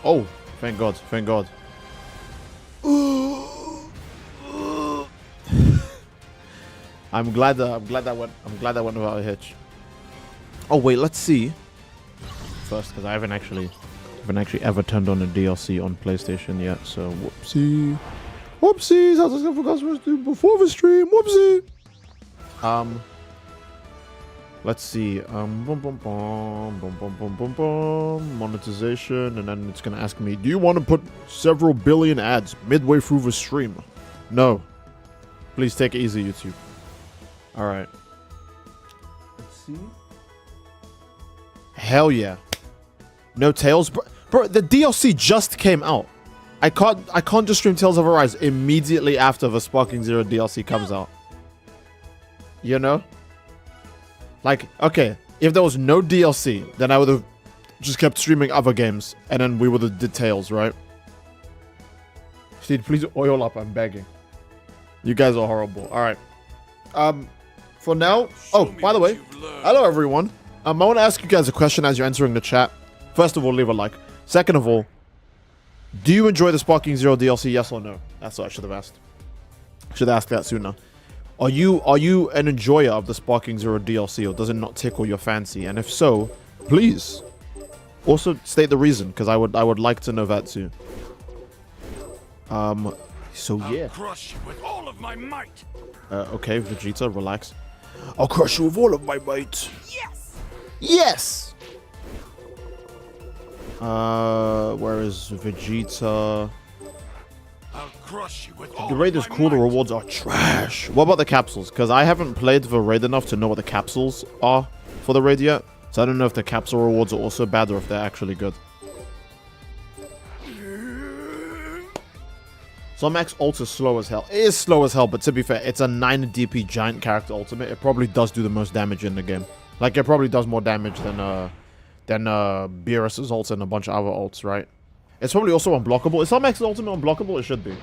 Oh, thank God, thank God. I'm glad that went without a hitch. Oh wait, let's see first, because I haven't actually ever turned on a DLC on PlayStation yet. So whoopsie, whoopsies. I was gonna forget to do before the stream. Whoopsie. Let's see. Monetization, and then it's gonna ask me, do you want to put several billion ads midway through the stream? No. Please take it easy, YouTube. All right. Let's see. Hell yeah. No Tales, bro. The DLC just came out. I can't just stream Tales of Arise immediately after the Sparking Zero DLC comes out. You know? Like, okay, if there was no DLC, then I would have just kept streaming other games, and then we would have did Tales, right? Steve, please oil up, I'm begging. You guys are horrible. Alright. For now... Oh, by the way, hello everyone. I want to ask you guys a question as you're entering the chat. First of all, leave a like. Second of all, do you enjoy the Sparking Zero DLC, yes or no? That's what I should have asked. Should ask that sooner. Are you an enjoyer of the Sparking Zero DLC, or does it not tickle your fancy? And if so, please also state the reason, because I would like to know that too. So yeah. I'll crush you with all of my might. Okay, Vegeta, relax. I'll crush you with all of my might. Yes. Yes. Where is Vegeta? I'll crush you with all The raid is cool, the rewards are trash. What about the capsules? Because I haven't played the raid enough to know what the capsules are for the raid yet. So I don't know if the capsule rewards are also bad or if they're actually good. Zomax ult is slow as hell. It is slow as hell, but to be fair, it's a 9 DP giant character ultimate. It probably does do the most damage in the game. Like, it probably does more damage than Beerus's ult and a bunch of other ults, right? It's probably also unblockable. Is Zomax's ultimate unblockable? It should be.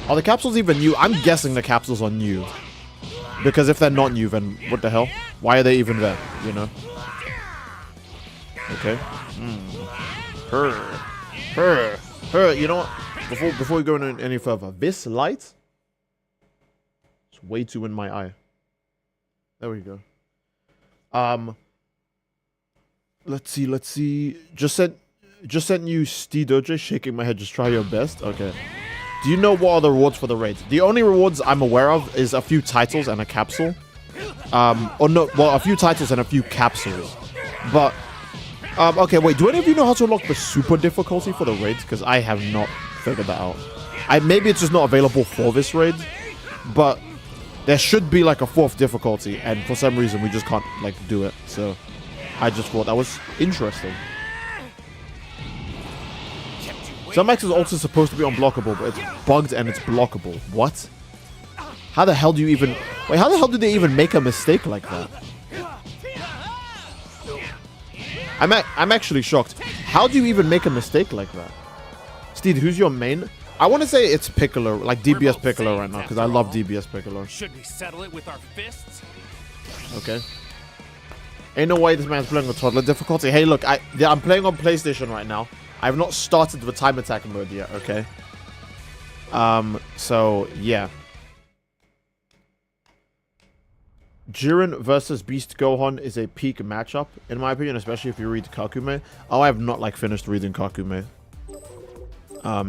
Are the capsules even new? I'm guessing the capsules are new. Because if they're not new, then what the hell? Why are they even there, you know? Okay. Her. You know what? Before we go any further, this light is way too in my eye. There we go. Let's see. Just sent you Steedoj, shaking my head, just try your best. Okay. Do you know what are the rewards for the raid? The only rewards I'm aware of is a few titles and a capsule. Or no, well, a few titles and a few capsules. But, okay, wait, do any of you know how to unlock the super difficulty for the raids? Because I have not figured that out. Maybe it's just not available for this raid, but there should be like a 4th difficulty, and for some reason we just can't like do it. So I just thought that was interesting. Zomax is also supposed to be unblockable, but it's bugged and it's blockable. What? How the hell do you even... Wait, how the hell did they even make a mistake like that? I'm actually shocked. How do you even make a mistake like that? Steed, who's your main? I want to say it's Piccolo, like DBS Piccolo right now, because I love DBS Piccolo. Should we settle it with our fists? Okay. Ain't no way this man's playing with toddler difficulty. Hey, look, I'm playing on PlayStation right now. I've not started the time attack mode yet, okay? So, yeah. Jiren versus Beast Gohan is a peak matchup, in my opinion, especially if you read Kakume. Oh, I have not, like, finished reading Kakume.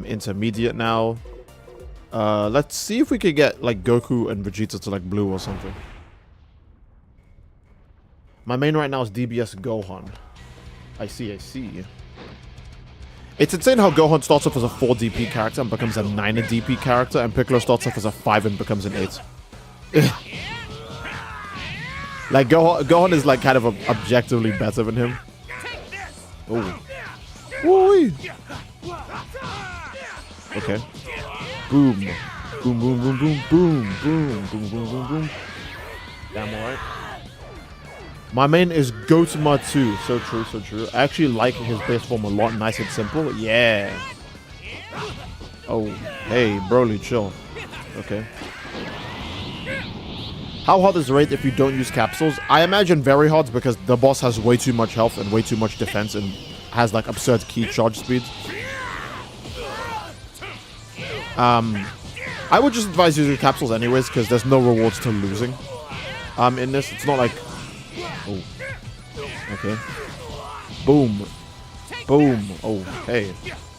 Intermediate now. Let's see if we could get, like, Goku and Vegeta to, like, blue or something. My main right now is DBS Gohan. I see. It's insane how Gohan starts off as a 4 DP character and becomes a 9 DP character, and Piccolo starts off as a 5 and becomes an 8. Like, Gohan is, like, kind of objectively better than him. Oh. Woo-wee. Okay. Boom. Boom, boom, boom, boom, boom, boom, boom, boom, boom, boom. Damn alright. My main is Gotama too. So true. I actually like his base form a lot. Nice and simple. Yeah. Oh, hey, Broly, chill. Okay. How hard is the raid if you don't use capsules? I imagine very hard, because the boss has way too much health and way too much defense and has like absurd ki charge speed. I would just advise using capsules anyways, because there's no rewards to losing. In this, it's not like... Oh. Okay. Boom. Boom. Oh, hey.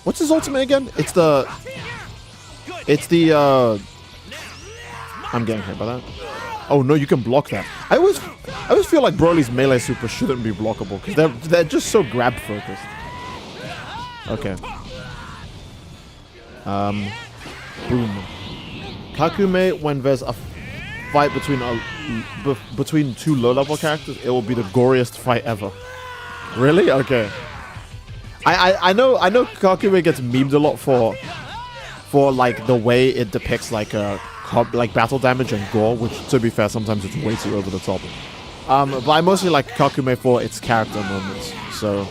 What's his ultimate again? It's the... I'm getting hit by that. Oh no, you can block that. I always feel like Broly's melee super shouldn't be blockable, because they're just so grab focused. Okay. Boom. Kakume, when there's a fight between two low-level characters, it will be the goriest fight ever. Really? Okay. I know Kakume gets memed a lot for like the way it depicts like battle damage and gore, which to be fair sometimes it's way too over the top. But I mostly like Kakume for its character moments. So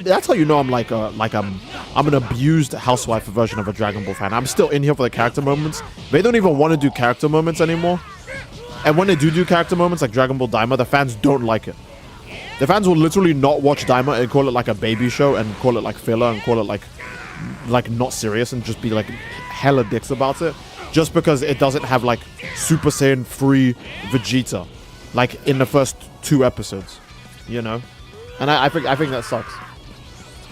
that's how you know I'm I'm an abused housewife version of a Dragon Ball fan. I'm still in here for the character moments. They don't even want to do character moments anymore. And when they do character moments like Dragon Ball Daima, the fans don't like it. The fans will literally not watch Daima and call it like a baby show and call it like filler and call it like not serious and just be like hella dicks about it, just because it doesn't have like Super Saiyan 3 Vegeta like in the first 2 episodes, you know. And I think that sucks.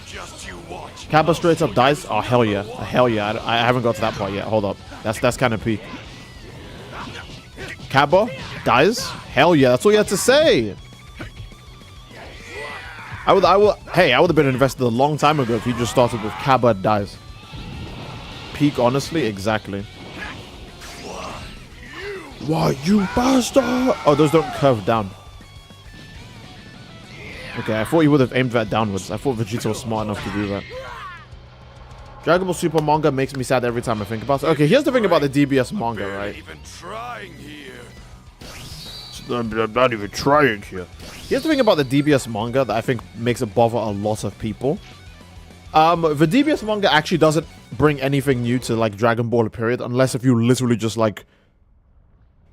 Just you watch. Kappa straight up dies. Oh hell yeah, I haven't got to that part yet. Hold up, that's kind of peak. Kappa dies. Hell yeah, that's all you had to say. I would have been invested a long time ago if you just started with Kappa dies. Peak, honestly, exactly. Why, you bastard! Oh, those don't curve down. Okay, I thought you would have aimed that downwards. I thought Vegeta was smart enough to do that. Dragon Ball Super manga makes me sad every time I think about it. Okay, here's the thing about the DBS manga, right? Even trying here. I'm not even trying here. Here's the thing about the DBS manga that I think makes it bother a lot of people. The DBS manga actually doesn't bring anything new to like Dragon Ball period, unless if you literally just like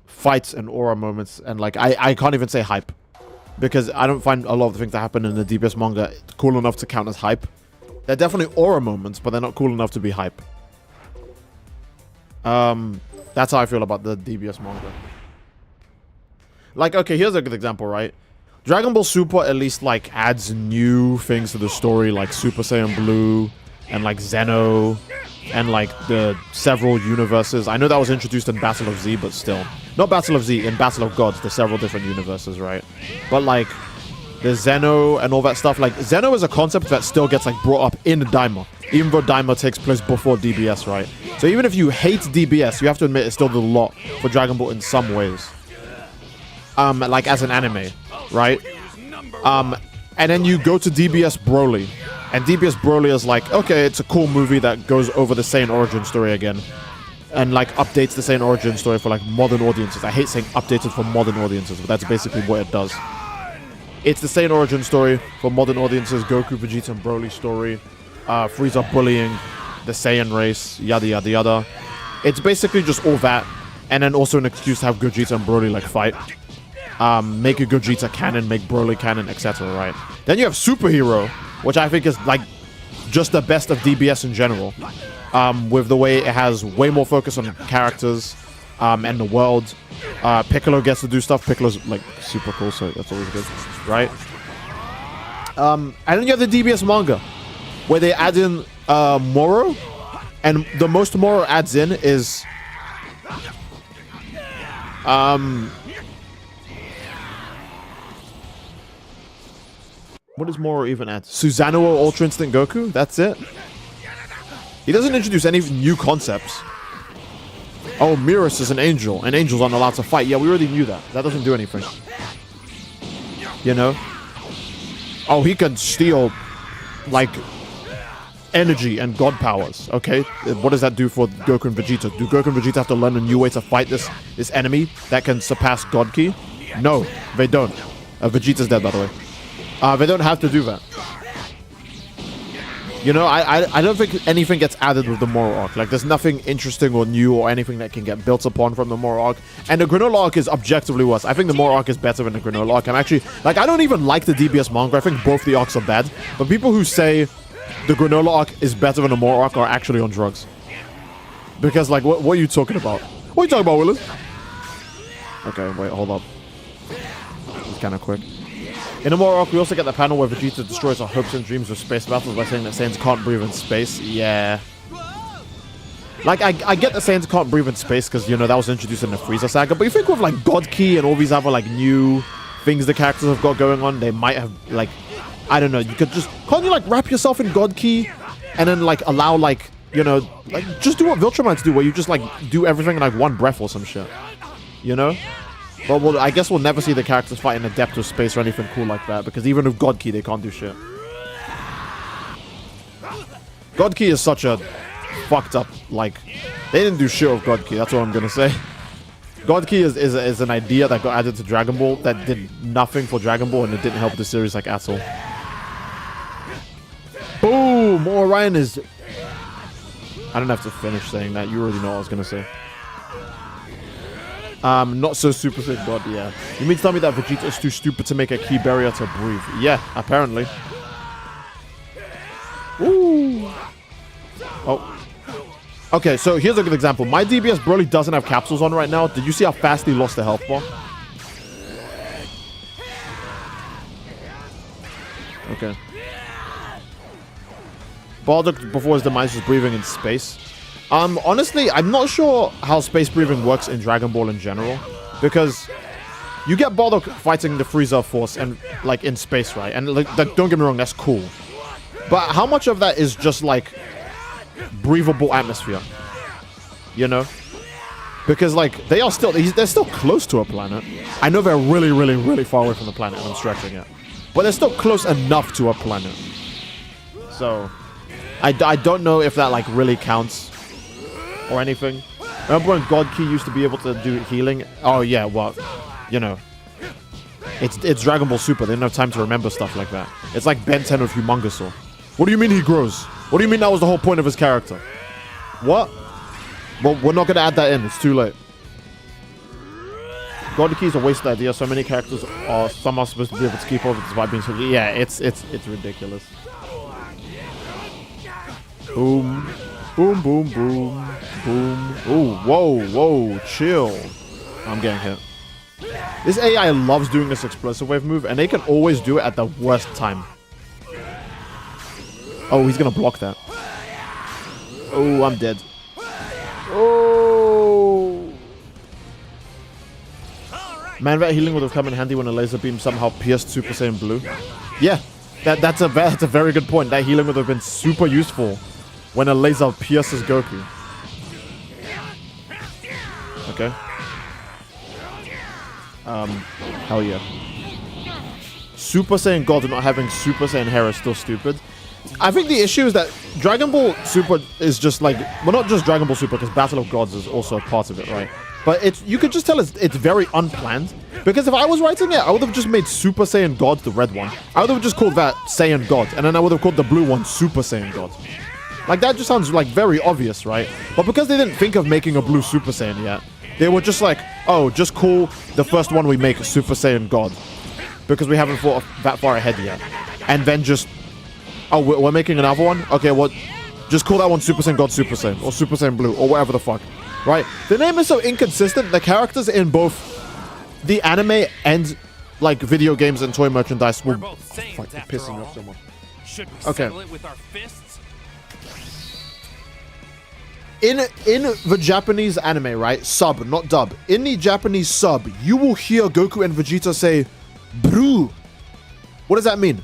fights and aura moments and like I can't even say hype, because I don't find a lot of the things that happen in the DBS manga cool enough to count as hype. They're definitely aura moments, but they're not cool enough to be hype. That's how I feel about the DBS manga. Like, okay, here's a good example, right? Dragon Ball Super at least like adds new things to the story, like Super Saiyan Blue and like Zeno and like the several universes. I know that was introduced in Battle of Z, but still. Not Battle of Z, in Battle of Gods, there's several different universes, right? But like the Zeno and all that stuff, like Zeno is a concept that still gets like brought up in Daima, even though Daima takes place before DBS, right? So even if you hate DBS, you have to admit it still did a lot for Dragon Ball in some ways. Like as an anime, right? And then you go to DBS Broly, and DBS Broly is like, okay, it's a cool movie that goes over the Saiyan origin story again, and like updates the Saiyan origin story for like modern audiences. I hate saying updated for modern audiences, but that's basically what it does. It's the Saiyan origin story for modern audiences, Goku, Vegeta, and Broly story, Frieza bullying the Saiyan race, yada yada yada. It's basically just all that, and then also an excuse to have Gogeta and Broly like fight. Make a Gogeta canon, make Broly canon, etc. Right? Then you have Superhero, which I think is like just the best of DBS in general. With the way it has way more focus on characters and the world. Piccolo gets to do stuff. Piccolo's like super cool, so that's always good, right? And then you have the DBS manga, where they add in Moro, and the most Moro adds in is what does Moro even add? Susanoo Ultra Instinct Goku? That's it? He doesn't introduce any new concepts. Oh, Mirrors is an angel, and angels aren't allowed to fight. Yeah, we already knew that. That doesn't do anything. You know? Oh, he can steal, like, energy and god powers, okay? What does that do for Goku and Vegeta? Do Goku and Vegeta have to learn a new way to fight this enemy that can surpass God Ki? No, they don't. Vegeta's dead, by the way. They don't have to do that. You know, I don't think anything gets added with the Moro arc. Like, there's nothing interesting or new or anything that can get built upon from the Moro arc. And the Granola arc is objectively worse. I think the Moro arc is better than the Granola arc. I'm actually, like, I don't even like the DBS manga. I think both the arcs are bad. But people who say the Granola arc is better than the Moro arc are actually on drugs. Because, like, what are you talking about? What are you talking about, Willis? Okay, wait, hold up. It's kind of quick. In the Moro arc, we also get the panel where Vegeta destroys our hopes and dreams with space battles by saying that Saiyans can't breathe in space. Yeah. Like, I get that Saiyans can't breathe in space because, you know, that was introduced in the Frieza saga. But you think with, like, God Ki and all these other, like, new things the characters have got going on, they might have, like, I don't know. You could just, can't you, like, wrap yourself in God Ki and then, like, allow, like, you know, like, just do what Viltrumans do, where you just, like, do everything in, like, one breath or some shit. You know? But I guess we'll never see the characters fight in the depth of space or anything cool like that, because even with God Ki, they can't do shit. God Ki is such a fucked up, like, they didn't do shit with God Ki, that's what I'm gonna say. God Ki is an idea that got added to Dragon Ball that did nothing for Dragon Ball, and it didn't help the series, like, at all. Boom! Orion is... I don't have to finish saying that, you already know what I was gonna say. Not so Super Saiyan God, yeah. You mean to tell me that Vegeta is too stupid to make a key barrier to breathe? Yeah, apparently. Ooh. Oh. Okay, so here's a good example. My DBS Broly doesn't have capsules on right now. Did you see how fast he lost the health bar? Okay. Bardock, before his demise, was breathing in space. Honestly, I'm not sure how space breathing works in Dragon Ball in general, because you get Bardock fighting the Frieza Force and, like, in space, right? And, like, don't get me wrong, that's cool. But how much of that is just, like, breathable atmosphere? You know? Because, like, they're still close to a planet. I know they're really, really, really far away from the planet, and I'm stretching it. But they're still close enough to a planet. So, I don't know if that, like, really counts. Or anything. Remember when God Ki used to be able to do healing? Oh yeah, well, you know, it's Dragon Ball Super. They don't have time to remember stuff like that. It's like Ben 10 with Humongousaur. What do you mean he grows? What do you mean that was the whole point of his character? What? Well, we're not gonna add that in. It's too late. God Ki is a wasted idea. So many characters are somehow supposed to be able to keep over despite being so. Yeah, it's ridiculous. Boom. Boom, boom, boom, boom. Ooh, whoa, chill. I'm getting hit. This AI loves doing this explosive wave move, and they can always do it at the worst time. Oh, he's gonna block that. Oh, I'm dead. Oh. Man, that healing would have come in handy when a laser beam somehow pierced Super Saiyan Blue. Yeah, that's a very good point. That healing would have been super useful when a laser pierces Goku. Okay. Hell yeah. Super Saiyan God not having Super Saiyan hair is still stupid. I think the issue is that Dragon Ball Super is just like... Well, not just Dragon Ball Super, because Battle of Gods is also a part of it, right? But you could just tell it's very unplanned. Because if I was writing it, I would have just made Super Saiyan God the red one. I would have just called that Saiyan God. And then I would have called the blue one Super Saiyan God. Like, that just sounds, like, very obvious, right? But because they didn't think of making a blue Super Saiyan yet, they were just like, oh, just call the first one we make Super Saiyan God. Because we haven't thought that far ahead yet. And then just, oh, we're making another one? Okay, well, just call that one Super Saiyan God Super Saiyan. Or Super Saiyan Blue, or whatever the fuck. Right? The name is so inconsistent. The characters in both the anime and, like, video games and toy merchandise will... Oh, fuck, you're pissing me off so much. Okay. In the Japanese anime, right? Sub, not dub. In the Japanese sub, you will hear Goku and Vegeta say, "Blue." What does that mean?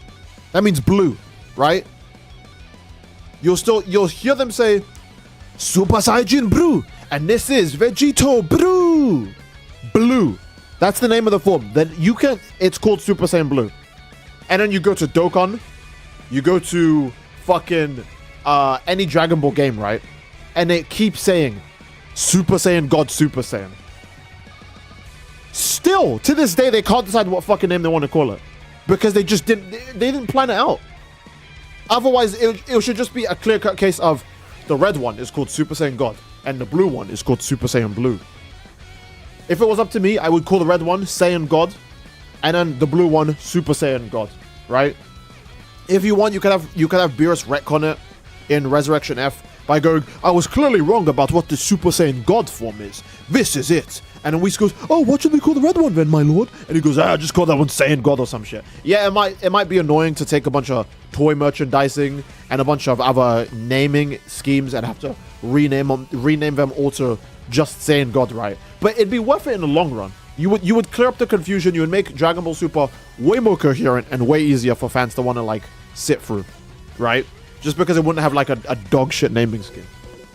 That means blue, right? You'll hear them say, "Super Saiyan Blue," and this is Vegito Blue. Blue. That's the name of the form. Then it's called Super Saiyan Blue. And then you go to Dokkan, you go to fucking any Dragon Ball game, right? And it keeps saying Super Saiyan God Super Saiyan. Still, to this day, they can't decide what fucking name they want to call it. Because they didn't plan it out. Otherwise, it should just be a clear-cut case of the red one is called Super Saiyan God, and the blue one is called Super Saiyan Blue. If it was up to me, I would call the red one Saiyan God, and then the blue one Super Saiyan God, right? If you want, you could have Beerus retcon it in Resurrection F by going, I was clearly wrong about what the Super Saiyan God form is. This is it. And then Whis goes, oh, what should we call the red one then, my lord? And he goes, just call that one Saiyan God or some shit. Yeah, it might be annoying to take a bunch of toy merchandising and a bunch of other naming schemes and have to rename them all to just Saiyan God, right? But it'd be worth it in the long run. You would clear up the confusion. You would make Dragon Ball Super way more coherent and way easier for fans to want to like sit through, right? Just because it wouldn't have like a dog shit naming scheme.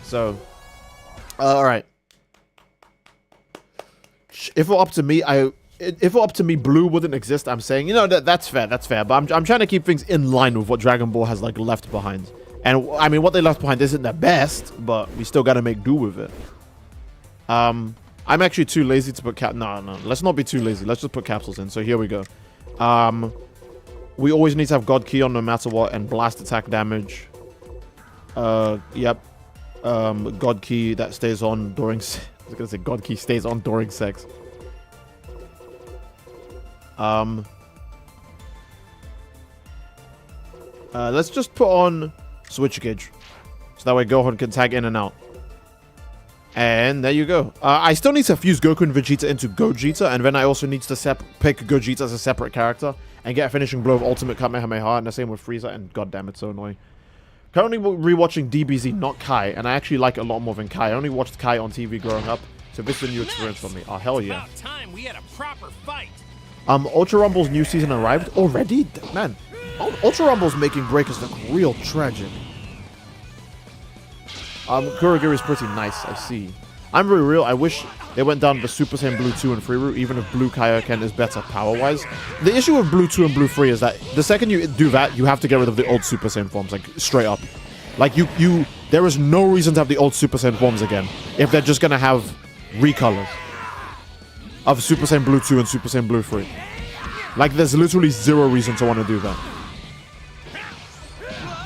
So, all right. If it were up to me, blue wouldn't exist. I'm saying, that's fair. But I'm trying to keep things in line with what Dragon Ball has like left behind. And I mean, what they left behind isn't the best, but we still got to make do with it. I'm actually too lazy to put no. Let's not be too lazy. Let's just put capsules in. So here we go. We always need to have God Ki on no matter what, and blast attack damage. Yep. God Ki that stays on during. I was gonna say God Ki stays on during sex. Let's just put on switch gauge, so that way Gohan can tag in and out. And there you go. I still need to fuse Goku and Vegeta into Gogeta, and then I also need to pick Gogeta as a separate character and get a finishing blow of Ultimate Kamehameha, and the same with Frieza, and goddamn, it's so annoying. Currently rewatching DBZ, not Kai, and I actually like it a lot more than Kai. I only watched Kai on TV growing up, so this is a new experience for me. Oh, hell yeah. About time we had a proper fight. Ultra Rumble's new season arrived already? Man, Ultra Rumble's making breakers look real tragic. Kurogiri's pretty nice, I see. I'm very real. I wish they went down the Super Saiyan Blue 2 and 3 route, even if Blue Kaioken is better power-wise. The issue with Blue 2 and Blue 3 is that the second you do that, you have to get rid of the old Super Saiyan forms, like, straight up. Like, there is no reason to have the old Super Saiyan forms again, if they're just gonna have recolors of Super Saiyan Blue 2 and Super Saiyan Blue 3. Like, there's literally zero reason to want to do that.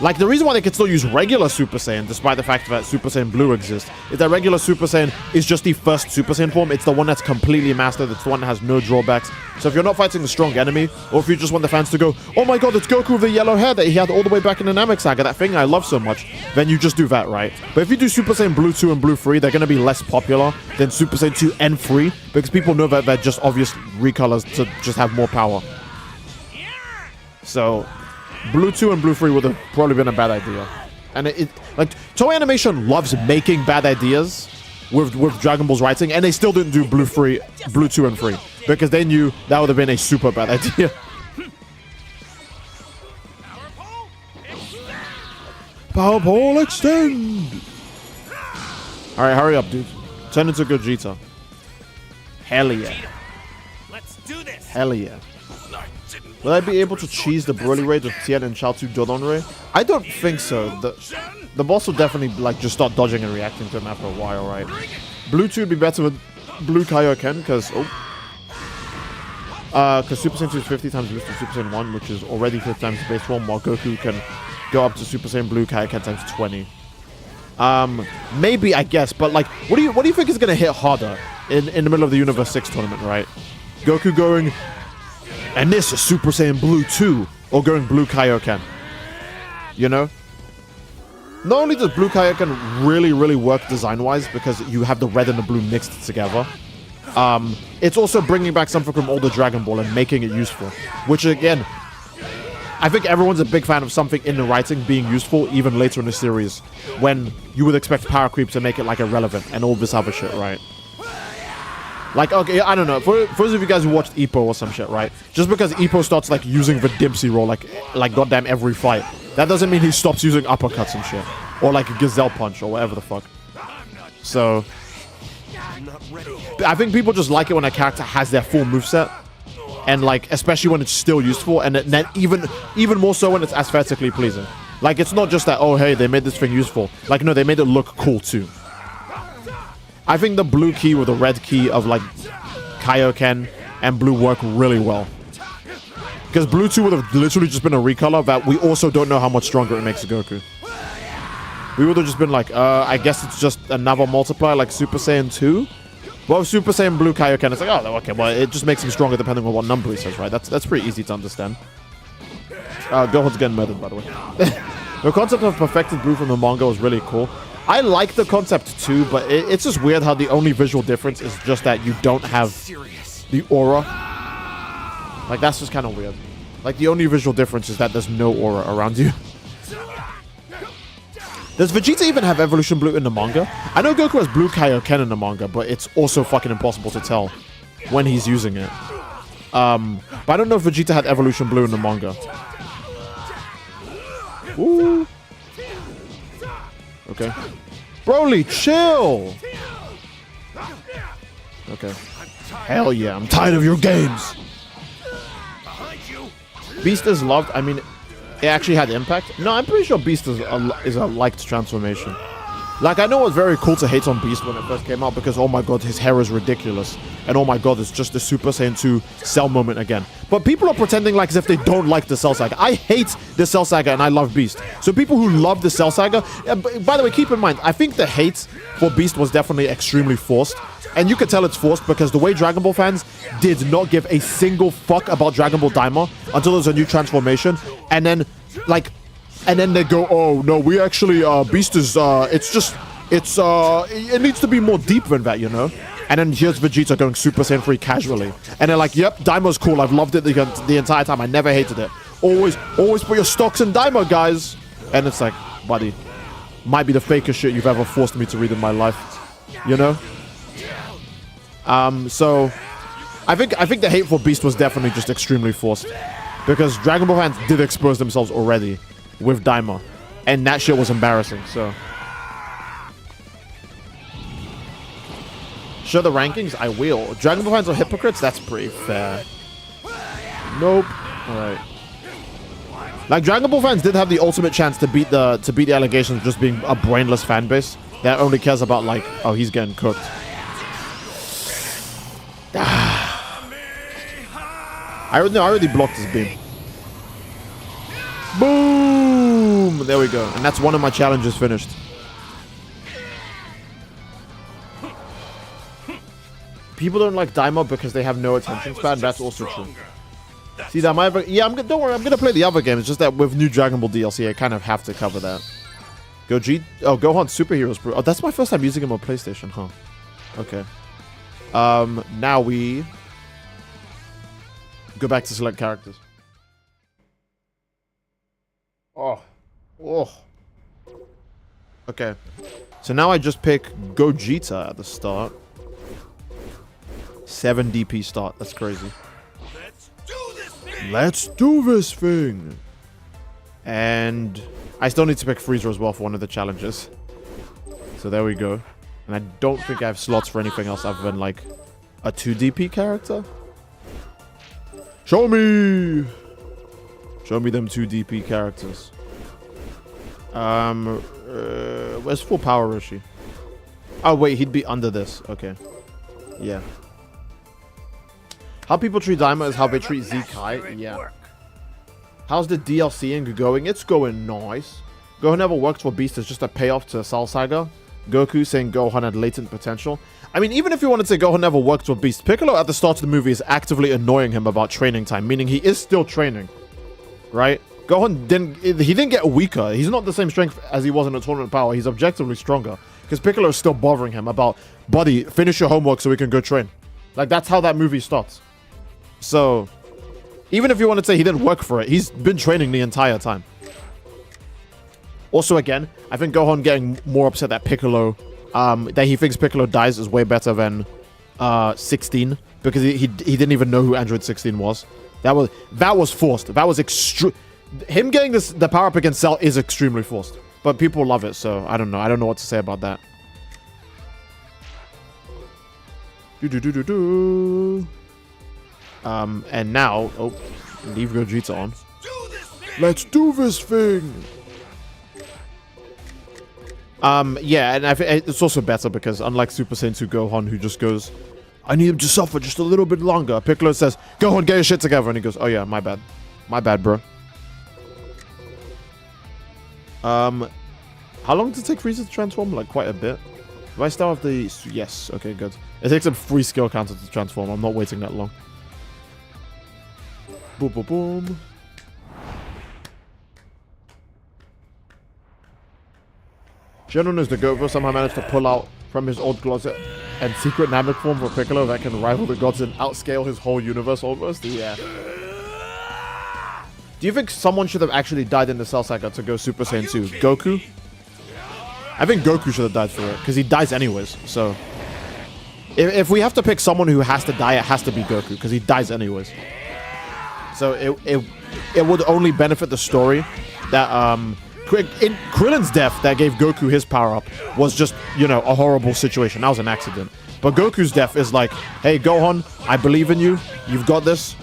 Like, the reason why they can still use regular Super Saiyan, despite the fact that Super Saiyan Blue exists, is that regular Super Saiyan is just the first Super Saiyan form. It's the one that's completely mastered. It's the one that has no drawbacks. So if you're not fighting a strong enemy, or if you just want the fans to go, oh my god, it's Goku with the yellow hair that he had all the way back in the Namek Saga, that thing I love so much, then you just do that, right? But if you do Super Saiyan Blue 2 and Blue 3, they're going to be less popular than Super Saiyan 2 and 3, because people know that they're just obvious recolors to just have more power. So Blue 2 and Blue 3 would have probably been a bad idea. And like, Toei Animation loves making bad ideas with Dragon Ball's writing, and they still didn't do Blue 2 and 3, because they knew that would have been a super bad idea. Power Pole Extend! Alright, hurry up, dude. Turn into Gogeta. Hell yeah. Let's do this. Hell yeah. Will I be able to cheese the Broly raid with Tien and Chaozu Dodonre? I don't think so. The boss will definitely like just start dodging and reacting to him after a while, right? Blue 2 would be better with Blue Kaioken, because Super Saiyan 2 is 50 times boost to Super Saiyan 1, which is already 50 times base form, while Goku can go up to Super Saiyan Blue Kaioken times 20. Maybe, I guess, but like, what do you think is gonna hit harder in the middle of the Universe 6 tournament, right? Goku going, and this is Super Saiyan Blue 2, or going Blue Kaioken. You know? Not only does Blue Kaioken really, really work design-wise, because you have the red and the blue mixed together, it's also bringing back something from older Dragon Ball and making it useful. Which, again, I think everyone's a big fan of something in the writing being useful, even later in the series, when you would expect power creep to make it, like, irrelevant, and all this other shit, right? Like, okay, I don't know. For those of you guys who watched Ippo or some shit, right? Just because Ippo starts, like, using the Dempsey roll, like goddamn every fight, that doesn't mean he stops using uppercuts and shit. Or, like, a Gazelle Punch or whatever the fuck. So, I think people just like it when a character has their full moveset. And, like, especially when it's still useful. And then even more so when it's aesthetically pleasing. Like, it's not just that, oh, hey, they made this thing useful. Like, no, they made it look cool, too. I think the blue key or the red key of, like, Kaioken and blue work really well. Because Blue 2 would have literally just been a recolor that we also don't know how much stronger it makes Goku. We would have just been like, I guess it's just another multiplier like Super Saiyan 2. Well, Super Saiyan Blue Kaioken, it's like, oh, okay, well, it just makes him stronger depending on what number he says, right? That's pretty easy to understand. Gohan's getting murdered, by the way. The concept of perfected Blue from the manga was really cool. I like the concept too, but it's just weird how the only visual difference is just that you don't have the aura. Like, that's just kind of weird. Like, the only visual difference is that there's no aura around you. Does Vegeta even have Evolution Blue in the manga? I know Goku has Blue Kaioken in the manga, but it's also fucking impossible to tell when he's using it. But I don't know if Vegeta had Evolution Blue in the manga. Ooh. Okay. Broly, chill! Okay. Hell yeah, I'm tired of your games! Beast is loved. I mean, it actually had impact. No, I'm pretty sure Beast is a liked transformation. Like, I know it was very cool to hate on Beast when it first came out because, oh my god, his hair is ridiculous. And oh my god, it's just the Super Saiyan 2 Cell moment again. But people are pretending like as if they don't like the Cell Saga. I hate the Cell Saga and I love Beast. So people who love the Cell Saga... by the way, keep in mind, I think the hate for Beast was definitely extremely forced. And you could tell it's forced because the way Dragon Ball fans did not give a single fuck about Dragon Ball Daima until there's a new transformation. And then, like... And then they go, oh, no, we actually, Beast is, it needs to be more deep than that, you know? And then here's Vegeta going Super Saiyan 3 casually. And they're like, yep, Daima's cool. I've loved it the entire time. I never hated it. Always put your stocks in Daima, guys. And it's like, buddy, might be the fakest shit you've ever forced me to read in my life. You know? So, I think the hate for Beast was definitely just extremely forced. Because Dragon Ball fans did expose themselves already with Daima, and that shit was embarrassing. So show the rankings. I will. Dragon Ball fans are hypocrites. That's pretty fair. Nope. All right. Like, Dragon Ball fans did have the ultimate chance to beat the allegations of just being a brainless fan base that only cares about, like, oh, he's getting cooked. I already blocked his beam. Boom! There we go. And that's one of my challenges finished. People don't like Daima because they have no attention span. That's also true. See, that might have... Yeah, don't worry. I'm going to play the other game. It's just that with new Dragon Ball DLC, I kind of have to cover that. Gohan Superheroes Brew. Oh, that's my first time using him on PlayStation, huh? Okay. Now we... go back to select characters. Oh. Okay. So now I just pick Gogeta at the start. 7 DP start. That's crazy. Let's do this thing. And I still need to pick Frieza as well for one of the challenges. So there we go. And I don't think I have slots for anything else other than, like, a 2 DP character. Show me! Show me them 2 DP characters. Where's full power Roshi? Oh, wait, he'd be under this. Okay. Yeah. How people treat Daima is how they treat Z-Kai. Yeah. How's the DLCing going? It's going nice. Gohan never worked for Beast is just a payoff to Cell Saga. Goku saying Gohan had latent potential. I mean, even if you wanted to say Gohan never worked for Beast, Piccolo at the start of the movie is actively annoying him about training time, meaning he is still training. Right? Gohan didn't get weaker. He's not the same strength as he was in the Tournament Power. He's objectively stronger. Because Piccolo is still bothering him about, buddy, finish your homework so we can go train. Like, that's how that movie starts. So, even if you want to say he didn't work for it, he's been training the entire time. Also, again, I think Gohan getting more upset that Piccolo, that he thinks Piccolo dies is way better than 16. Because he didn't even know who Android 16 was. That was forced. That was him getting the power up against Cell is extremely forced. But people love it, so I don't know. I don't know what to say about that. And now, leave Gogeta on. Let's do this thing. Yeah, and I think it's also better because unlike Super Saiyan 2 Gohan, who just goes, I need him to suffer just a little bit longer. Piccolo says, Gohan, get your shit together. And he goes, oh yeah, my bad. My bad, bro. How long does it take Frieza to transform? Like, quite a bit. Do I still have the... Yes. Okay, good. It takes a free skill counter to transform. I'm not waiting that long. Boom, boom, boom. Genon is the Goku somehow managed to pull out from his old closet and secret Namek form for Piccolo that can rival the gods and outscale his whole universe almost. Yeah. Do you think someone should have actually died in the Cell Saga to go Super Saiyan 2? Goku? I think Goku should have died for it, because he dies anyways, so... If we have to pick someone who has to die, it has to be Goku, because he dies anyways. So it would only benefit the story that, in Krillin's death that gave Goku his power-up was just, you know, a horrible situation. That was an accident. But Goku's death is like, hey, Gohan, I believe in you. You've got this.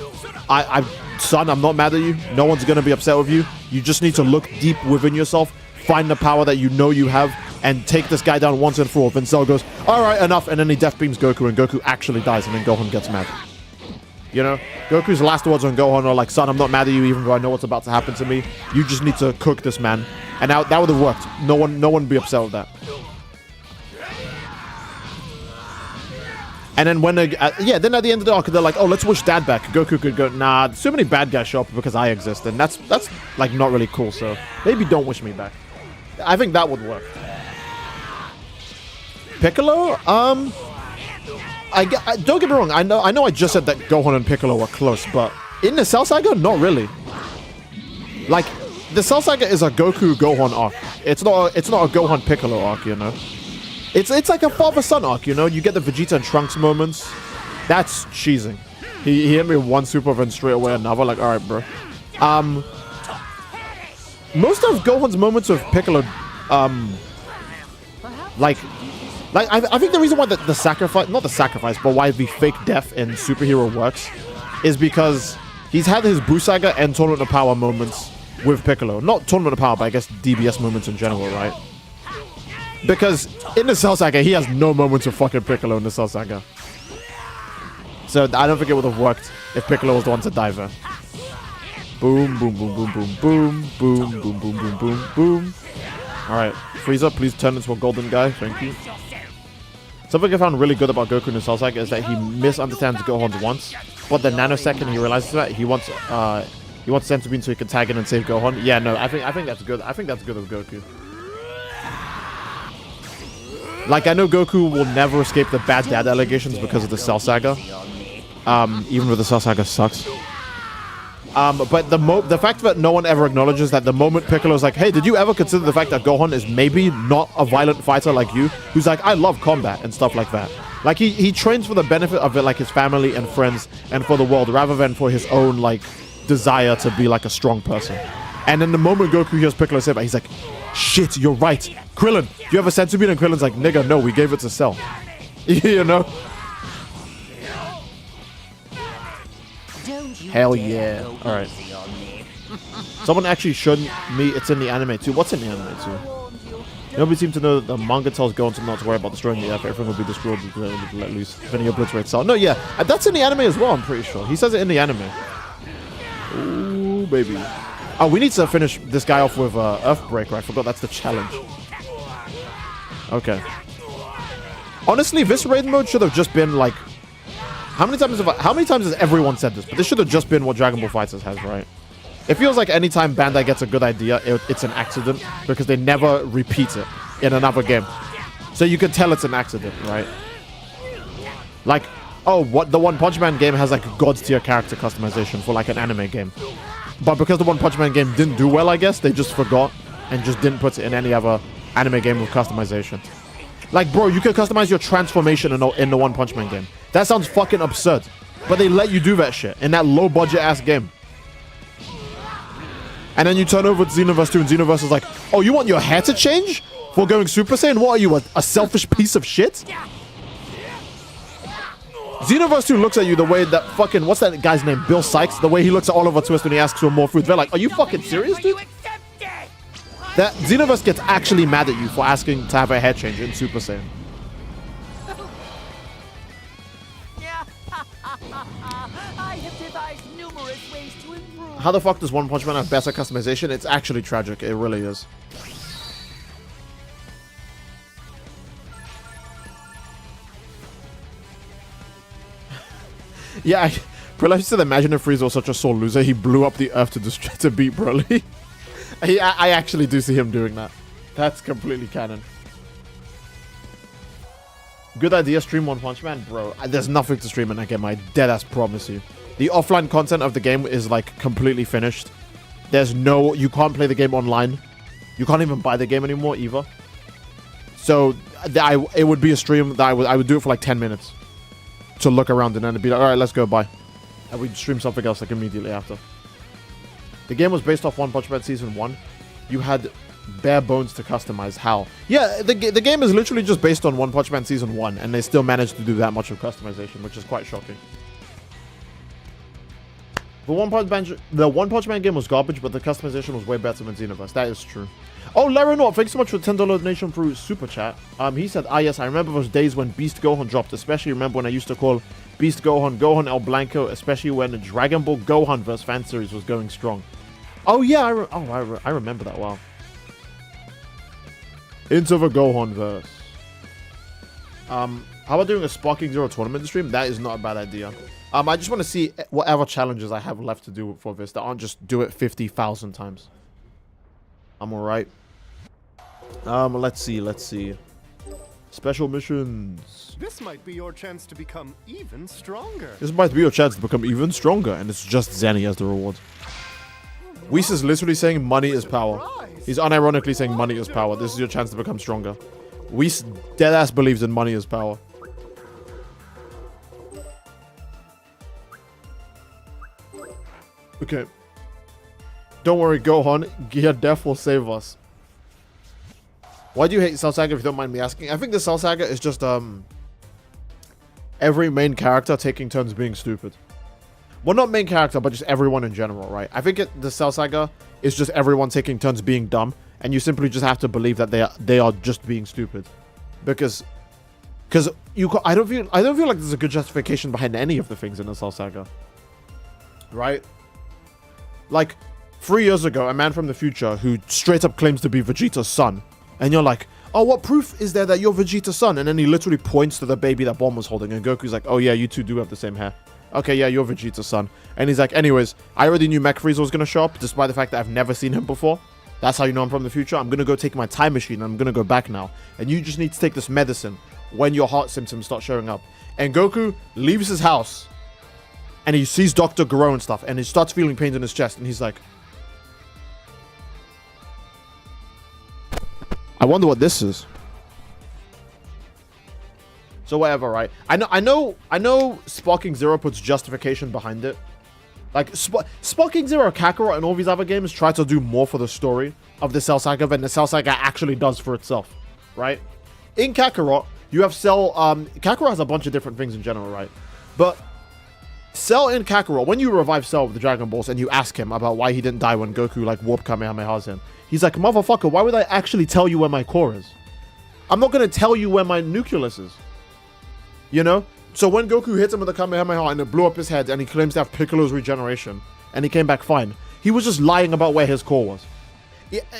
Son, I'm not mad at you. No one's going to be upset with you. You just need to look deep within yourself, find the power that you know you have, and take this guy down once and for all. Then Cell goes, all right, enough. And then he death beams Goku, and Goku actually dies, and then Gohan gets mad. You know? Goku's last words on Gohan are like, son, I'm not mad at you, even though I know what's about to happen to me. You just need to cook this man. And that would have worked. No one would be upset with that. And then when then at the end of the arc, they're like, oh, let's wish Dad back. Goku could go, nah, so many bad guys show up because I exist. And that's like not really cool. So maybe don't wish me back. I think that would work. Piccolo, don't get me wrong. I know I just said that Gohan and Piccolo were close, but in the Cell Saga, not really. Like, the Cell Saga is a Goku Gohan arc. It's not a Gohan Piccolo arc, you know. It's like a father-son arc, you know. You get the Vegeta and Trunks moments. That's cheesing. He hit me one super, then straight away another. Like, all right, bro. Most of Gohan's moments with Piccolo, I think the reason why the sacrifice, not the sacrifice, but why the fake death in Superhero works is because he's had his Buu Saga and Tournament of Power moments with Piccolo. Not Tournament of Power, but I guess DBS moments in general, right? Because in the Cell Saga, he has no moments with fucking Piccolo in the Cell Saga. So I don't think it would have worked if Piccolo was the one to die there. Boom, boom, boom, boom, boom, boom, boom, boom, boom, boom, boom, boom. Alright, Frieza, please turn into a golden guy. Thank you. Something I found really good about Goku in the Cell Saga is that he misunderstands Gohan's wants, but the nanosecond he realizes that, he wants Senzu Bean so he can tag in and save Gohan. Yeah, no, I think that's good. I think that's good of Goku. Like, I know Goku will never escape the bad dad allegations because of the Cell Saga. Even though the Cell Saga sucks. But the fact that no one ever acknowledges that the moment Piccolo's like, hey, did you ever consider the fact that Gohan is maybe not a violent fighter like you? Who's like, I love combat and stuff like that. Like, he trains for the benefit of it, like his family and friends and for the world, rather than for his own, like, desire to be like a strong person. And then the moment Goku hears Piccolo say that, he's like, shit, you're right. Krillin, do you have a Senzu Bean? And Krillin's like, nigga, no, we gave it to Cell. You know? Hell yeah. Alright. Someone actually showed me it's in the anime too. What's in the anime too? Nobody seemed to know that the manga tells Gohan to not to worry about destroying the earth. Everything will be destroyed if let loose. Then he obliterates Cell. No, yeah. That's in the anime as well, I'm pretty sure. He says it in the anime. Ooh, baby. Oh, we need to finish this guy off with Earthbreaker. I forgot that's the challenge. Okay. Honestly, this raid mode should have just been like... How many times has everyone said this? But this should have just been what Dragon Ball FighterZ has, right? It feels like anytime Bandai gets a good idea, it's an accident because they never repeat it in another game. So you can tell it's an accident, right? Like, oh, what the One Punch Man game has like god tier character customization for like an anime game. But because the One Punch Man game didn't do well, I guess, they just forgot and just didn't put it in any other anime game with customization. Like, bro, you can customize your transformation in the One Punch Man game. That sounds fucking absurd. But they let you do that shit in that low-budget ass game. And then you turn over to Xenoverse 2 and Xenoverse is like, oh, you want your hair to change for going Super Saiyan? What are you, a selfish piece of shit? Xenoverse 2 looks at you the way that fucking, what's that guy's name? Bill Sykes? The way he looks at Oliver Twist when he asks for more food. They're like, are you fucking serious, dude? That Xenoverse gets actually mad at you for asking to have a hair change in Super Saiyan. I have devised numerous ways to improve How the fuck does One Punch Man have better customization? It's actually tragic. It really is. Yeah, Broly used to imagine if Frieza was such a sore loser, he blew up the earth to beat Broly. I actually do see him doing that. That's completely canon. Good idea, stream One Punch Man? Bro, there's nothing to stream in that game, I deadass promise you. The offline content of the game is like completely finished. There's no, you can't play the game online. You can't even buy the game anymore either. So it would be a stream that I would do it for like 10 minutes to look around and then it'd be like, all right, let's go, bye. And we'd stream something else like immediately after. The game was based off One Punch Man Season 1. You had bare bones to customize. How? Yeah, the game is literally just based on One Punch Man Season 1, and they still managed to do that much of customization, which is quite shocking. The One Punch Man game was garbage, but the customization was way better than Xenoverse. That is true. Oh, Laronor, thanks so much for the $10 donation through Super Chat. He said, yes, I remember those days when Beast Gohan dropped, especially remember when I used to call Beast Gohan, Gohan El Blanco, especially when the Dragon Ball Gohan vs. fan series was going strong. Oh, yeah, I remember that, wow. Into the Gohan verse. How about doing a Sparking Zero tournament stream? That is not a bad idea. I just want to see whatever challenges I have left to do for this that aren't just do it 50,000 times. I'm alright. Let's see. Special missions. This might be your chance to become even stronger. This might be your chance to become even stronger, and it's just Zenny as the reward. Whis is literally saying money is power. He's unironically saying money is power. This is your chance to become stronger. Whis deadass believes in money is power. Okay. Don't worry, Gohan. Gear Death will save us. Why do you hate Cell Saga if you don't mind me asking? I think the Cell Saga is just every main character taking turns being stupid. Well, not main character, but just everyone in general, right? I think the Cell Saga is just everyone taking turns being dumb, and you simply just have to believe that they are just being stupid, because I don't feel like there's a good justification behind any of the things in the Cell Saga, right? Like 3 years ago, a man from the future who straight up claims to be Vegeta's son, and you're like, oh, what proof is there that you're Vegeta's son? And then he literally points to the baby that Bomb was holding, and Goku's like, oh yeah, you two do have the same hair. Okay, yeah, you're Vegeta's son. And he's like, anyways, I already knew Mech Frieza was going to show up, despite the fact that I've never seen him before. That's how you know I'm from the future. I'm going to go take my time machine, and I'm going to go back now. And you just need to take this medicine when your heart symptoms start showing up. And Goku leaves his house, and he sees Dr. Garo and stuff, and he starts feeling pains in his chest, and he's like, I wonder what this is. So whatever, right? I know Sparking Zero puts justification behind it. Like Sparking Zero, Kakarot, and all these other games try to do more for the story of the Cell Saga than the Cell Saga actually does for itself, right? In Kakarot, you have Cell. Kakarot has a bunch of different things in general, right? But Cell in Kakarot, when you revive Cell with the Dragon Balls and you ask him about why he didn't die when Goku like warp Kamehamehas him, he's like, motherfucker, why would I actually tell you where my core is? I'm not gonna tell you where my nucleus is. You know? So when Goku hits him with the Kamehameha and it blew up his head and he claims to have Piccolo's regeneration and he came back fine, he was just lying about where his core was.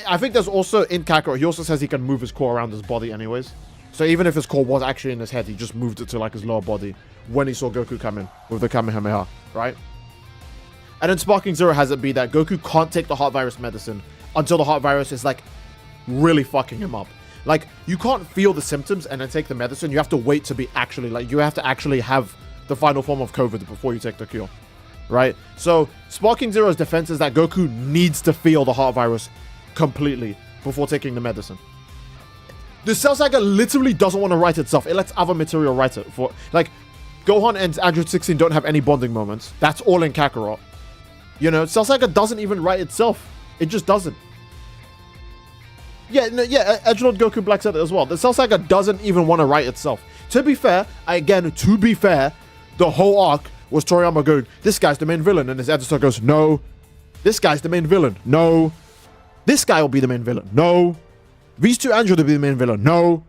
I think there's also, in Kakarot, he also says he can move his core around his body anyways. So even if his core was actually in his head, he just moved it to like his lower body when he saw Goku come in with the Kamehameha, right? And then Sparking Zero has it be that Goku can't take the heart virus medicine until the heart virus is like really fucking him up. Like, you can't feel the symptoms and then take the medicine. You have to wait to be actually, like, you have to actually have the final form of COVID before you take the cure, right? So, Sparking Zero's defense is that Goku needs to feel the heart virus completely before taking the medicine. The Cell Saga literally doesn't want to write itself. It lets other material write it. For like, Gohan and Android 16 don't have any bonding moments. That's all in Kakarot. You know, Cell Saga doesn't even write itself. It just doesn't. Yeah, no, yeah, Edgelord Goku Black said it as well. The Cell Saga doesn't even want to write itself. To be fair, the whole arc was Toriyama going, this guy's the main villain. And his editor goes, no. This guy's the main villain. No. This guy will be the main villain. No. These two androids will be the main villain. No.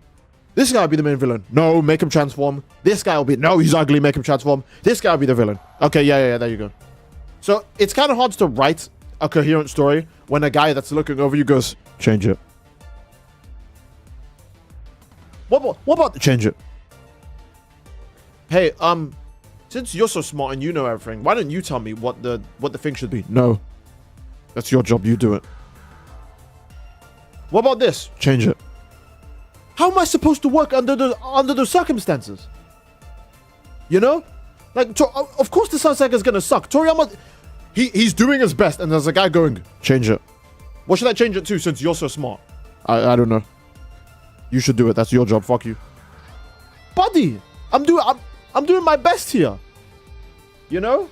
This guy will be the main villain. No, make him transform. This guy will be, no, he's ugly, make him transform. This guy will be the villain. Okay, yeah, there you go. So it's kind of hard to write a coherent story when a guy that's looking over you goes, change it. What about change it? Hey, since you're so smart and you know everything, why don't you tell me what the thing should be? No. That's your job, you do it. What about this? Change it. How am I supposed to work under those circumstances? You know? Like, of course the Sun Saga is gonna suck. Toriyama, he's doing his best, and there's a guy going, change it. What should I change it to since you're so smart? I don't know. You should do it. That's your job. Fuck you. Buddy, I'm doing my best here. You know?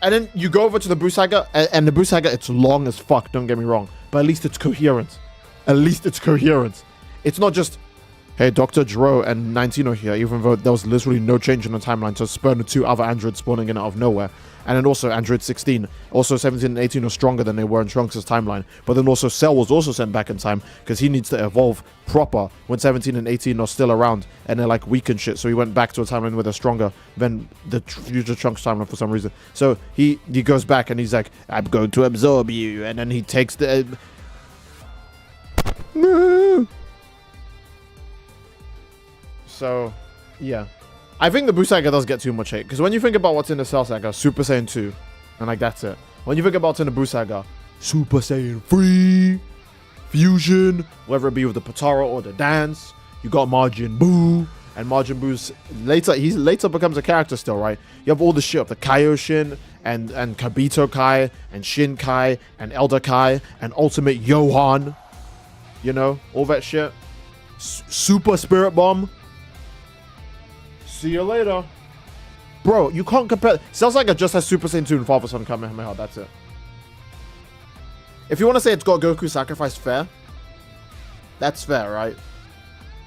And then you go over to the Buu Saga, and the Buu Saga, it's long as fuck, don't get me wrong. But at least it's coherent. At least it's coherent. It's not just, hey, Dr. Jiro and 19 are here, even though there was literally no change in the timeline, so spawned 2 other androids spawning in out of nowhere. And then also Android 16, also 17 and 18 are stronger than they were in Trunks' timeline. But then also Cell was also sent back in time because he needs to evolve proper when 17 and 18 are still around and they're like weak and shit. So he went back to a timeline where they're stronger than the future Trunks timeline for some reason. So he goes back and he's like, I'm going to absorb you. And then he takes the... So, yeah. I think the Buu Saga does get too much hate. Because when you think about what's in the Cell Saga, Super Saiyan 2. And like, that's it. When you think about what's in the Buu Saga, Super Saiyan 3, Fusion, whether it be with the Potara or the dance. You got Majin Buu. And Majin Buu's he later becomes a character still, right? You have all the shit of the Kaioshin and Kabito Kai and Shin Kai and Elder Kai and Ultimate Johan. You know, all that shit. Super Spirit Bomb. See you later. Bro, you can't compare. Sounds like it just has Super Saiyan 2 and Father Son Kamehameha. That's it. If you want to say it's got Goku sacrifice, fair. That's fair, right?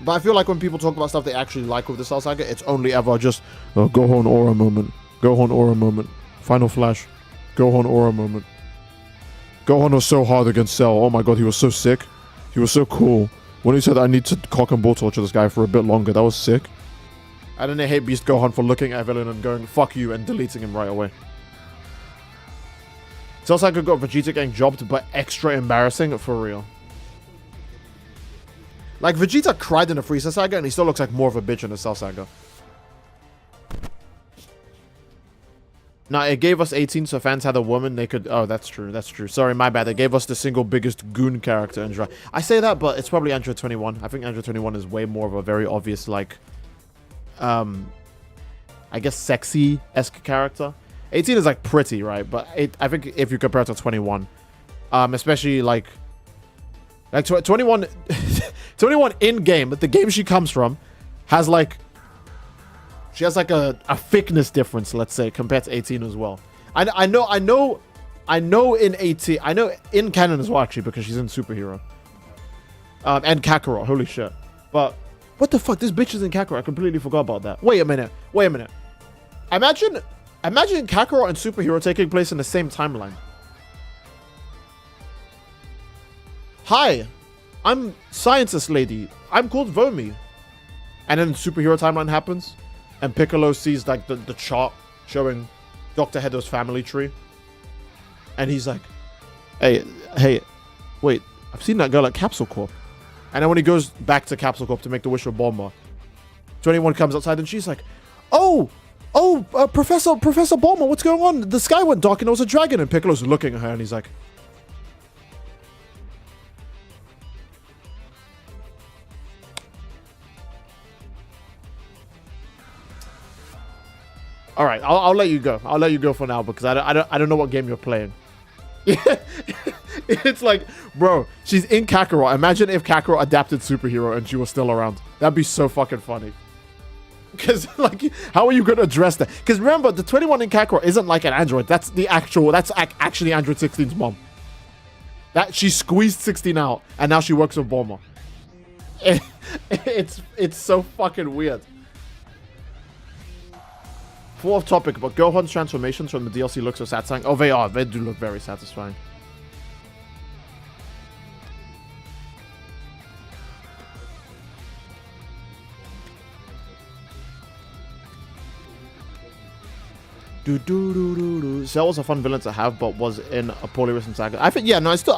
But I feel like when people talk about stuff they actually like with the Cell Saga, it's only ever just Gohan Aura moment. Gohan Aura moment. Final Flash. Gohan Aura moment. Gohan was so hard against Cell. Oh my god, he was so sick. He was so cool. When he said, I need to cock and ball torture this guy for a bit longer, that was sick. And then they hate Beast Gohan for looking at a villain and going, fuck you, and deleting him right away. Cell Saga got Vegeta getting jobbed, but extra embarrassing for real. Like, Vegeta cried in the Frieza Saga, and he still looks like more of a bitch in the Cell Saga. Now, it gave us 18, so fans had a woman, they could... Oh, that's true, that's true. Sorry, my bad. They gave us the single biggest goon character in Jiraiya. I say that, but it's probably Android 21. I think Android 21 is way more of a very obvious, like... I guess sexy-esque character. 18 is like pretty, right? But I think if you compare it to 21, especially like 21, 21 in game, the game she comes from has like she has like a thickness difference, let's say, compared to 18 as well. I know in 18, I know in canon as well actually because she's in Superhero, and Kakarot. Holy shit! But what the fuck? This bitch is in Kakarot. I completely forgot about that. Wait a minute. Imagine Kakarot and Superhero taking place in the same timeline. Hi, I'm Scientist Lady. I'm called Vomi. And then Superhero timeline happens. And Piccolo sees like the chart showing Dr. Hedo's family tree. And he's like, hey, wait, I've seen that girl at Capsule Corp. And then when he goes back to Capsule Corp to make the wish for Bulma, 21 comes outside and she's like, Professor Bulma, what's going on? The sky went dark and there was a dragon. And Piccolo's looking at her and he's like, all right, I'll let you go. I'll let you go for now because I don't know what game you're playing. It's like, bro, she's in Kakarot. Imagine if Kakarot adapted Superhero and she was still around. That'd be so fucking funny. Because, like, how are you going to address that? Because remember, the 21 in Kakarot isn't like an android. That's actually Android 16's mom. That she squeezed 16 out, and now she works with Bulma. It's so fucking weird. Full off topic, but Gohan's transformations from the DLC look so satisfying. Oh, they are. They do look very satisfying. Cell was a fun villain to have, but was in a poorly written saga. I think, yeah, no, I still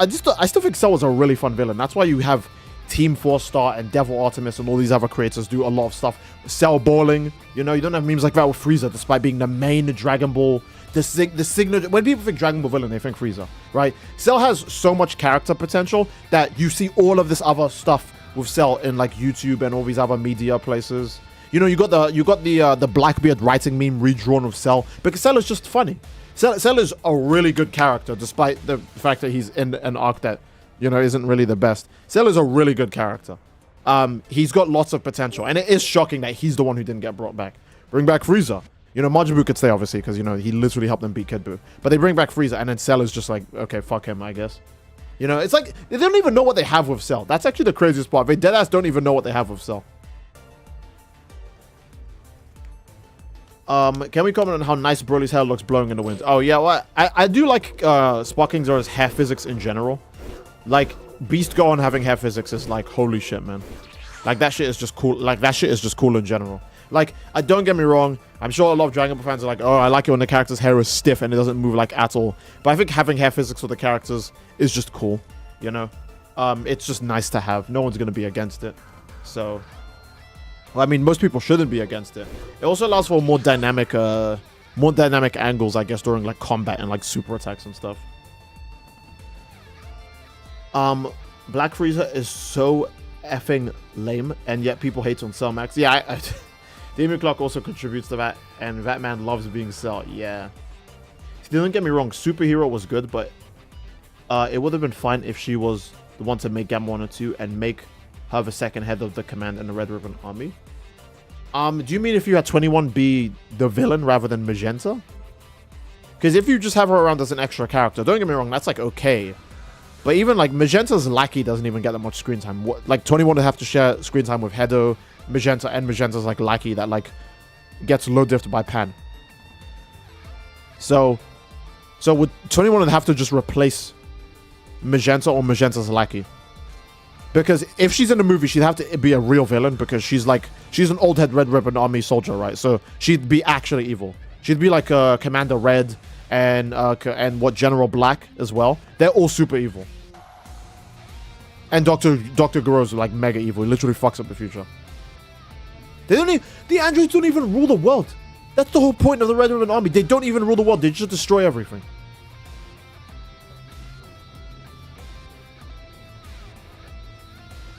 think Cell was a really fun villain. That's why you have Team 4-Star and Devil Artemis and all these other creators do a lot of stuff. Cell balling, you know, you don't have memes like that with Frieza, despite being the main Dragon Ball, the signature. When people think Dragon Ball villain, they think Frieza, right? Cell has so much character potential that you see all of this other stuff with Cell in like YouTube and all these other media places. You know, you got the Blackbeard writing meme redrawn of Cell because Cell is just funny. Cell is a really good character, despite the fact that he's in an arc that, you know, isn't really the best. Cell is a really good character. He's got lots of potential, and it is shocking that he's the one who didn't get brought back. Bring back Frieza. You know, Majin Buu could stay, obviously, because, you know, he literally helped them beat Kid Buu. But they bring back Frieza, and then Cell is just like, okay, fuck him, I guess. You know, it's like, they don't even know what they have with Cell. That's actually the craziest part. They deadass don't even know what they have with Cell. Can we comment on how nice Broly's hair looks blowing in the wind? Oh, yeah, well, I do like Sparking Zoro's hair physics in general. Like, Beast Gohan having hair physics is like, holy shit, man. Like, that shit is just cool. Like, that shit is just cool in general. Like, don't get me wrong. I'm sure a lot of Dragon Ball fans are like, oh, I like it when the character's hair is stiff and it doesn't move, like, at all. But I think having hair physics for the characters is just cool, you know? It's just nice to have. No one's going to be against it. So, well, I mean, most people shouldn't be against it. It also allows for more dynamic angles, I guess, during, like, combat and, like, super attacks and stuff. Black Frieza is so effing lame, and yet people hate on Cell Max. Yeah, Demon Clock also contributes to that, and that man loves being Cell. Yeah. Don't get me wrong, Superhero was good, but it would have been fine if she was the one to make Gamma 1 or 2 and make her the second head of the command in the Red Ribbon Army. Do you mean if you had 21 be the villain rather than Magenta? Because if you just have her around as an extra character, don't get me wrong, that's like okay. But even like Magenta's lackey doesn't even get that much screen time. Like 21 would have to share screen time with Hedo, Magenta, and Magenta's like lackey that like gets low diffed by Pan. So would 21 would have to just replace Magenta or Magenta's lackey. Because if she's in the movie, she'd have to be a real villain because she's an old head Red Ribbon Army soldier, right? So she'd be actually evil. She'd be like Commander Red and what General Black as well. They're all super evil. And Dr. Guro's like mega evil. He literally fucks up the future. The androids don't even rule the world. That's the whole point of the Red Ribbon Army. They don't even rule the world. They just destroy everything.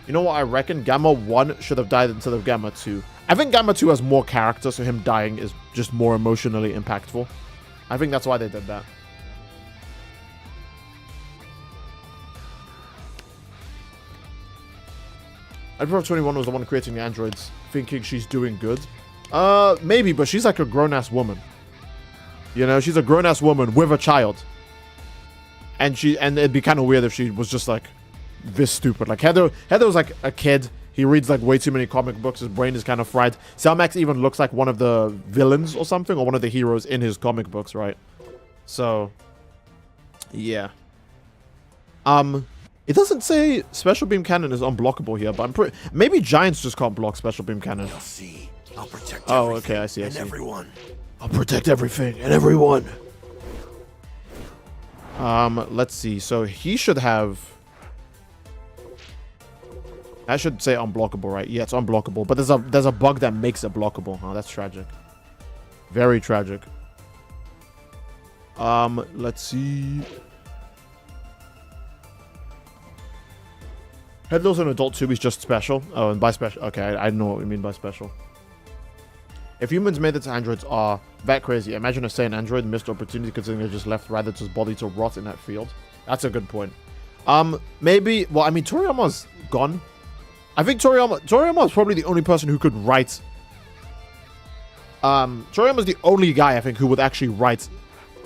You know what I reckon? Gamma 1 should have died instead of Gamma 2. I think Gamma 2 has more character, so him dying is just more emotionally impactful. I think that's why they did that. I prefer 21 was the one creating the androids, thinking she's doing good. Maybe, but she's like a grown-ass woman. You know, she's a grown-ass woman with a child. And it'd be kind of weird if she was just like this stupid. Like Heather's like a kid. He reads like way too many comic books. His brain is kind of fried. Cellmax even looks like one of the villains or something, or one of the heroes in his comic books, right? So, yeah. It doesn't say Special Beam Cannon is unblockable here, but maybe Giants just can't block Special Beam Cannon. You'll see. I'll protect okay, I see. everyone. I'll protect everything and everyone. Let's see. So he should have. I should say unblockable, right? Yeah, it's unblockable. But there's a bug that makes it blockable. Oh, that's tragic. Very tragic. Let's see. Headlow's an adult too. He's just special. Oh, and by special. Okay, I know what we mean by special. If humans made it to androids are that crazy, imagine a Saiyan android missed opportunity considering they just left Raditz' body to rot in that field. That's a good point. Maybe. Well, I mean, Toriyama's gone. I think Toriyama is probably the only person who could write. Toriyama's the only guy I think who would actually write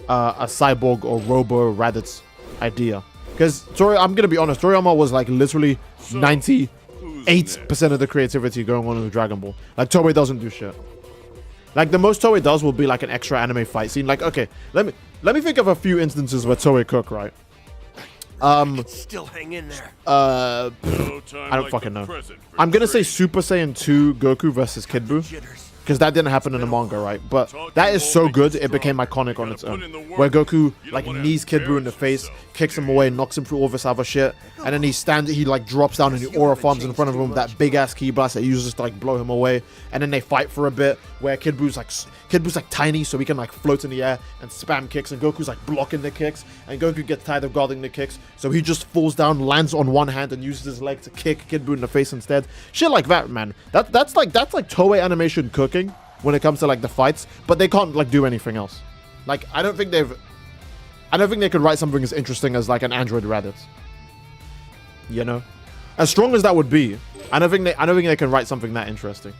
a cyborg or robo Raditz idea. Because I'm gonna be honest, Toriyama was like literally 98% of the creativity going on in Dragon Ball. Like Toei doesn't do shit. Like the most Toei does will be like an extra anime fight scene. Like okay, let me think of a few instances where Toei cook, right? Still hang in there. I don't fucking know. I'm gonna say Super Saiyan 2 Goku versus Kid Buu. because that didn't happen in the manga, right? But that is so good, it became iconic on its own. Where Goku like knees Kid Buu in the face, kicks him away, knocks him through all this other shit, and then he like drops down and he aura farms in front of him with that big ass ki blast that he uses to like blow him away. And then they fight for a bit where Kid Buu's like tiny, so he can like float in the air and spam kicks, and Goku's like blocking the kicks, and Goku gets tired of guarding the kicks, so he just falls down, lands on one hand, and uses his leg to kick Kid Buu in the face instead. Shit like that, man. That's like Toei Animation cooking when it comes to like the fights, but they can't like do anything else. Like I don't think they could write something as interesting as like an android Raditz. You know, as strong as that would be, I don't think they can write something that interesting.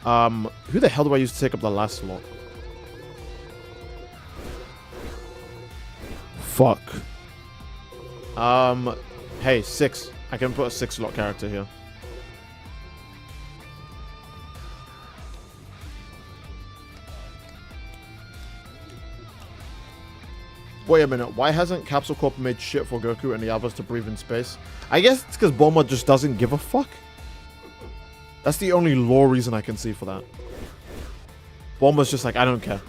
Who the hell do I use to take up the last slot? Fuck. Hey, 6. I can put a 6 slot character here. Wait a minute, why hasn't Capsule Corp made shit for Goku and the others to breathe in space? I guess it's because Bulma just doesn't give a fuck. That's the only lore reason I can see for that. Bulma's just like, I don't care.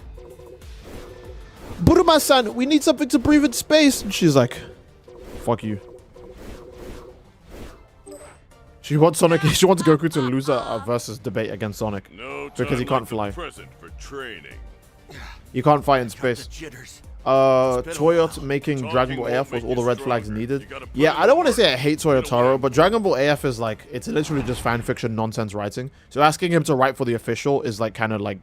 Buruma-san, we need something to breathe in space. And she's like, fuck you. She wants Goku to lose a versus debate against Sonic. Because he can't fly. You can't fly in space. Toyota making Dragon Ball AF was all the red flags needed. Yeah, I don't want to say I hate Toyotaro, but Dragon Ball AF is like, it's literally just fan fiction nonsense writing. So asking him to write for the official is like kind of like,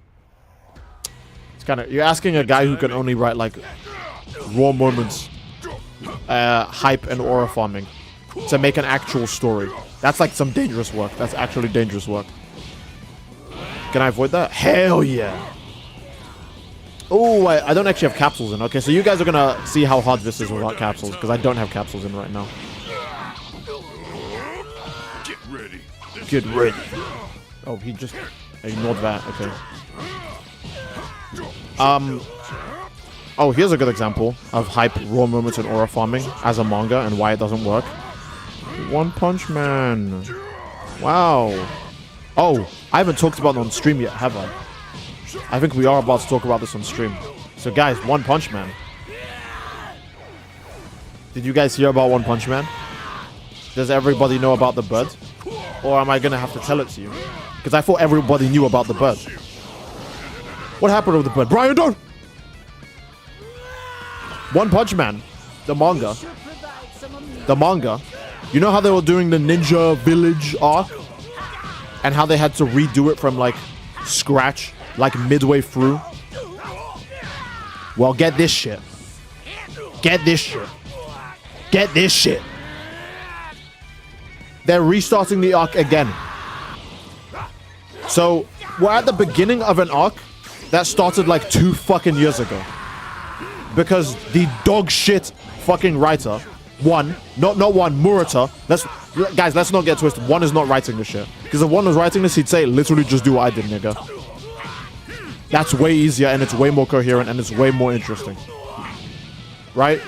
it's kind of, you're asking a guy who can only write like raw moments, hype and aura farming to make an actual story. That's like some dangerous work. That's actually dangerous work. Can I avoid that? Hell yeah. Oh, I don't actually have capsules in. Okay, so you guys are gonna see how hard this is without capsules, because I don't have capsules in right now. Get ready. Get ready. Oh, he just ignored that. Okay. Oh, here's a good example of hype, raw moments, and aura farming as a manga and why it doesn't work. One Punch Man. Wow. Oh, I haven't talked about it on stream yet, have I? I think we are about to talk about this on stream. So guys, One Punch Man. Did you guys hear about One Punch Man? Does everybody know about the bird? Or am I gonna have to tell it to you? Because I thought everybody knew about the bird. What happened with the bird? Brian, don't! One Punch Man, the manga. The manga. You know how they were doing the Ninja Village arc? And how they had to redo it from like scratch, like midway through? Well, get this shit. Get this shit. Get this shit. They're restarting the arc again. So, we're at the beginning of an arc that started like 2 fucking years ago. Because the dog shit fucking writer, Murata, guys, let's not get twisted. One is not writing this shit. Because if one was writing this, he'd say, literally just do what I did, nigga. That's way easier, and it's way more coherent, and it's way more interesting. Right?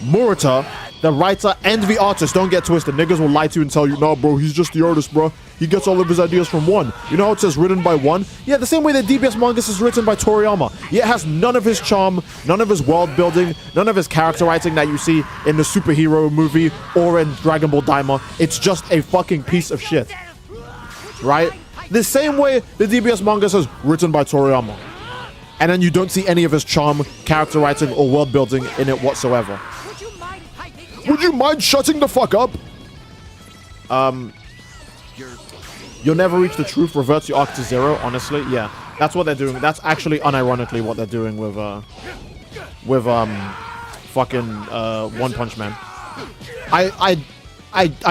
Murata, the writer and the artist, don't get twisted. Niggas will lie to you and tell you, nah, bro, he's just the artist, bro. He gets all of his ideas from One. You know how it says written by One? Yeah, the same way that DBS manga is written by Toriyama. Yeah, it has none of his charm, none of his world building, none of his character writing that you see in the superhero movie or in Dragon Ball Daima. It's just a fucking piece of shit. Right? The same way the DBS manga says written by Toriyama. And then you don't see any of his charm, character writing, or world building in it whatsoever. Would you mind shutting the fuck up? You'll never reach the truth, reverts your arc to 0, honestly. Yeah, that's what they're doing. That's actually unironically what they're doing with fucking One Punch Man. I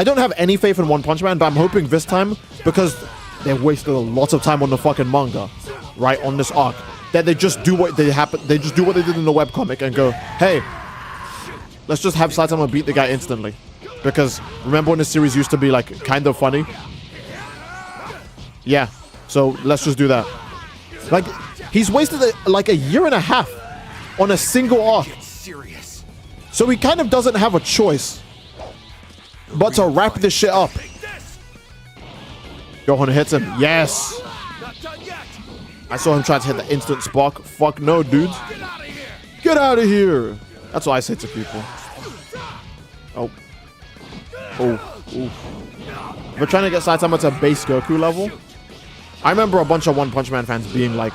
don't have any faith in One Punch Man, but I'm hoping this time, because they've wasted a lot of time on the fucking manga, right, on this arc, that they just do what they just do what they did in the webcomic and go, hey, let's just have Saitama beat the guy instantly. Because remember when the series used to be like kind of funny? Yeah, so let's just do that. Like, he's wasted like a year and a half on a single arc. So he kind of doesn't have a choice but to wrap this shit up. Gohan hits him. Yes. I saw him try to hit the instant spark. Fuck no, dudes. Get out of here. That's what I say to people. Oh. We're trying to get Saitama to base Goku level. I remember a bunch of One Punch Man fans being like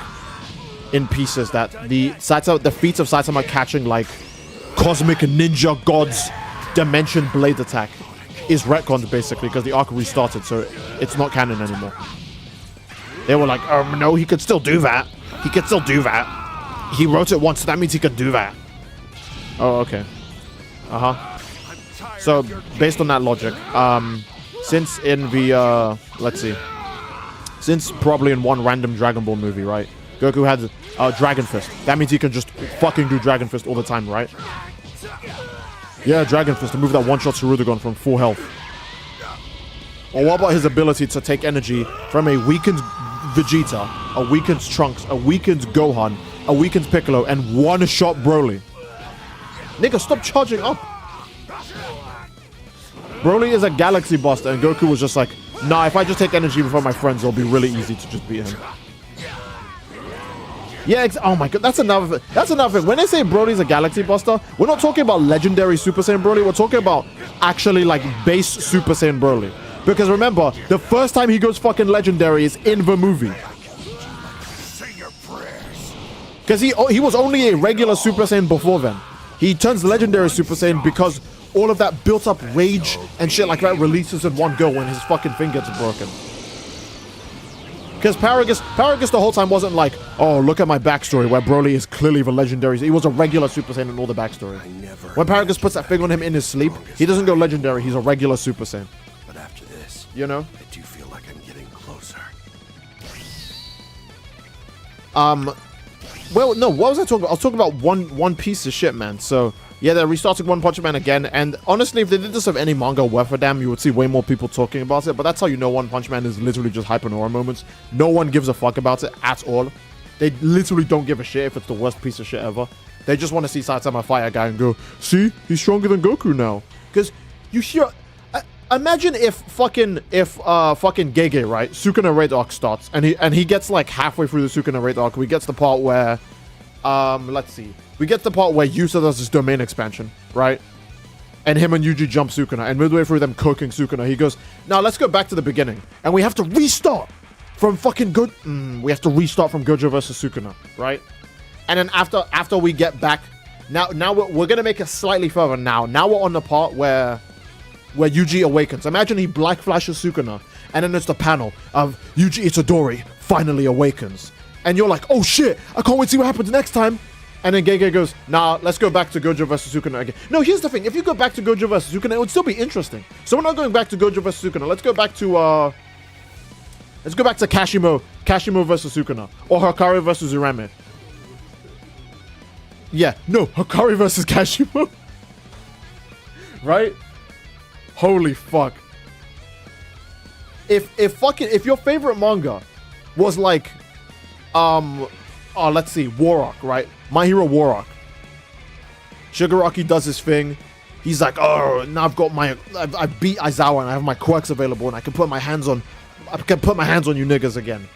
in pieces that the feats of Saitama catching like cosmic ninja gods dimension blade attack is retconned basically because the arc restarted, so it's not canon anymore. They were like, no, he could still do that. He could still do that. He wrote it once, so that means he could do that. Oh, okay. So, based on that logic, since in the, let's see. Since probably in one random Dragon Ball movie, right? Goku had Dragon Fist. That means he can just fucking do Dragon Fist all the time, right? Yeah, Dragon Fist, to move that one-shot Sarutogan from full health. Or what about his ability to take energy from a weakened Vegeta, a weakened Trunks, a weakened Gohan, a weakened Piccolo, and one-shot Broly? Nigga, stop charging up. Broly is a galaxy buster, and Goku was just like, nah, if I just take energy from my friends, it'll be really easy to just beat him. Yeah, oh my god, that's another thing. When they say Broly's a galaxy buster, we're not talking about legendary Super Saiyan Broly, we're talking about actually like base Super Saiyan Broly. Because remember, the first time he goes fucking legendary is in the movie. Say your prayers. Because he was only a regular Super Saiyan before then. He turns legendary Super Saiyan because all of that built up rage and shit like that releases in one go when his fucking finger gets broken. Because Paragus the whole time wasn't like, oh, look at my backstory where Broly is clearly the legendary. He was a regular Super Saiyan in all the backstory. When Paragus puts that thing on him in his sleep, he doesn't go legendary, he's a regular Super Saiyan. But after this, you know? I do feel like I'm getting closer. Well, no, what was I talking about? I was talking about one piece of shit, man. So, yeah, they're restarting One Punch Man again. And honestly, if they did this of any manga worth a damn, you would see way more people talking about it. But that's how you know One Punch Man is literally just hype and horror moments. No one gives a fuck about it at all. They literally don't give a shit if it's the worst piece of shit ever. They just want to see Saitama fight a guy and go, see, he's stronger than Goku now. Because you hear... Imagine if fucking Gege, right, Sukuna Raid arc starts and he gets like halfway through the Sukuna Raid arc, we get to the part where let's see. We get to the part where Yusa does his domain expansion, right? And him and Yuji jump Sukuna, and midway through them cooking Sukuna, he goes, now let's go back to the beginning. And we have to restart from fucking we have to restart from Gojo versus Sukuna, right? And then after we get back, now we're gonna make it slightly further now. Now we're on the part where Yuji awakens. Imagine he black flashes Sukuna, and then there's the panel of Yuji Itadori finally awakens. And you're like, oh shit, I can't wait to see what happens next time. And then Gege goes, nah, let's go back to Gojo versus Sukuna again. No, here's the thing. If you go back to Gojo versus Sukuna, it would still be interesting. So we're not going back to Gojo versus Sukuna. Let's go back to, Kashimo versus Sukuna. Or Hikari versus Urame. Yeah, no, Hikari versus Kashimo. Right? Holy fuck. If your favorite manga was like, let's see, War Arc, right? My Hero War Arc. Shigaraki does his thing. He's like, oh, now I beat Aizawa and I have my quirks available and I can put my hands on you niggas again.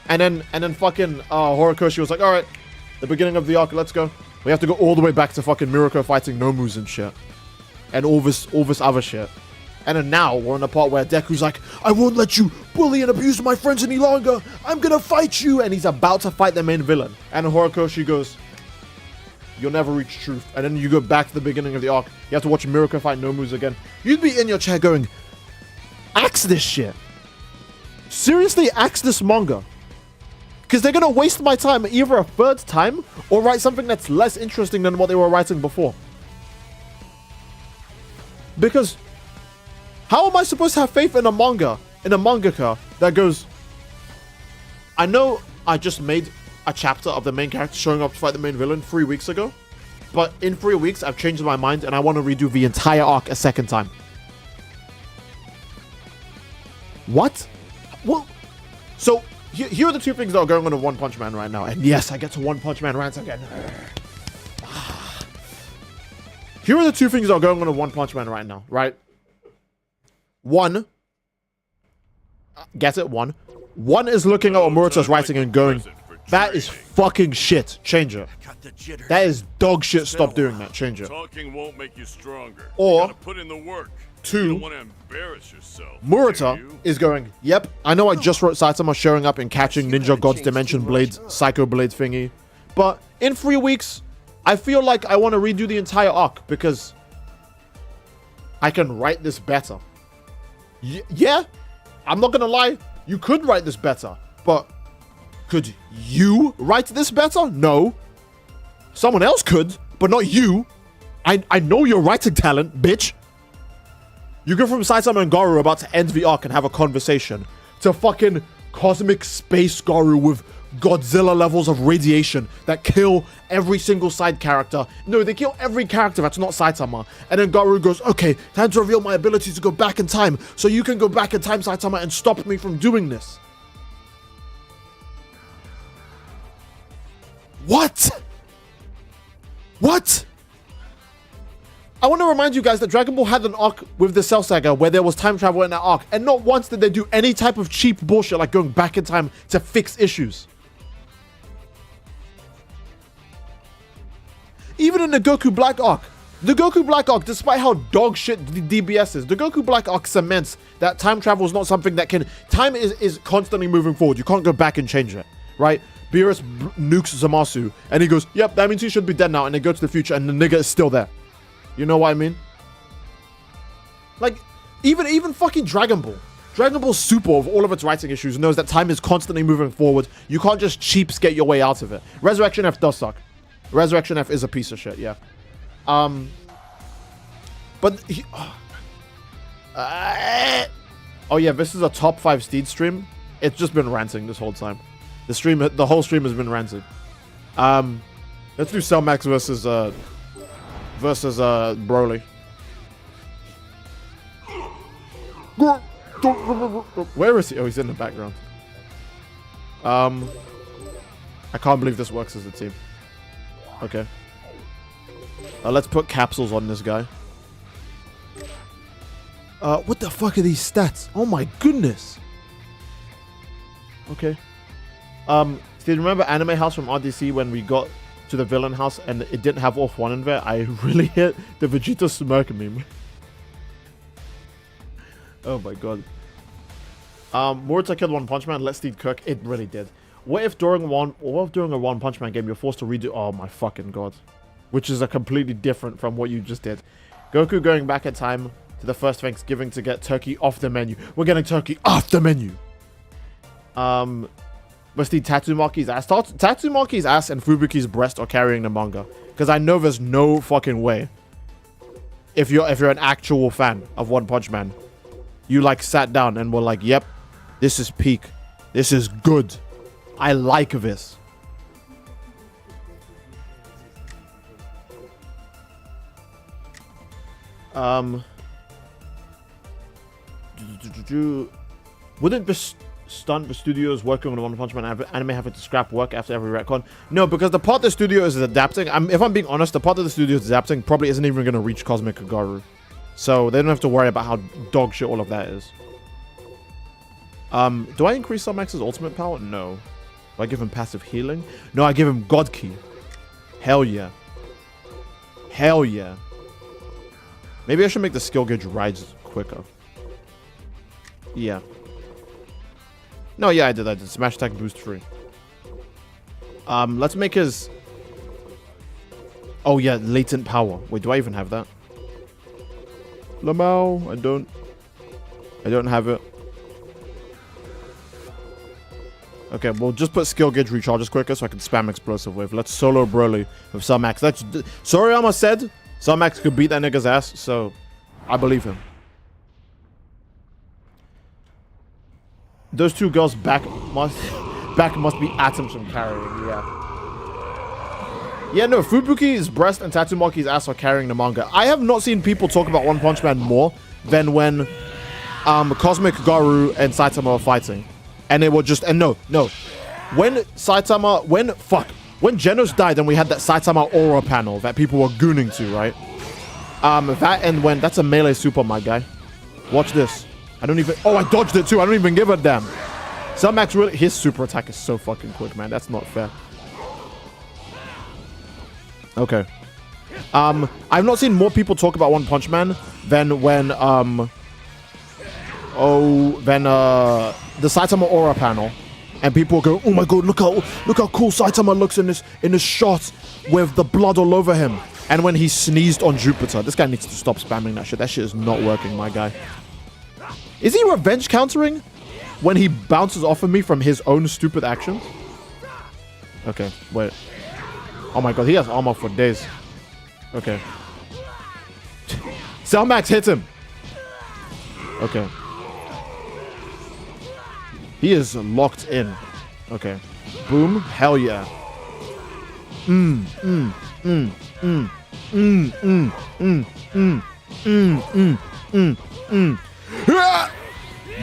And then fucking Horikoshi was like, all right, the beginning of the arc, let's go. We have to go all the way back to fucking Mirako fighting Nomus and shit. And all this other shit. And then now we're in the part where Deku's like, I won't let you bully and abuse my friends any longer. I'm gonna fight you. And he's about to fight the main villain. And Horikoshi goes, you'll never reach truth. And then you go back to the beginning of the arc. You have to watch Mirako fight Nomus again. You'd be in your chair going, axe this shit. Seriously, axe this manga. Because they're gonna waste my time either a third time or write something that's less interesting than what they were writing before. Because how am I supposed to have faith in a mangaka that goes, I know I just made a chapter of the main character showing up to fight the main villain 3 weeks ago, but in 3 weeks I've changed my mind and I want to redo the entire arc a second time. What? Well, so here are the two things that are going on in One Punch Man right now. And yes, I get to One Punch Man rants again. Here are the two things that are going on in One Punch Man right now, right? One, Get it? One. One is looking at what Murata's writing and going, that is fucking shit. Change it. Got the jitters. That is dog shit. Stop doing that. Change it. Talking won't make you stronger. Or- you gotta put in the work. Two. You don't want to embarrass yourself. Murata do you? is going, yep, I know I just wrote Saitama showing up and catching Ninja God's Dimension Blade, Psycho Blade thingy, but in 3 weeks, I feel like I want to redo the entire arc because I can write this better. Yeah, I'm not gonna lie, you could write this better, but could you write this better? No. Someone else could, but not you. I know your writing talent, bitch. You go from Saitama and Garou about to end the arc and have a conversation to fucking cosmic space Garou with Godzilla levels of radiation that kill every single side character. No, they kill every character that's not Saitama. And then Garou goes, okay, time to reveal my ability to go back in time so you can go back in time, Saitama, and stop me from doing this. What? What? I want to remind you guys that Dragon Ball had an arc with the Cell Saga where there was time travel in that arc, and not once did they do any type of cheap bullshit like going back in time to fix issues. Even in the Goku Black arc, despite how dog shit the DBS is, the Goku Black arc cements that time travel is not something that can... Time is constantly moving forward. You can't go back and change it, right? Beerus nukes Zamasu, and he goes, yep, that means he should be dead now, and they go to the future, and the nigga is still there. You know what I mean? Like, even fucking Dragon Ball Super, of all of its writing issues, knows that time is constantly moving forward. You can't just cheapskate your way out of it. Resurrection F does suck. Resurrection F is a piece of shit, yeah. But oh yeah, this is a top 5 Steed stream. It's just been ranting this whole time. The whole stream has been ranting. Let's do Cell Max versus Broly. Where is he? Oh, he's in the background. I can't believe this works as a team. Okay. Let's put capsules on this guy. What the fuck are these stats? Oh my goodness. Okay. Do you remember Anime House from RDC when we got to the villain house and it didn't have Off One in there? I really hit the Vegeta smirk meme. Oh my god. Murata killed One Punch Man, let Steed cook. It really did. What if during a One Punch Man game you're forced to redo... Oh my fucking god. Which is a completely different from what you just did. Goku going back in time to the first Thanksgiving to get turkey off the menu. We're getting turkey off the menu. Must need Tatsumaki's ass. Tatsumaki's ass and Fubuki's breast are carrying the manga. Because I know there's no fucking way. If you're an actual fan of One Punch Man, you like sat down and were like, yep, this is peak. This is good. I like this. Wouldn't this stunt the studios working on One Punch Man anime having to scrap work after every retcon? No, because the part the studio is adapting, if I'm being honest, the part that the studio is adapting probably isn't even going to reach Cosmic Kagaru. So they don't have to worry about how dog shit all of that is. Do I increase Max's ultimate power? No. Do I give him passive healing? No, I give him God Key. Hell yeah. Hell yeah. Maybe I should make the skill gauge rise quicker. Yeah. No, yeah, I did. Smash attack boost free. Let's make his... Oh, yeah, latent power. Wait, do I even have that? Lamau, I don't have it. Okay, we'll just put skill gauge recharges quicker so I can spam explosive wave. Let's solo Broly with Max. That's Soriyama said Max could beat that nigga's ass, so I believe him. Those two girls back must be atoms from carrying, yeah. Yeah, no, Fubuki's breast and Tatsumaki's ass are carrying the manga. I have not seen people talk about One Punch Man more than when Cosmic Garou and Saitama were fighting. And they were just... And no. When Genos died and we had that Saitama aura panel that people were gooning to, right? That and when... That's a melee super, my guy. Watch this. I don't even... Oh, I dodged it too. I don't even give a damn. Max really... His super attack is so fucking quick, man. That's not fair. Okay. I've not seen more people talk about One Punch Man than when, the Saitama Aura panel. And people go, oh my god, look how cool Saitama looks in this shot with the blood all over him. And when he sneezed on Jupiter. This guy needs to stop spamming that shit. That shit is not working, my guy. Is he revenge countering when he bounces off of me from his own stupid actions? Okay, wait. Oh my god, he has armor for days. Okay. Max hit him. Okay. He is locked in. Okay. Boom. Hell yeah.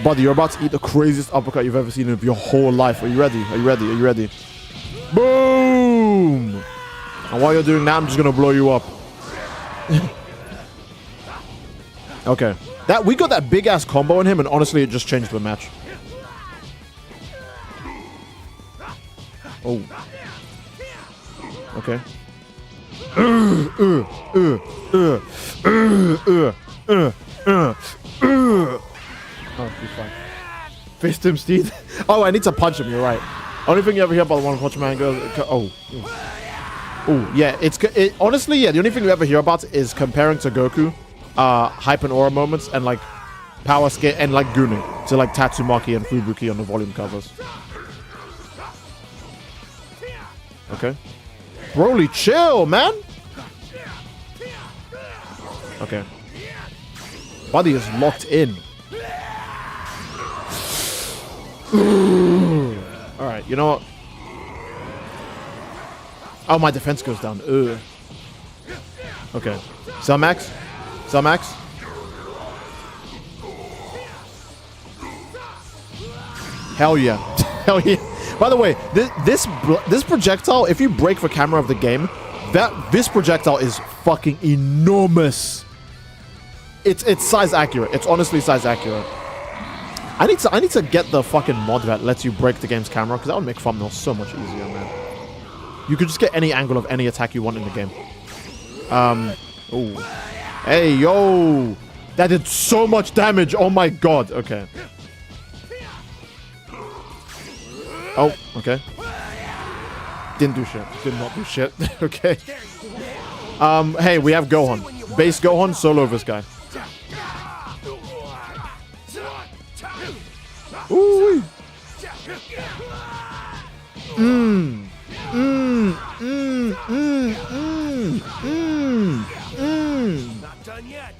Buddy, you're about to eat the craziest uppercut you've ever seen in your whole life. Are you ready? Are you ready? Are you ready? Boom! And while you're doing that, I'm just gonna blow you up. Okay. We got that big ass combo in him, and honestly, it just changed the match. Oh. Okay. Oh, he's fine. Fist him, Steed. Oh, I need to punch him. You're right. Only thing you ever hear about One Punch Man goes. Oh. Oh, yeah. Honestly, yeah. The only thing you ever hear about is comparing to Goku, hype and aura moments, and like power skate and like gooning to like Tatsumaki and Fubuki on the volume covers. Okay. Broly, chill, man. Okay. Buddy is locked in. Alright, you know what? Oh, my defense goes down. Ugh. Okay. Cell Max? Cell Max? Hell yeah. Hell yeah. By the way, this projectile, if you break the camera of the game, this projectile is fucking enormous. It's size accurate. It's honestly size accurate. I need to get the fucking mod that lets you break the game's camera, because that would make thumbnails so much easier, man. You could just get any angle of any attack you want in the game. Oh. Hey, yo. That did so much damage. Oh my god. Okay. Oh, okay. Didn't do shit. Did not do shit. Okay. Hey, we have Gohan. Base Gohan, solo this guy. Ooh.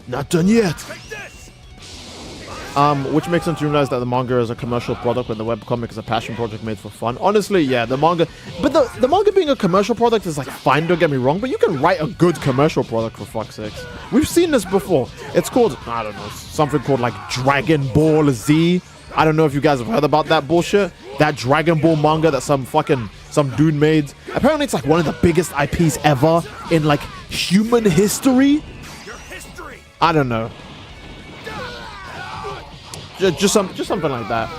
Not done yet. Which makes sense to realize that the manga is a commercial product when the webcomic is a passion project made for fun. Honestly, yeah, the manga... But the manga being a commercial product is like fine, don't get me wrong, but you can write a good commercial product for fuck's sakes. We've seen this before. It's called, I don't know, something called like Dragon Ball Z. I don't know if you guys have heard about that bullshit. That Dragon Ball manga that some dude made. Apparently it's like one of the biggest IPs ever in like human history. I don't know. Just something like that.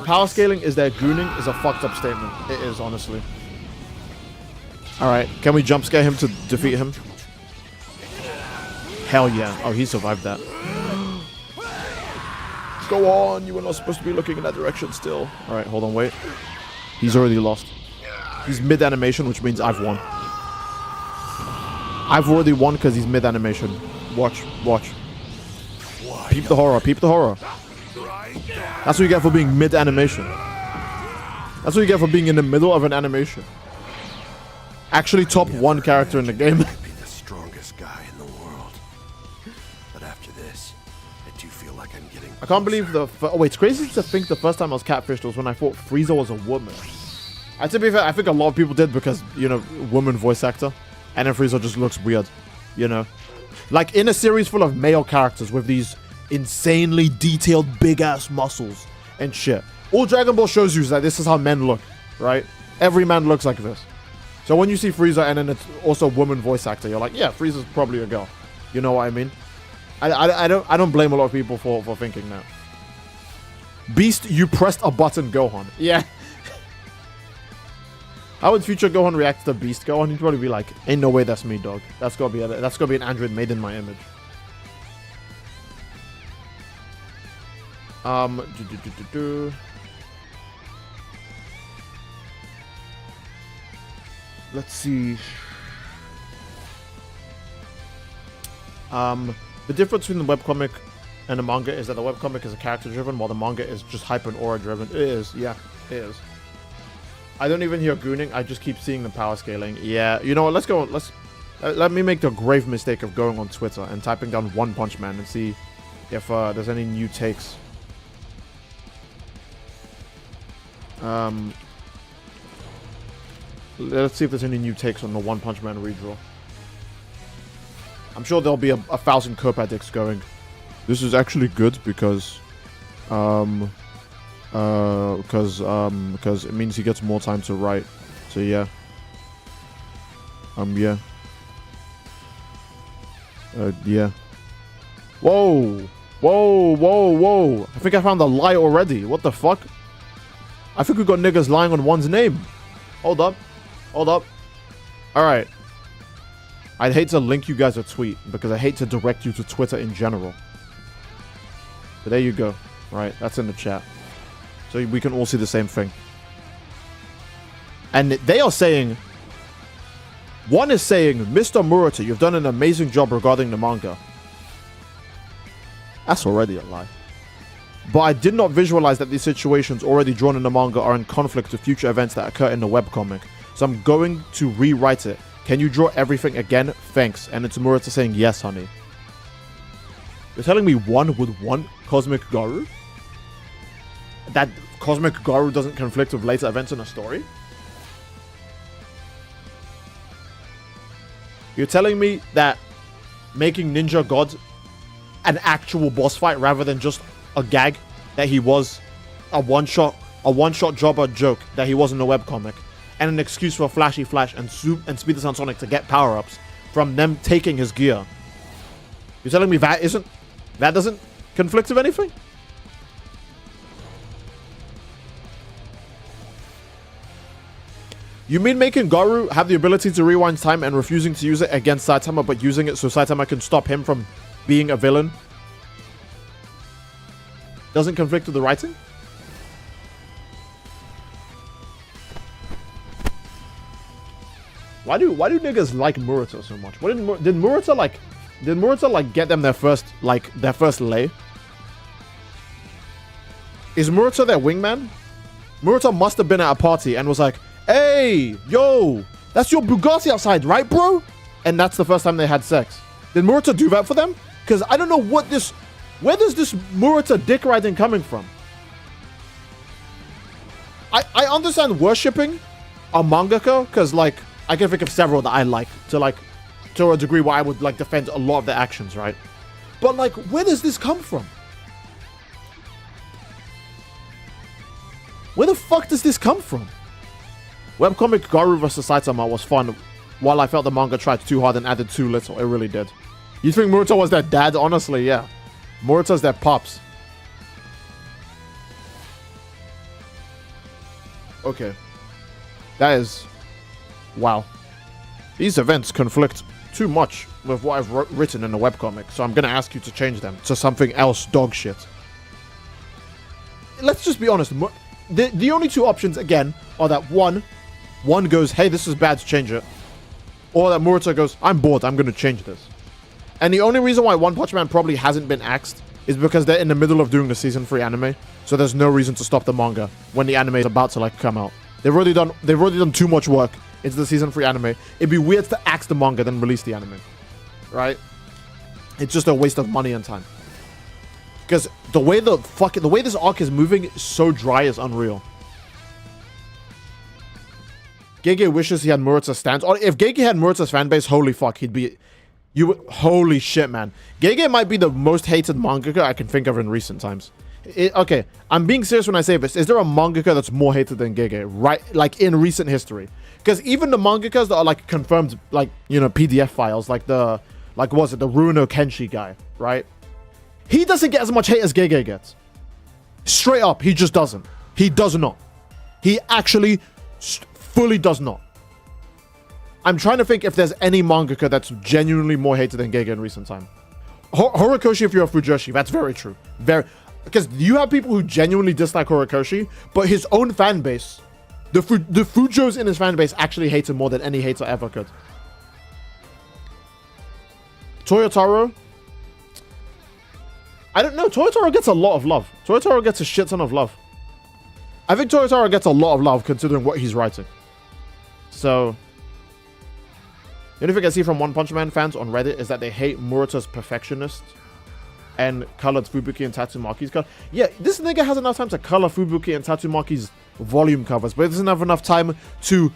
Power scaling is that gooning is a fucked up statement. It is, honestly. Alright, can we jump scare him to defeat him? Hell yeah. Oh, he survived that. Go on, you were not supposed to be looking in that direction still. Alright, hold on, wait. He's already lost. He's mid-animation, which means I've won. I've already won because he's mid-animation. Watch, watch. Peep the horror, peep the horror. That's what you get for being mid-animation. That's what you get for being in the middle of an animation. Actually top one character in the game. Be the strongest guy in the world. But after this, I do feel like I'm getting I can't believe oh wait, it's crazy to think the first time I was catfished was when I thought Frieza was a woman. To be fair, I think a lot of people did because, you know, woman voice actor. And then Frieza just looks weird, you know. Like in a series full of male characters with these insanely detailed big ass muscles and shit. All Dragon Ball shows you is that this is how men look, right? Every man looks like this. So when you see Frieza and then it's also a woman voice actor, you're like, yeah, Frieza's probably a girl. You know what I mean? I don't blame a lot of people for thinking that. Beast, you pressed a button, Gohan. Yeah. How would future Gohan react to Beast Gohan? He'd probably be like, "Ain't no way that's me, dog. That's gotta be an android made in my image." Let's see. The difference between the webcomic and the manga is that the webcomic is a character driven, while the manga is just hype and aura driven. It is, yeah, it is. I don't even hear gooning. I just keep seeing the power scaling. Yeah, you know what? Let's go. Let me make the grave mistake of going on Twitter and typing down One Punch Man and see if there's any new takes. Let's see if there's any new takes on the One Punch Man redraw. I'm sure there'll be a 1,000 Cope addicts going, "This is actually good because it means he gets more time to write." So yeah. Yeah. Yeah. Whoa. I think I found a lie already. What the fuck? I think we got niggas lying on one's name. Hold up. Alright. I'd hate to link you guys a tweet because I hate to direct you to Twitter in general. But there you go. Right, that's in the chat. So we can all see the same thing. And they are saying... One is saying, "Mr. Murata, you've done an amazing job regarding the manga." That's already a lie. "But I did not visualize that these situations already drawn in the manga are in conflict with future events that occur in the webcomic. So I'm going to rewrite it. Can you draw everything again? Thanks." And it's Murata saying, "Yes, honey." You're telling me one would want Cosmic Garu? That Cosmic Garu doesn't conflict with later events in a story? You're telling me that making Ninja God an actual boss fight rather than just a gag that he was a one-shot jobber joke that he was in the webcomic, and an excuse for Flashy Flash and Speedy Sound Sonic to get power-ups from them taking his gear? You're telling me that doesn't conflict with anything? You mean making Garu have the ability to rewind time and refusing to use it against Saitama, but using it so Saitama can stop him from being a villain? Doesn't conflict with the writing? Why do niggas like Murata so much? What did Murata get them their first lay? Is Murata their wingman? Murata must have been at a party and was like, "Hey, yo, that's your Bugatti outside, right, bro?" And that's the first time they had sex. Did Murata do that for them? Because I don't know where does this Murata dick riding coming from? I understand worshipping a mangaka, because like I can think of several that I like to a degree where I would like defend a lot of their actions, right? But like, where does this come from? Where the fuck does this come from? Webcomic Garu vs Saitama was fun, while I felt the manga tried too hard and added too little. It really did. You think Murata was their dad? Honestly, yeah. Murata's their pops. Okay. That is... Wow. These events conflict too much with what I've written in the webcomic, so I'm going to ask you to change them to something else dog shit. Let's just be honest. The only two options, again, are that one goes, "Hey, this is bad, change it." Or that Murata goes, "I'm bored, I'm going to change this." And the only reason why One Punch Man probably hasn't been axed is because they're in the middle of doing the season 3 anime. So there's no reason to stop the manga when the anime is about to come out. They've already done too much work into the season 3 anime. It'd be weird to axe the manga then release the anime. Right? It's just a waste of money and time. Because the way this arc is moving is so dry is unreal. Gege wishes he had Murata's stance. Or if Gege had Murata's fanbase, holy fuck, he'd be... holy shit, man. Gege might be the most hated mangaka I can think of in recent times. Okay, I'm being serious when I say this. Is there a mangaka that's more hated than Gege? Right, like in recent history? Because even the mangakas that are like confirmed, like, you know, PDF files, like the Ruino Kenshi guy. right? He doesn't get as much hate as Gege gets. Straight up, he just doesn't. He does not. He actually fully does not. I'm trying to think if there's any mangaka that's genuinely more hated than Gege in recent time. Horikoshi, if you're a Fujoshi, that's very true. Because you have people who genuinely dislike Horikoshi, but his own fan base, the Fujos in his fan base actually hate him more than any hater ever could. Toyotaro, I don't know. Toyotaro gets a lot of love. Toyotaro gets a shit ton of love. I think Toyotaro gets a lot of love considering what he's writing. So, the only thing I see from One Punch Man fans on Reddit is that they hate Murata's perfectionist and colored Fubuki and Tatsumaki's color. Yeah, this nigga has enough time to color Fubuki and Tatsumaki's volume covers, but he doesn't have enough time to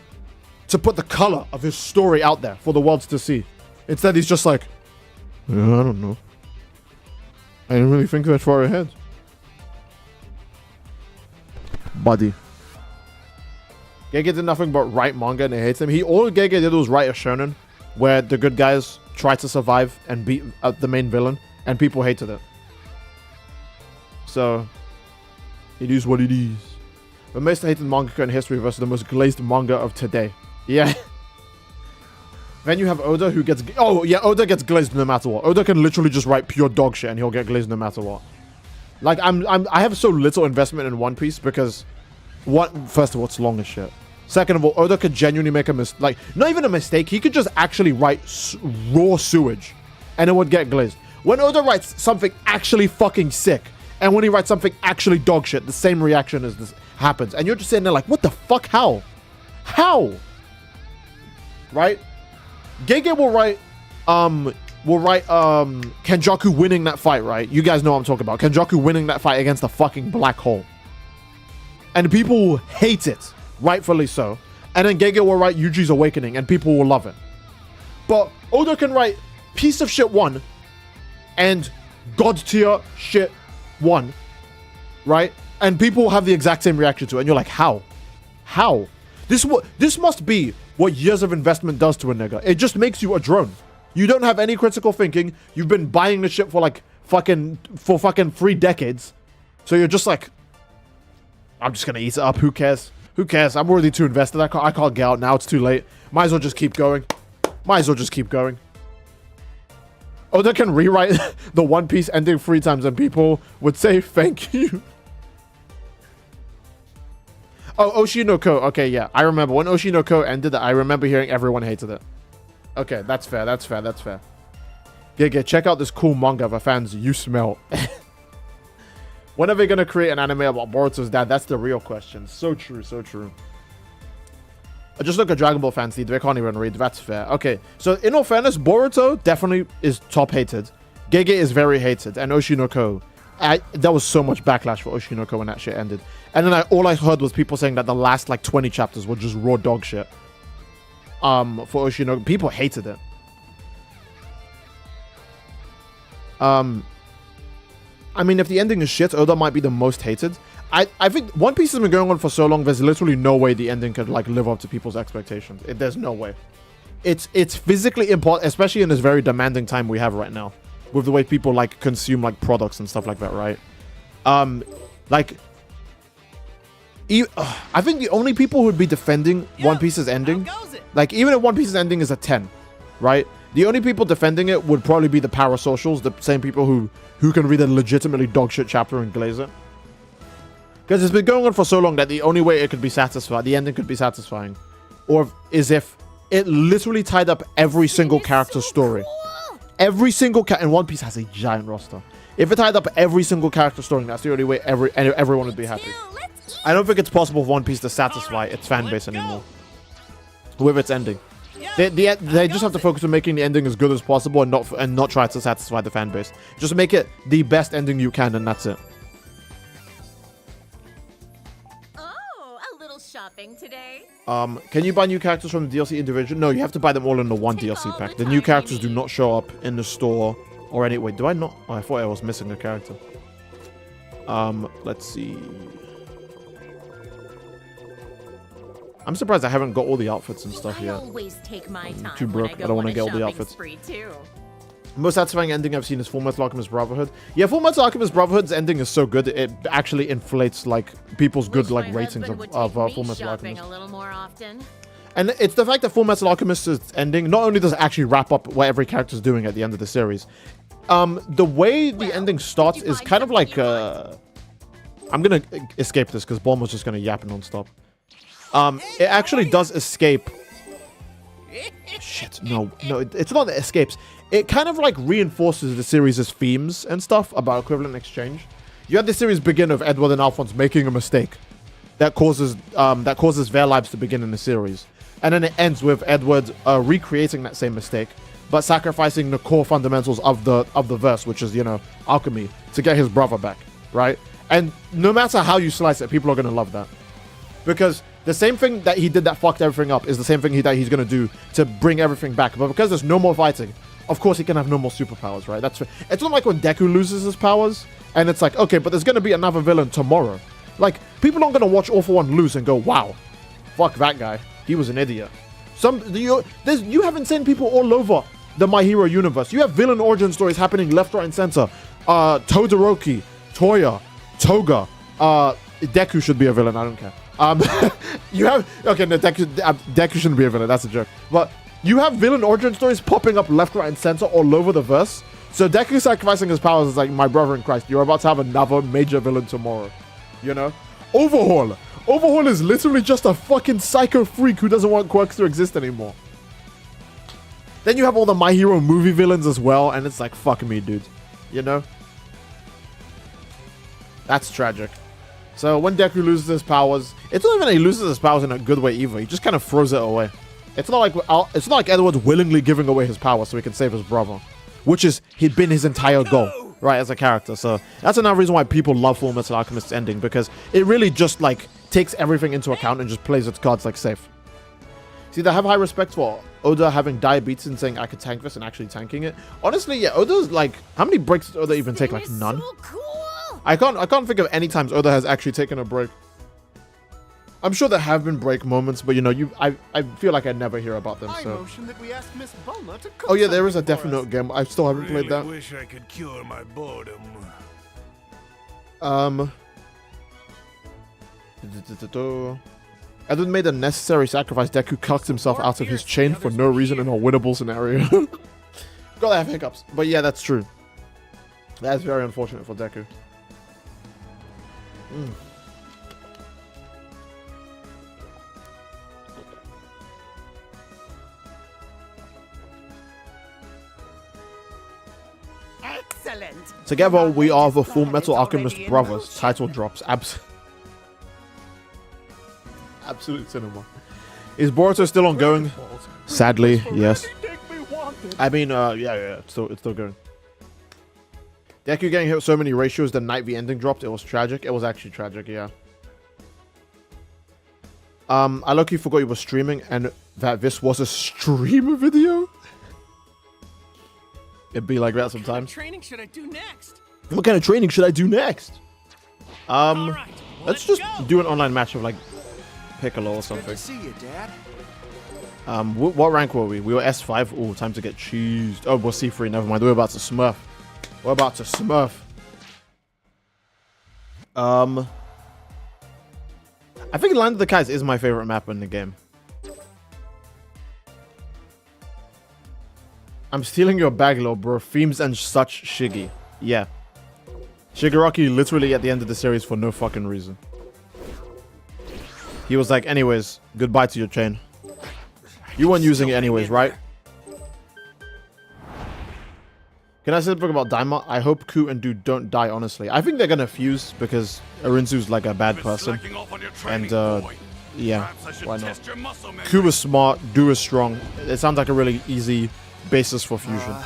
put the color of his story out there for the world to see. Instead, he's just like, I don't know. I didn't really think that far ahead. Buddy. Gege did nothing but write manga and he hates him. All Gege did was write a shonen where the good guys tried to survive and beat the main villain, and people hated it. So, it is what it is. The most hated mangaka in history versus the most glazed manga of today. Yeah. Then you have Oda who gets... Oh, yeah, Oda gets glazed no matter what. Oda can literally just write pure dog shit and he'll get glazed no matter what. Like, I have so little investment in One Piece because... First of all, it's long as shit. Second of all, Oda could genuinely make a mistake. Like, not even a mistake. He could just actually write raw sewage and it would get glazed. When Oda writes something actually fucking sick and when he writes something actually dog shit, the same reaction as this happens. And you're just sitting there like, what the fuck? How? How? Right? Gege will write Kenjaku winning that fight, right? You guys know what I'm talking about. Kenjaku winning that fight against a fucking black hole. And people will hate it, rightfully so. And then Gege will write Yuji's Awakening and people will love it. But Oda can write piece of shit 1 and god tier shit 1, right? And people will have the exact same reaction to it. And you're like, how? How? This must be what years of investment does to a nigga. It just makes you a drone. You don't have any critical thinking. You've been buying the shit for like fucking 3 decades. So you're just like, I'm just gonna eat it up. Who cares? Who cares? I'm already too invested. I can't get out now. It's too late. Might as well just keep going. Might as well just keep going. Oda can rewrite the One Piece ending 3 times and people would say thank you. Oh, Oshi no Ko. Okay, yeah. I remember. When Oshi no Ko ended, I remember hearing everyone hated it. Okay, that's fair. That's fair. That's fair. Gege, check out this cool manga the fans you smell. When are they going to create an anime about Boruto's dad? That's the real question. So true, so true. I just look at Dragon Ball fans, they can't even read. That's fair. Okay, so in all fairness, Boruto definitely is top hated. Gege is very hated. And Oshi no Ko. There was so much backlash for Oshi no Ko when that shit ended. And then all I heard was people saying that the last like 20 chapters were just raw dog shit. For Oshi no Ko. People hated it. I mean, if the ending is shit, Oda might be the most hated. I think One Piece has been going on for so long, there's literally no way the ending could like live up to people's expectations. There's no way. It's physically impossible, especially in this very demanding time we have right now. With the way people like consume like products and stuff like that, right? I think the only people who would be defending One Piece's ending, like even if One Piece's ending is a 10, right? The only people defending it would probably be the parasocials, the same people who can read a legitimately dogshit chapter and glaze it. Because it's been going on for so long that the only way it could be satisfied, the ending could be satisfying, is if it literally tied up every single character's story. Every single and One Piece has a giant roster. If it tied up every single character story, that's the only way everyone would be happy. I don't think it's possible for One Piece to satisfy its fan base anymore with its ending. They just have to focus on making the ending as good as possible and not try to satisfy the fan base. Just make it the best ending you can, and that's it. Oh, a little shopping today. Can you buy new characters from the DLC individually? No, you have to buy them all in the one DLC pack. The new characters do not show up in the store or any... Wait, do I not? Oh, I thought I was missing a character. Let's see. I'm surprised I haven't got all the outfits and stuff yet. I always take my time too broke. I don't want to get all the outfits. Most satisfying ending I've seen is Fullmetal Alchemist Brotherhood. Yeah, Fullmetal Alchemist Brotherhood's ending is so good, it actually inflates like people's good like ratings of Fullmetal Alchemist. A little more often. And it's the fact that Fullmetal Alchemist's ending not only does it actually wrap up what every character's doing at the end of the series, the way the ending starts is kind of like I'm gonna escape this because Bulma's just gonna yap non-stop. It actually does escape. Shit, no, it's not that it escapes. It kind of like reinforces the series' themes and stuff about equivalent exchange. You had the series begin of Edward and Alphonse making a mistake that causes their lives to begin in the series, and then it ends with Edward recreating that same mistake, but sacrificing the core fundamentals of the verse, which is, you know, alchemy, to get his brother back, right? And no matter how you slice it, people are gonna love that, because the same thing that he did that fucked everything up is the same thing that he's gonna do to bring everything back. But because there's no more fighting, of course he can have no more superpowers, right? It's not like when Deku loses his powers and it's like, okay, but there's gonna be another villain tomorrow. Like, people aren't gonna watch All For One lose and go, wow, fuck that guy, he was an idiot. You haven't seen people all over the My Hero universe. You have villain origin stories happening left, right, and center. Todoroki, Toya, Toga, Deku should be a villain, I don't care. You have, okay, no, Deku shouldn't be a villain, that's a joke. But you have villain origin stories popping up left, right, and center all over the verse. So Deku sacrificing his powers is like, my brother in Christ, you're about to have another major villain tomorrow. You know? Overhaul. Overhaul is literally just a fucking psycho freak who doesn't want quirks to exist anymore. Then you have all the My Hero movie villains as well, and it's like, fuck me, dude. You know? That's tragic. So when Deku loses his powers, it's not even that he loses his powers in a good way either. He just kind of throws it away. It's not like Edward's willingly giving away his power so he can save his brother, which is he'd been his entire goal, right, as a character. So that's another reason why people love Fullmetal Alchemist's ending, because it really just like takes everything into account and just plays its cards like safe. See, I have high respect for Oda having diabetes and saying I could tank this and actually tanking it. Honestly, yeah, Oda's like, how many breaks does Oda even take? Like none. So cool. I can't think of any times Oda has actually taken a break. I'm sure there have been break moments, but you know, I feel like I never hear about them. So. That we asked Miss Bulma to cook Oh yeah, there is a something Death for Note us. game. I still haven't played that. Wish I could cure my boredom. Edward made a necessary sacrifice. Deku cucked himself out of his chain for no reason in a winnable scenario. Gotta have hiccups. But yeah, that's true. That's very unfortunate for Deku. Excellent. Together, we are the Fullmetal Alchemist brothers. Title drops. Absolute cinema. Is Boruto still ongoing? Sadly, yes. I mean, yeah, it's still going. Deku getting hit with so many ratios the night the ending dropped, it was tragic. It was actually tragic, yeah. I low-key forgot you were streaming and that this was a stream video. It'd be like that sometimes. What kind of training should I do next? What kind of training should I do next? All right, Let's just go. do an online match of like Piccolo or Good something. to see you, Dad. What rank were we? We were S5. Oh, time to get cheesed. Oh, we're C3. Never mind. We're about to smurf. We're about to smurf. I think Land of the Kites is my favorite map in the game. I'm stealing your bag, little bro. Themes and such Shiggy. Yeah. Shigaraki literally at the end of the series for no fucking reason. He was like, anyways, goodbye to your chain. You weren't using it anyways, right? Can I say something about Daima? I hope Ku and Du don't die, honestly. I think they're gonna fuse because Arinzu's like a bad person. And, yeah, why not? Ku is smart, Du is strong. It sounds like a really easy basis for fusion.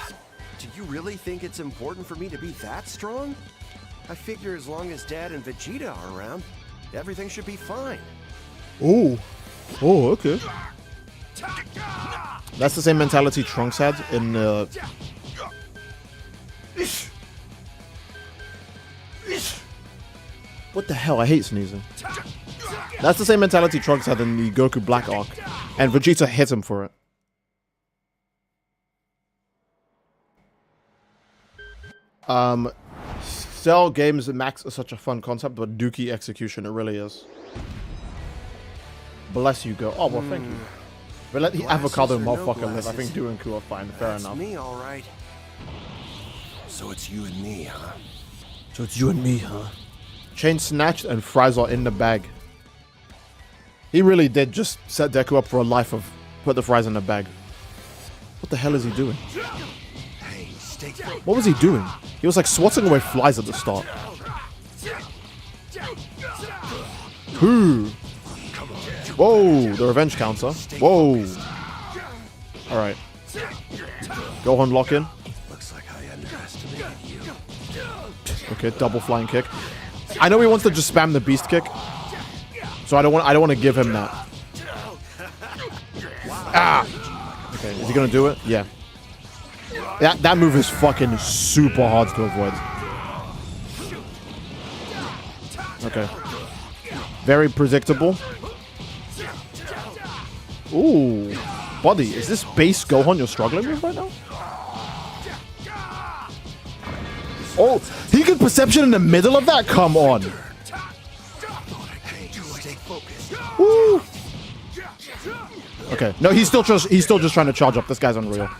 Do you really think it's important for me to be that strong? I figure as long as Dad and Vegeta are around, everything should be fine. Oh, okay. That's the same mentality Trunks had in what the hell? I hate sneezing. That's the same mentality Trunks had in the Goku Black arc, and Vegeta hit him for it. Cell games Max is such a fun concept, but dookie execution, it really is. Bless you, go. Oh, well, thank you. But let the avocado motherfucker live. I think doing cool are fine. Fair That's enough. me, all right. So it's you and me, huh? So it's you and me, huh? Chain snatched and fries are in the bag. He really did just set Deku up for a life of put the fries in the bag. What the hell is he doing? Hey, stay focused. What was he doing? He was like swatting away flies at the start. Who? Whoa, the revenge counter. Whoa. Alright. Gohan lock in. Looks like I underestimated you. Okay, double flying kick. I know he wants to just spam the beast kick. So I don't want to give him that. Ah! Okay, is he gonna do it? Yeah. That move is fucking super hard to avoid. Okay. Very predictable. Ooh. Buddy, is this base Gohan you're struggling with right now? Oh, he can perception in the middle of that? Come on. Woo. Okay. No, he's still just trying to charge up. This guy's unreal.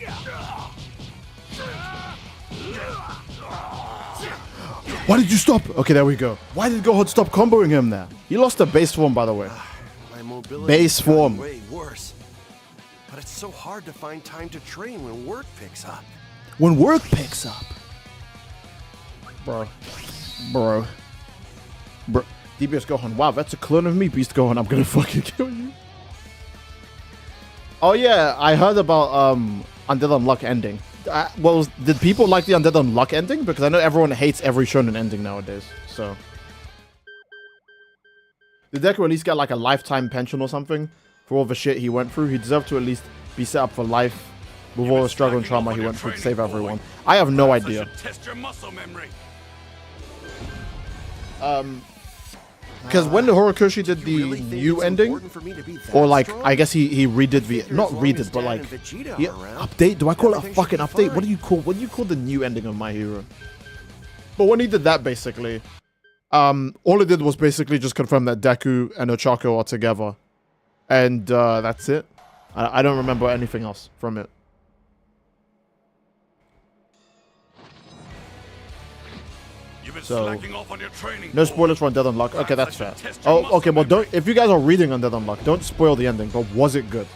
Why did you stop? Okay, there we go. Why did Gohan stop comboing him there? He lost the base form, by the way. My mobility Base has gotten form. way worse. But it's so hard to find time to train when work picks up. When work picks up. Bro. DBS Gohan. Wow, that's a clone of me, Beast Gohan. I'm gonna fucking kill you. Oh yeah, I heard about Undead Unluck ending. Did people like the Undead Unluck ending? Because I know everyone hates every shonen ending nowadays. So, did Deku at least get like a lifetime pension or something for all the shit he went through? He deserved to at least be set up for life with all the struggle and trauma he went through to save everyone. I have no idea. Test your muscle memory. Because when the Horikoshi did the Really think new it's ending, important for me to be that or like, strong? I guess he redid the, not As long as redid, but Dad like, and Vegeta yeah, are around, update? Do I call it a everything fucking should be update? fine. What do you call the new ending of My Hero? But when he did that, basically, all it did was basically just confirm that Deku and Ochako are together. And that's it. I don't remember anything else from it. You've been So, slacking off on your training. No spoilers for Undead Unluck. Okay, that's fair. Oh, okay, well, don't, if you guys are reading Undead Unluck, don't spoil the ending, but was it good?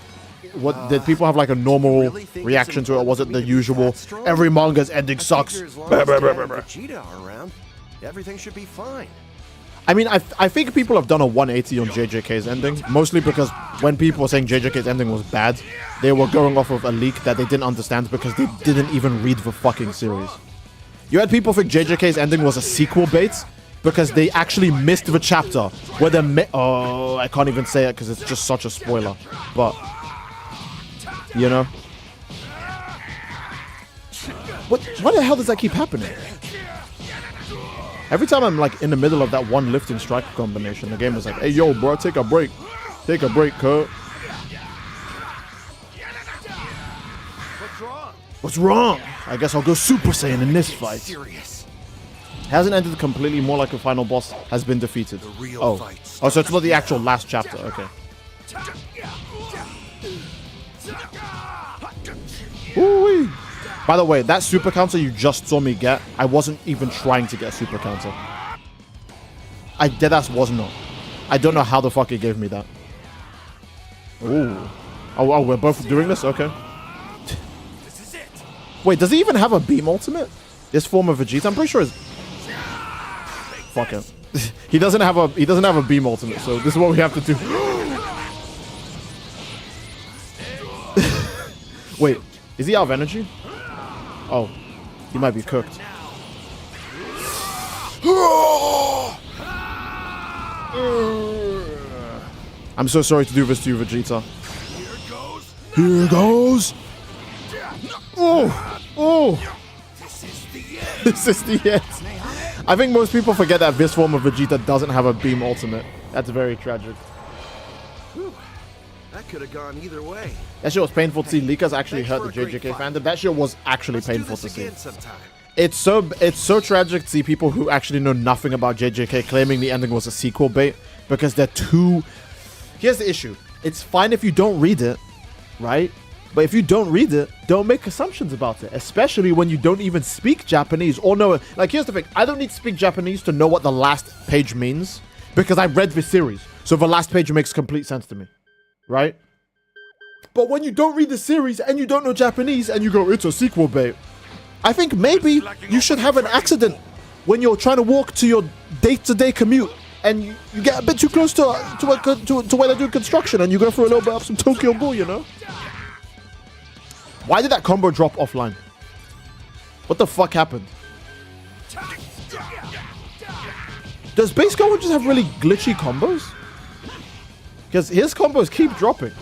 What did people have like a normal reaction to it, or was it the usual, every manga's ending I sucks? figure as long as Dad and Vegeta are around, everything should be fine. I mean, I think people have done a 180 on JJK's ending, mostly because when people were saying JJK's ending was bad, they were going off of a leak that they didn't understand because they didn't even read the fucking series. You had people think JJK's ending was a sequel bait because they actually missed the chapter where the oh, I can't even say it because it's just such a spoiler. But, you know. Why the hell does that keep happening? Every time I'm like in the middle of that one lifting strike combination, the game is like, hey yo bro, take a break. Take a break, Kurt. What's wrong? What's wrong? I guess I'll go Super Saiyan in this fight. Serious. Hasn't ended completely, more like a final boss has been defeated. real Oh. fight Oh, so it's not the actual last chapter. Okay. Ooh-wee. By the way, that super counter you just saw me get, I wasn't even trying to get a super counter. I deadass was not. I don't know how the fuck he gave me that. Ooh. Oh, we're both doing this? Okay. Wait, does he even have a beam ultimate? This form of Vegeta? I'm pretty sure it's... Fuck it. He doesn't have a beam ultimate, so this is what we have to do. Wait, is he out of energy? Oh, he might be cooked. I'm so sorry to do this to you, Vegeta. Here goes. Oh, oh. This is the end. I think most people forget that this form of Vegeta doesn't have a beam ultimate. That's very tragic. Whew. That could have gone either way. That shit was painful to see. Leakers actually Thanks hurt for the a great JJK fight. fandom. That shit was actually Let's do painful this to see. again sometime. It's so tragic to see people who actually know nothing about JJK claiming the ending was a sequel bait because they're too... Here's the issue. It's fine if you don't read it, right? But if you don't read it, don't make assumptions about it, especially when you don't even speak Japanese or know it. Like, here's the thing. I don't need to speak Japanese to know what the last page means because I read the series. So the last page makes complete sense to me, right? But when you don't read the series and you don't know Japanese and you go, it's a sequel bait, I think maybe you should have an accident when you're trying to walk to your day-to-day commute and you get a bit too close to where they're doing construction and you go for a little bit of some Tokyo Ghoul, you know? Why did that combo drop offline? What the fuck happened? Does Base Gohan just have really glitchy combos? Because his combos keep dropping.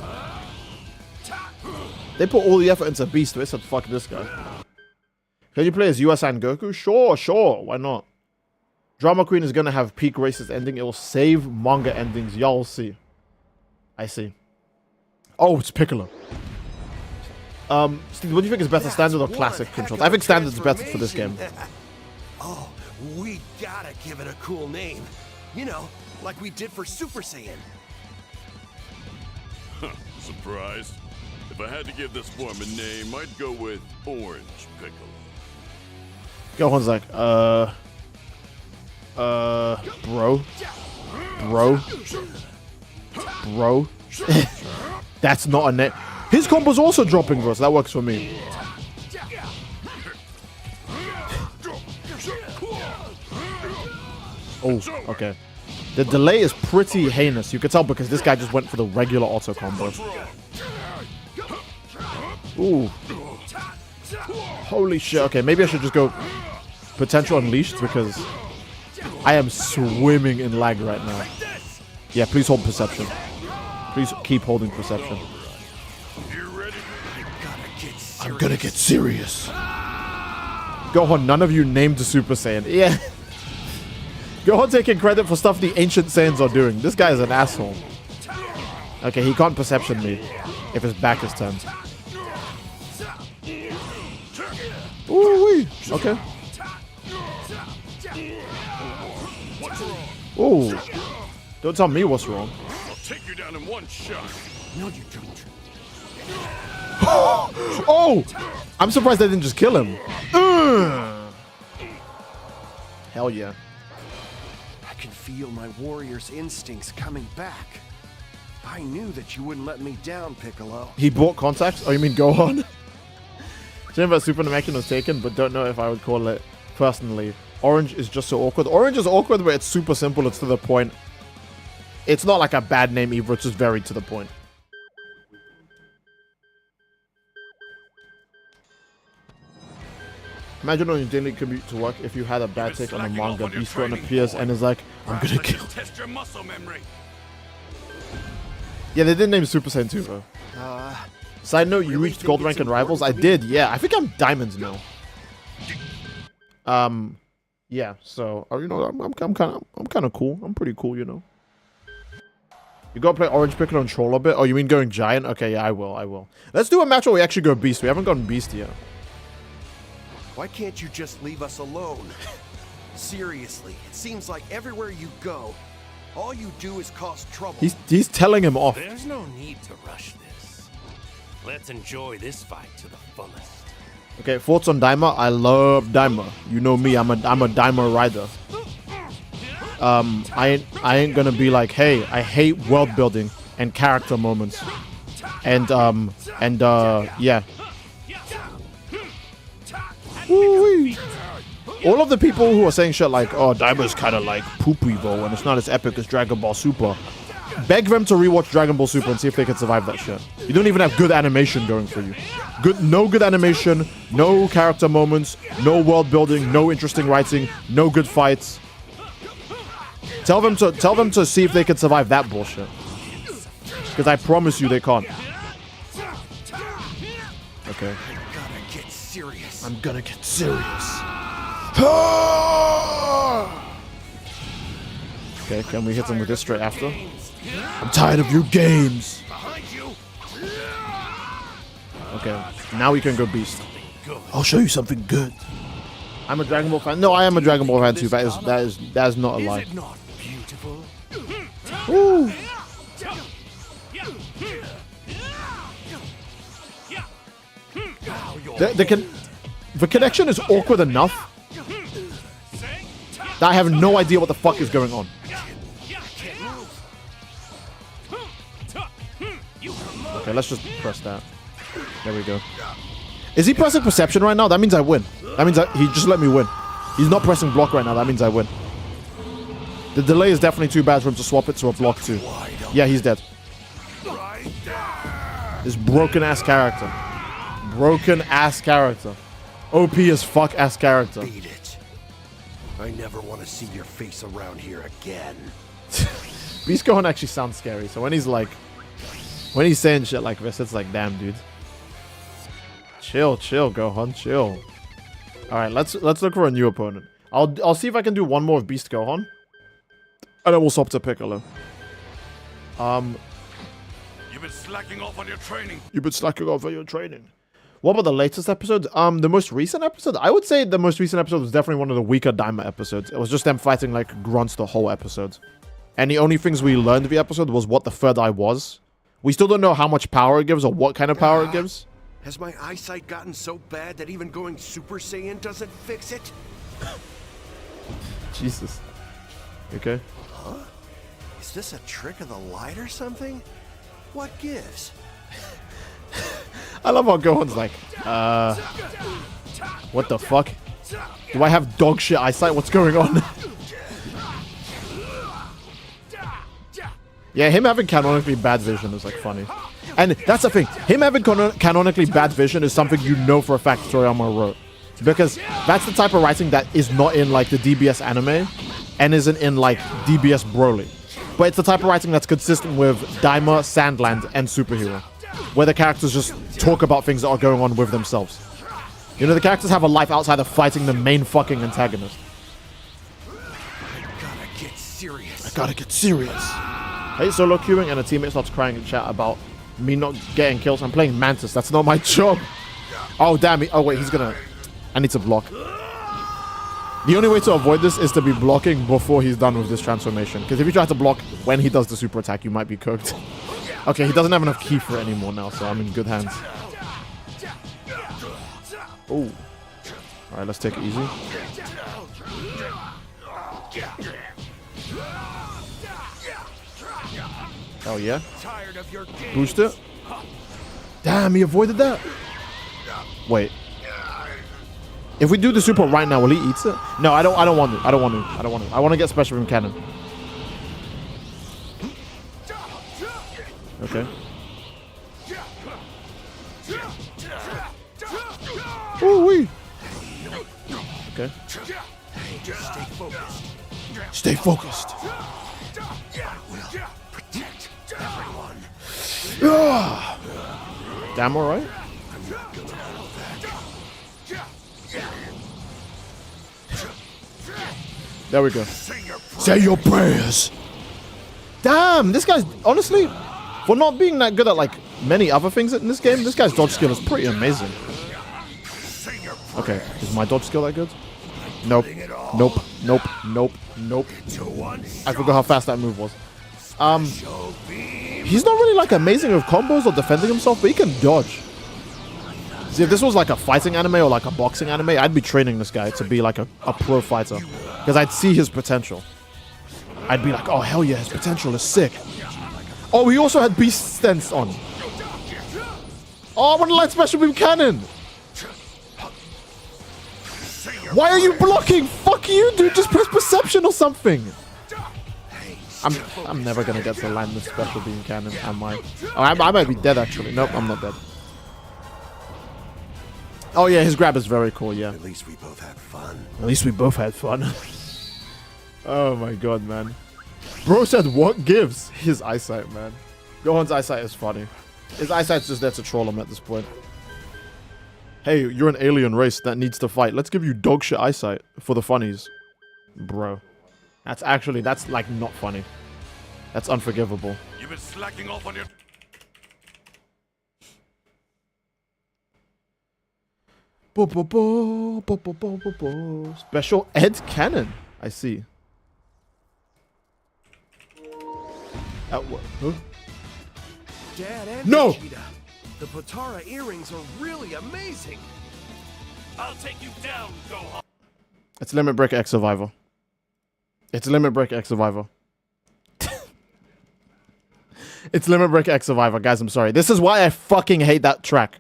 They put all the effort into Beast. They said, fuck this guy. Can you play as US and Goku? Sure. Why not? Drama Queen is going to have peak racist ending. It will save manga endings. Y'all see. I see. Oh, it's Piccolo. Steve, what do you think is better, standard or classic controls? I think standard is better for this game. Oh, we gotta give it a cool name. You know, like we did for Super Saiyan. Surprised? If I had to give this form a name, I'd go with Orange Piccolo. Gohan's like, bro. That's not a name. His combo's also dropping, bro, so that works for me. Oh, okay. The delay is pretty heinous. You can tell because this guy just went for the regular auto combo. Ooh. Holy shit. Okay, maybe I should just go Potential Unleashed because I am swimming in lag right now. Yeah, please hold Perception. Please keep holding Perception. I'm gonna get serious. Gohan, none of you named the Super Saiyan. Yeah. Gohan taking credit for stuff the ancient Saiyans are doing. This guy is an asshole. Okay, he can't Perception me if his back is turned. Ooh-wee. Okay. Ooh. Don't tell me what's wrong. I'll take you down in one shot. No, you don't. Oh! I'm surprised they didn't just kill him. Hell yeah. I can feel my warrior's instincts coming back. I knew that you wouldn't let me down, Piccolo. He bought contacts? Oh, you mean Gohan? Saying that Super Namekian was taken, but don't know if I would call it personally. Orange is just so awkward. Orange is awkward, but it's super simple. It's to the point. It's not like a bad name either. It's just very to the point. Imagine on your daily commute to work if you had a bad take on a manga, Beast appears and is like, I'm gonna kill. Test your muscle memory. Yeah, they did name Super Saiyan 2, bro. Side note, you reached gold rank in Rivals? I did, yeah. I think I'm diamonds now. Yeah, so you know, I'm kind of cool. I'm pretty cool, you know. You gotta play Orange Piccolo and troll a bit. Oh, you mean going giant? Okay, yeah, I will. Let's do a match where we actually go Beast. We haven't gone Beast yet. Why can't you just leave us alone? Seriously, it seems like everywhere you go, all you do is cause trouble. He's telling him off. There's no need to rush this. Let's enjoy this fight to the fullest. Okay, thoughts on Daima? I love Daima. You know me, I'm a Daima rider. I ain't gonna be like, hey, I hate world building and character moments. And yeah. Woo-wee. All of the people who are saying shit like, oh, Daima's kind of like poop Evo and it's not as epic as Dragon Ball Super. Beg them to rewatch Dragon Ball Super and see if they can survive that shit. You don't even have good animation going for you. No good animation, no character moments, no world building, no interesting writing, no good fights. Tell them to see if they can survive that bullshit. Because I promise you they can't. Okay. I'm gonna get serious. Okay, can we hit them with this straight after? I'm tired of your games. Okay, now we can go Beast. I'll show you something good. I'm a Dragon Ball fan. No, I am a Dragon Ball fan too. That is not a lie. Is it not beautiful? Woo. The connection is awkward enough that I have no idea what the fuck is going on. Okay, let's just press that. There we go. Is he pressing perception right now? That means I win. That means he just let me win. He's not pressing block right now. That means I win. The delay is definitely too bad for him to swap it to a block too. Yeah, he's dead. This broken ass character. Broken ass character. OP as fuck ass character. Beat it. I never want to see your face around here again. Beast Gohan actually sounds scary. So when he's like, when he's saying shit like this, it's like, damn, dude. Chill, Gohan, chill. All right, let's look for a new opponent. I'll see if I can do one more of Beast Gohan, and then we'll swap to Piccolo. You've been slacking off on your training. What about the latest episode? The most recent episode? I would say the most recent episode was definitely one of the weaker Daima episodes. It was just them fighting like grunts the whole episode. And the only things we learned of the episode was what the third eye was. We still don't know how much power it gives or what kind of power it gives. Has my eyesight gotten so bad that even going Super Saiyan doesn't fix it? Jesus. Okay. Huh? Is this a trick of the light or something? What gives? I love how Gohan's like, what the fuck? Do I have dog shit eyesight? What's going on? Yeah, him having canonically bad vision is like funny. And that's the thing. Him having canonically bad vision is something you know for a fact Toriyama wrote. Because that's the type of writing that is not in like the DBS anime and isn't in like DBS Broly. But it's the type of writing that's consistent with Daima, Sandland, and Superhero. Where the characters just talk about things that are going on with themselves. You know, the characters have a life outside of fighting the main fucking antagonist. I gotta get serious. Hey, solo queuing and a teammate starts crying in chat about me not getting kills. I'm playing Mantis. That's not my job. Oh, damn it. Oh, wait. He's gonna... I need to block. The only way to avoid this is to be blocking before he's done with this transformation. Because if you try to block when he does the super attack, you might be cooked. Okay, he doesn't have enough ki for it anymore now, so I'm in good hands. Oh. Alright, let's take it easy. Oh, yeah. Boost it. Damn, he avoided that. Wait. If we do the super right now, will he eat it? No, I don't want to. I want to get special from cannon. Okay. Ooh-wee. Okay. Stay focused. Protect everyone. Damn, all right. There we go. Say your prayers. Damn, this guy's honestly, for not being that good at like many other things in this game, this guy's dodge skill is pretty amazing. Okay, is my dodge skill that good? Nope. Nope. Nope. Nope. Nope. I forgot how fast that move was. He's not really like amazing with combos or defending himself, but he can dodge. See, if this was like a fighting anime or like a boxing anime, I'd be training this guy to be like a pro fighter. Because I'd see his potential. I'd be like, oh hell yeah, his potential is sick. Oh, he also had beast stance on. Oh, I want to light special beam cannon. Why are you blocking? Fuck you, dude. Just press perception or something. I'm never gonna get to land the special beam cannon, am I? Oh, I might be dead actually. Nope, I'm not dead. Oh yeah, his grab is very cool, yeah. At least we both had fun. At least we both had fun. Oh my god, man. Bro said what gives? His eyesight, man. Gohan's eyesight is funny. His eyesight's just there to troll him at this point. Hey, you're an alien race that needs to fight. Let's give you dog shit eyesight for the funnies. Bro. That's like not funny. That's unforgivable. You've been slacking off on your... Special Ed Cannon. I see. What? Huh? Dad and No! Vegeta, the Potara earrings are really amazing. I'll take you down, Gohan. It's Limit Break X Survivor. It's Limit Break X Survivor. It's Limit Break X Survivor, guys. I'm sorry. This is why I fucking hate that track.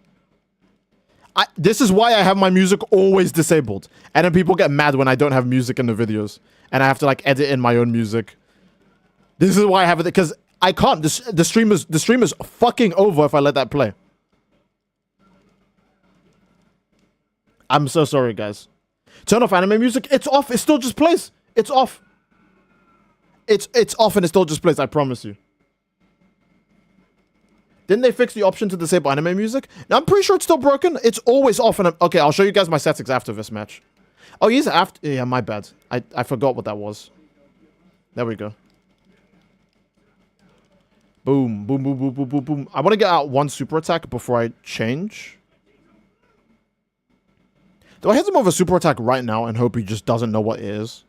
This is why I have my music always disabled. And then people get mad when I don't have music in the videos. And I have to like edit in my own music. This is why I have it, because I can't. The stream is fucking over if I let that play. I'm so sorry, guys. Turn off anime music. It's off. It still just plays. It's off. It's off and it still just plays. I promise you. Didn't they fix the option to disable anime music? Now, I'm pretty sure it's still broken. It's always off. And okay, I'll show you guys my settings after this match. Oh, he's after. Yeah, my bad. I forgot what that was. There we go. Boom, boom, boom, boom, boom, boom, boom. I want to get out one super attack before I change. Do I hit him with a super attack right now and hope he just doesn't know what it is?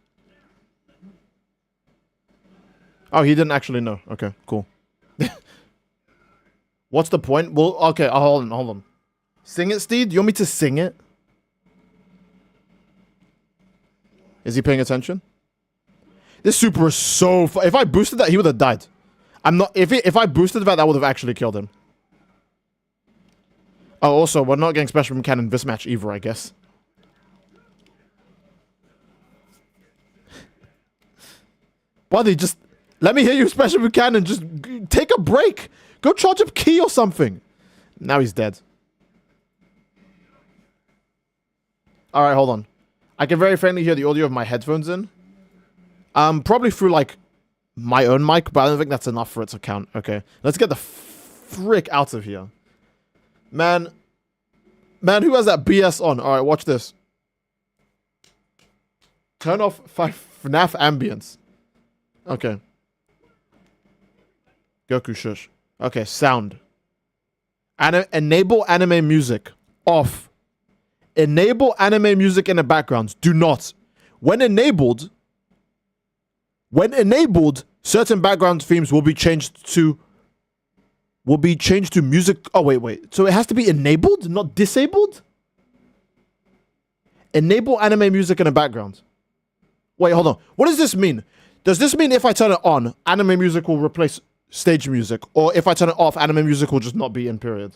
Oh, he didn't actually know. Okay, cool. What's the point? Well, okay, hold on. Sing it, Steed? You want me to sing it? Is he paying attention? This super is so... If I boosted that, he would have died. I'm not... If I boosted that, that would have actually killed him. Oh, also, we're not getting special from Cannon this match either, I guess. Buddy, just... Let me hear you special from Cannon. Just take a break. Go charge up Ki or something. Now he's dead. Alright, hold on. I can very faintly hear the audio of my headphones in. Probably through, like, my own mic, but I don't think that's enough for it to count. Okay, let's get the frick out of here. Man, who has that BS on? Alright, watch this. Turn off FNAF ambience. Okay. Goku shush. Okay, sound. Enable anime music. Off. Enable anime music in the background. Do not. When enabled, certain background themes will be changed to music. Oh, wait. So it has to be enabled, not disabled? Enable anime music in the background. Wait, hold on. What does this mean? Does this mean if I turn it on, anime music will replace stage music? Or if I turn it off, anime music will just not be in, period?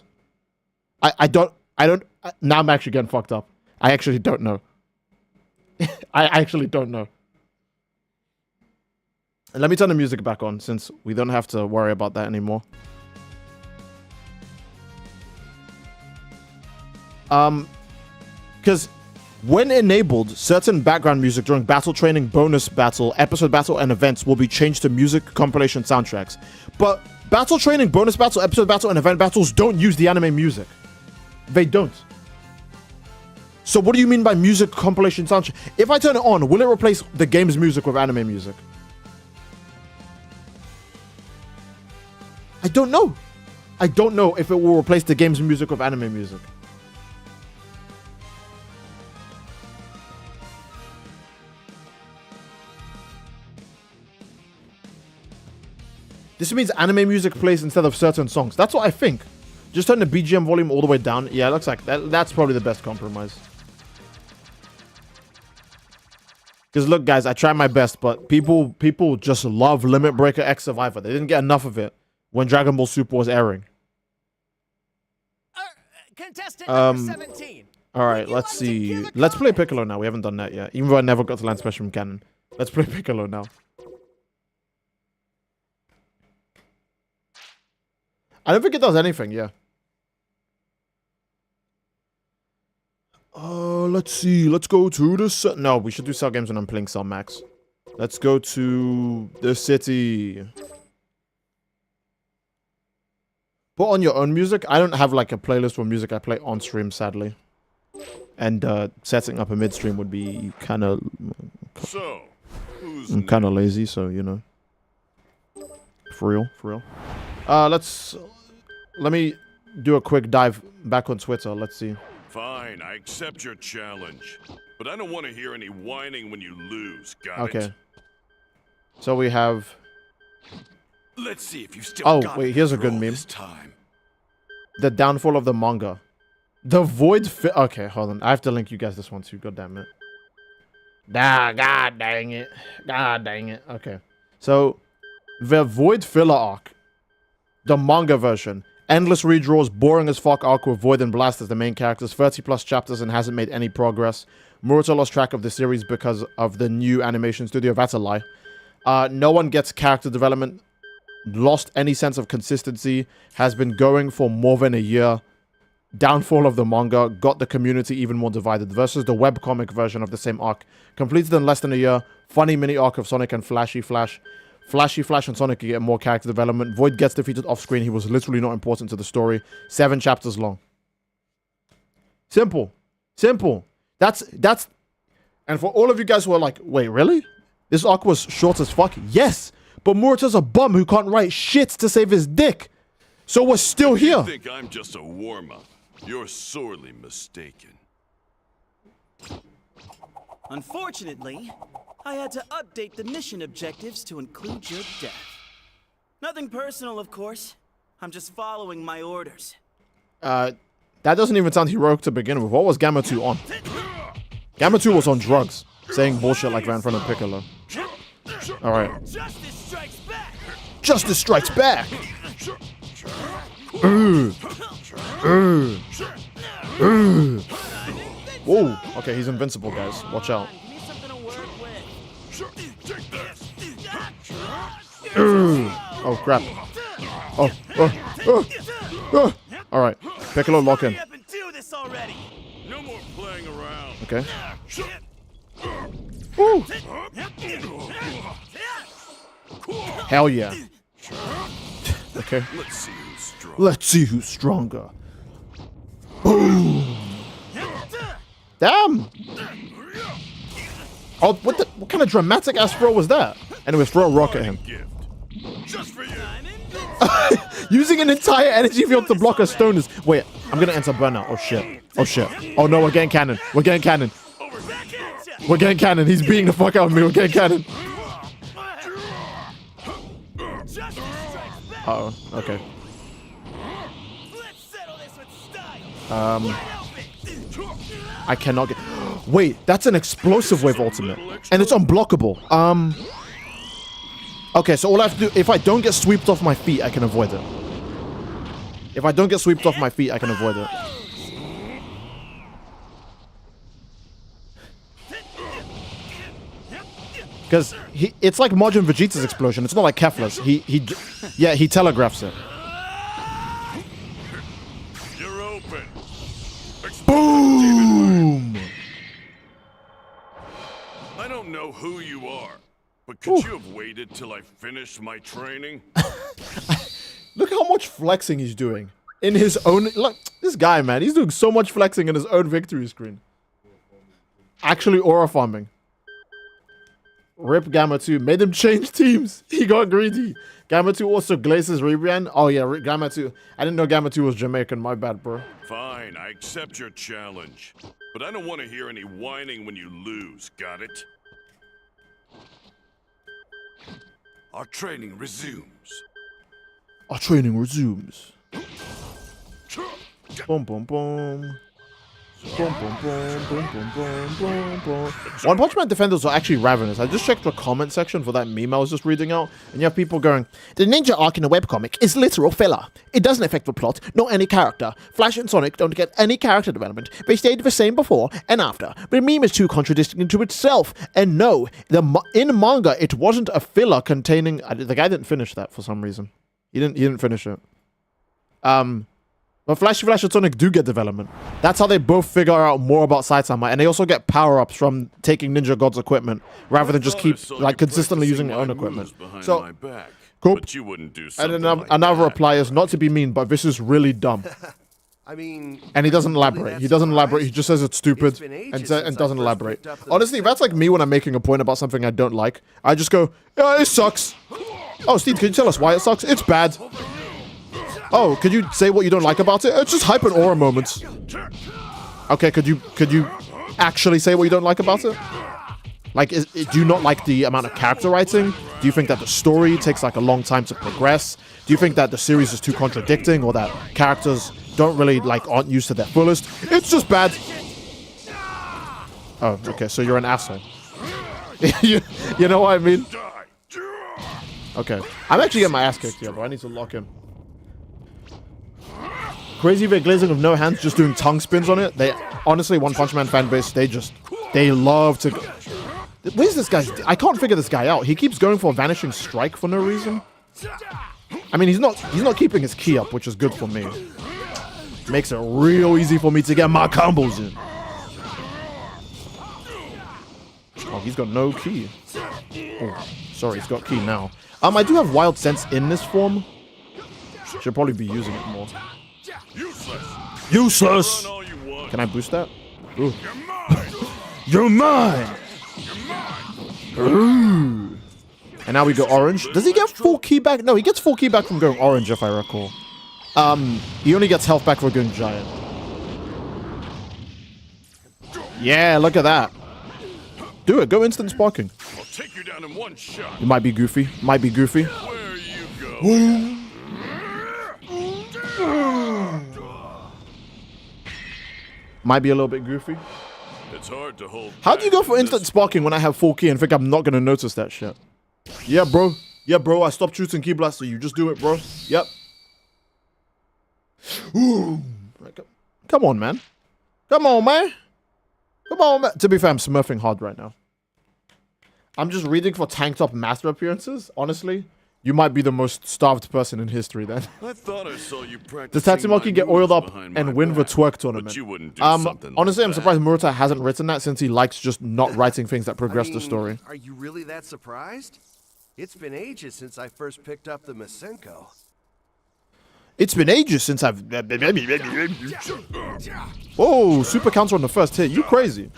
I don't, now I'm actually getting fucked up. I actually don't know. I actually don't know. Let me turn the music back on, since we don't have to worry about that anymore. Because when enabled, certain background music during battle training, bonus battle, episode battle, and events will be changed to music compilation soundtracks. But battle training, bonus battle, episode battle, and event battles don't use the anime music. They don't. So what do you mean by music compilation soundtrack? If I turn it on, will it replace the game's music with anime music? I don't know. I don't know if it will replace the game's music with anime music. This means anime music plays instead of certain songs. That's what I think. Just turn the BGM volume all the way down. Yeah, it looks like that's probably the best compromise. Because look, guys, I try my best, but people just love Limit Breaker X Survivor. They didn't get enough of it when Dragon Ball Super was airing. Contestant number 17. All right, let's see. Let's play Piccolo now. We haven't done that yet, even though I never got to land special from Cannon. Let's play Piccolo now. I don't think it does anything, yeah. Let's see. Let's go to the... No, we should do Cell games when I'm playing Cell Max. Let's go to the city. Put on your own music. I don't have like a playlist for music I play on stream, sadly. And setting up a mid-stream would be kind of... So, who's I'm kind of lazy, so, you know. For real. Let me do a quick dive back on Twitter. Let's see. Fine, I accept your challenge. But I don't want to hear any whining when you lose, got it? Okay. So we have... Let's see if you still Oh, got wait, here's a good control meme. this time. The downfall of the manga. The void... Okay, hold on. I have to link you guys this one too. God damn it. God dang it. God dang it. Okay. So, the void filler arc. The manga version. Endless redraws, boring as fuck arc with Void and Blast as the main characters, 30 plus chapters and hasn't made any progress. Muruta lost track of the series because of the new animation studio. That's a lie. No one gets character development. Lost any sense of consistency. Has been going for more than a year. Downfall of the manga. Got the community even more divided. Versus the webcomic version of the same arc. Completed in less than a year. Funny mini arc of Sonic and Flashy Flash. Flashy Flash and Sonic get more character development. Void gets defeated off screen. He was literally not important to the story. 7 chapters long. Simple. Simple. That's... And for all of you guys who are like, wait, really? This arc was short as fuck? Yes! But Murata's a bum who can't write shit to save his dick. So we're still here. You think I'm just a warm-up? You're sorely mistaken. Unfortunately, I had to update the mission objectives to include your death. Nothing personal, of course. I'm just following my orders. That doesn't even sound heroic to begin with. What was Gamma 2 on? Gamma 2 was on drugs. Saying bullshit like that in front of Piccolo. Alright. Justice strikes back! Justice strikes back! Whoa. Okay, he's invincible, guys. Watch out. Give me something to work with. Oh, crap. Alright. Piccolo, lock in. Hurry up and do this already! No more playing around. Okay. Woo. Hell yeah. Okay. Let's see who's strong. Let's see who's stronger. Boom. Damn. Oh, what kind of dramatic ass throw was that? Anyway, throw a rock at him. Gift. Just for you. Using an entire energy field to block a stone is... Wait, I'm gonna enter burnout. Oh shit. Oh shit. Oh no, we're getting cannon. We're getting cannon. We're getting cannon. He's beating the fuck out of me. We're getting cannon. Uh-oh. Okay. Let's settle this with style. I cannot get... Wait, that's an explosive wave ultimate. And it's unblockable. Okay, so all I have to do... If I don't get swept off my feet, I can avoid it. If I don't get swept off my feet, I can avoid it. Because it's like Majin Vegeta's explosion. It's not like Kefla's. He telegraphs it. You're open. Boom! I don't know who you are, but could you have waited till I finished my training? Look how much flexing he's doing in his own... Look, this guy, man. He's doing so much flexing in his own victory screen. Actually aura farming. Rip Gamma 2. Made him change teams. He got greedy. Gamma 2 also glazes rebrand. Oh, yeah. Gamma 2. I didn't know Gamma 2 was Jamaican. My bad, bro. Fine, I accept your challenge. But I don't want to hear any whining when you lose, got it? Our training resumes. Our training resumes. Boom, boom, boom. Boom, boom, boom, boom, boom, boom, boom, boom. One Punch Man defenders are actually ravenous. I just checked the comment section for that meme I was just reading out, and you have people going, "The ninja arc in a webcomic is literal filler. It doesn't affect the plot, nor any character. Flash and Sonic don't get any character development. They stayed the same before and after. The meme is too contradicting to itself. And no, in manga, it wasn't a filler containing..." The guy didn't finish that for some reason. He didn't finish it. But Flashy Flash and Sonic do get development. That's how they both figure out more about Saitama. And they also get power-ups from taking Ninja God's equipment, rather than just keep, like, consistently using their own equipment. So, cool. But you wouldn't do And something another reply is, not to be mean, but this is really dumb. I mean... And he doesn't elaborate. He doesn't elaborate. He just says it's stupid It's been and ages since doesn't I first elaborate. picked up the Honestly, that's like me when I'm making a point about something I don't like. I just go, "Yeah, it sucks." "Oh, Steve, can you tell us why it sucks?" "It's bad." "Oh, could you say what you don't like about it?" "It's just hype and aura moments." Okay, could you actually say what you don't like about it? Like, do you not like the amount of character writing? Do you think that the story takes like a long time to progress? Do you think that the series is too contradicting, or that characters don't really aren't used to their fullest? It's just bad. Oh, okay, so you're an asshole. you know what I mean? Okay, I'm actually getting my ass kicked here, bro. I need to lock in. Crazy Vic Glazing with no hands, just doing tongue spins on it. They honestly, One Punch Man fan base, they love to. Where's this guy? I can't figure this guy out. He keeps going for a vanishing strike for no reason. I mean, he's not keeping his ki up, which is good for me. Makes it real easy for me to get my combos in. Oh, he's got no ki. Oh, sorry, he's got ki now. I do have Wild Sense in this form. Should probably be using it more. Useless! Can I boost that? Ooh. You're mine! Ooh. And now we go orange. Does he get full ki back? No, he gets full ki back from going orange, if I recall. He only gets health back for going giant. Yeah, look at that. Do it. Go instant sparking. I'll take you down in one shot. It might be goofy. Might be goofy. Where you go? Might be a little bit goofy. It's hard to hold. How do you go for instant sparking when I have full ki and think I'm not going to notice that shit? Yeah, bro. Yeah, bro. I stopped shooting ki blast, so you just do it, bro. Yep. Ooh. Come on, man. Come on, man. Come on, man. To be fair, I'm smurfing hard right now. I'm just reading for tank top master appearances. Honestly, you might be the most starved person in history then. I thought I saw you practicing. Does Tatsumaki get oiled up and win the twerk tournament? But you wouldn't do something honestly, like I'm surprised Murata hasn't written that, since he likes just not writing things that progress the story. Are you really that surprised? It's been ages since I first picked up the Masenko. It's been ages since I've... Oh, super counter on the first hit. You crazy.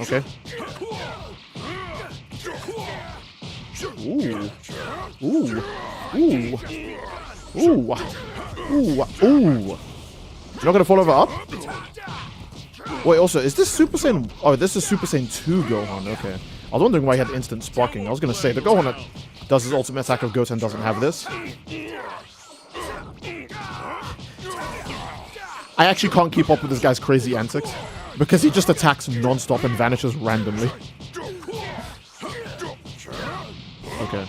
Okay. Ooh. Ooh. Ooh. Ooh. Ooh. Ooh. You're not gonna fall over up? Wait, also, is this Super Saiyan... Oh, this is Super Saiyan 2 Gohan. Okay. I was wondering why he had instant sparking. I was gonna say, the Gohan that does his ultimate attack of Goten doesn't have this. I actually can't keep up with this guy's crazy antics, because he just attacks non-stop and vanishes randomly. Okay.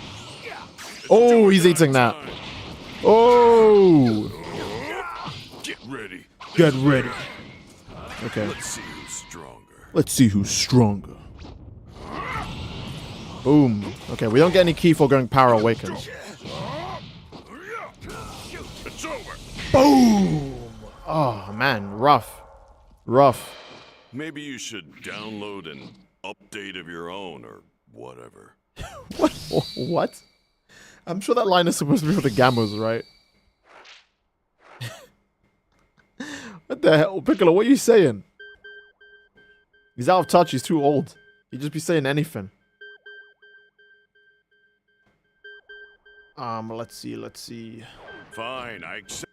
Oh, he's eating that. Oh! Get ready. Get ready. Okay. Let's see who's stronger. Let's see who's stronger. Boom. Okay, we don't get any ki for going Power Awakens. It's over. Boom! Oh, man. Rough. Rough. Maybe you should download an update of your own or whatever. What? What? I'm sure that line is supposed to be for the Gamos, right? What the hell? Piccolo, what are you saying? He's out of touch. He's too old. He'd just be saying anything. Let's see. Fine, I accept.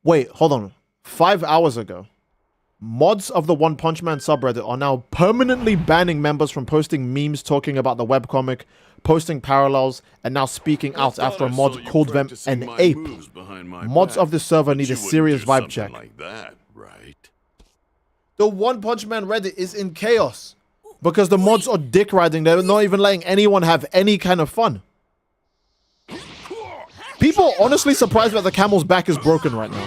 Wait, hold on. 5 hours ago, mods of the One Punch Man subreddit are now permanently banning members from posting memes talking about the webcomic, posting parallels, and now speaking out after a mod called them an ape. Mods of this server need a serious vibe check. Like that, right? The One Punch Man Reddit is in chaos because the mods are dick riding. They're not even letting anyone have any kind of fun. People are honestly surprised that the camel's back is broken right now.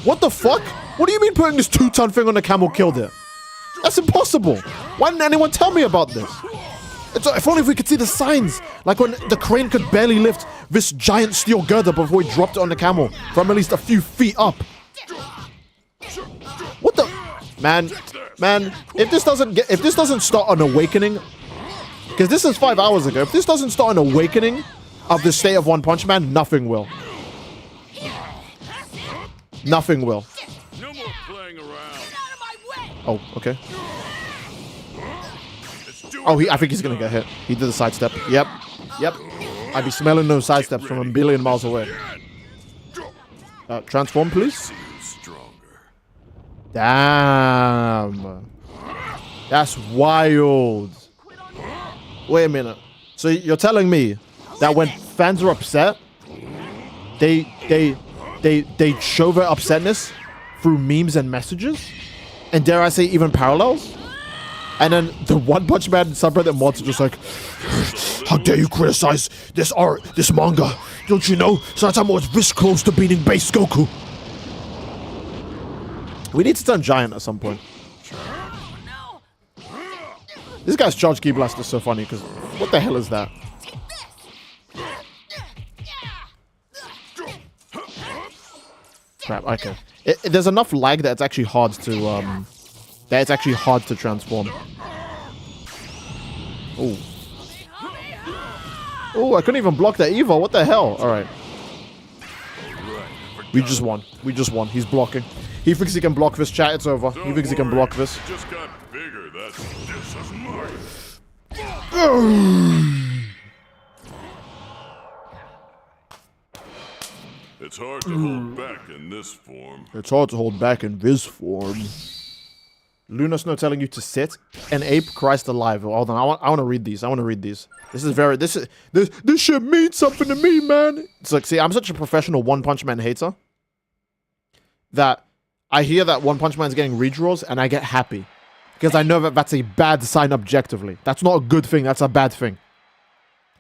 What the fuck? What do you mean putting this 2-ton thing on the camel killed it? That's impossible. Why didn't anyone tell me about this? If only we could see the signs. Like when the crane could barely lift this giant steel girder before he dropped it on the camel from at least a few feet up. What the... Man, if this doesn't start an awakening... Because this is 5 hours ago. If this doesn't start an awakening of the state of One Punch Man, nothing will. Nothing will. No more playing around. Oh, okay. Oh, I think he's gonna get hit. He did the sidestep. Yep. I'd be smelling those sidesteps from a billion miles away. Transform, please. Stronger. Damn. That's wild. Wait a minute. So you're telling me that when fans are upset, they show their upsetness through memes and messages? And dare I say even parallels? And then the One Punch Man subreddit mods are just like, how dare you criticize this art, this manga? Don't you know Saitama was this close to beating base Goku? We need to turn giant at some point. This guy's charge key blast is so funny because what the hell is that? Crap, okay. There's enough lag that it's actually hard to transform. Oh. Oh, I couldn't even block that Evo. What the hell? Alright. We just won. We just won. He's blocking. He thinks he can block this, chat. It's over. He thinks he can block this. Just got bigger. This is mine. It's hard to hold back in this form. It's hard to hold back in this form. Luna Snow telling you to sit. An ape, Christ alive. Hold on, I want to read these. I want to read these. This shit means something to me, man. It's like, see, I'm such a professional One Punch Man hater that I hear that One Punch Man's getting redraws and I get happy because I know that that's a bad sign objectively. That's not a good thing. That's a bad thing.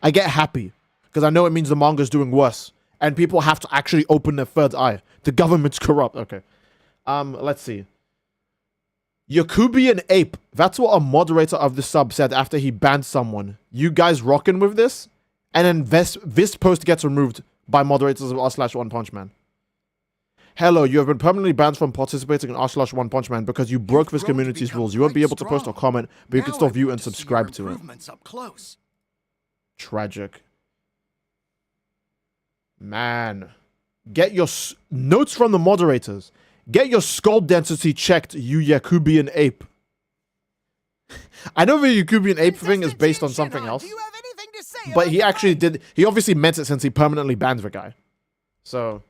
I get happy because I know it means the manga's doing worse and people have to actually open their third eye. The government's corrupt. Okay. Let's see. Yakubian Ape. That's what a moderator of the sub said after he banned someone. You guys rocking with this? And then this post gets removed by moderators of r/One Punch Man. Hello, you have been permanently banned from participating in r/One Punch Man because you broke this community's rules. You won't be able to post or comment, but you can still view and subscribe to it. Tragic. Man. Get your notes from the moderators. Get your skull density checked, you Yakubian Ape. I know the Yakubian Ape thing is based on something else. But he actually did. He obviously meant it since he permanently banned the guy. So.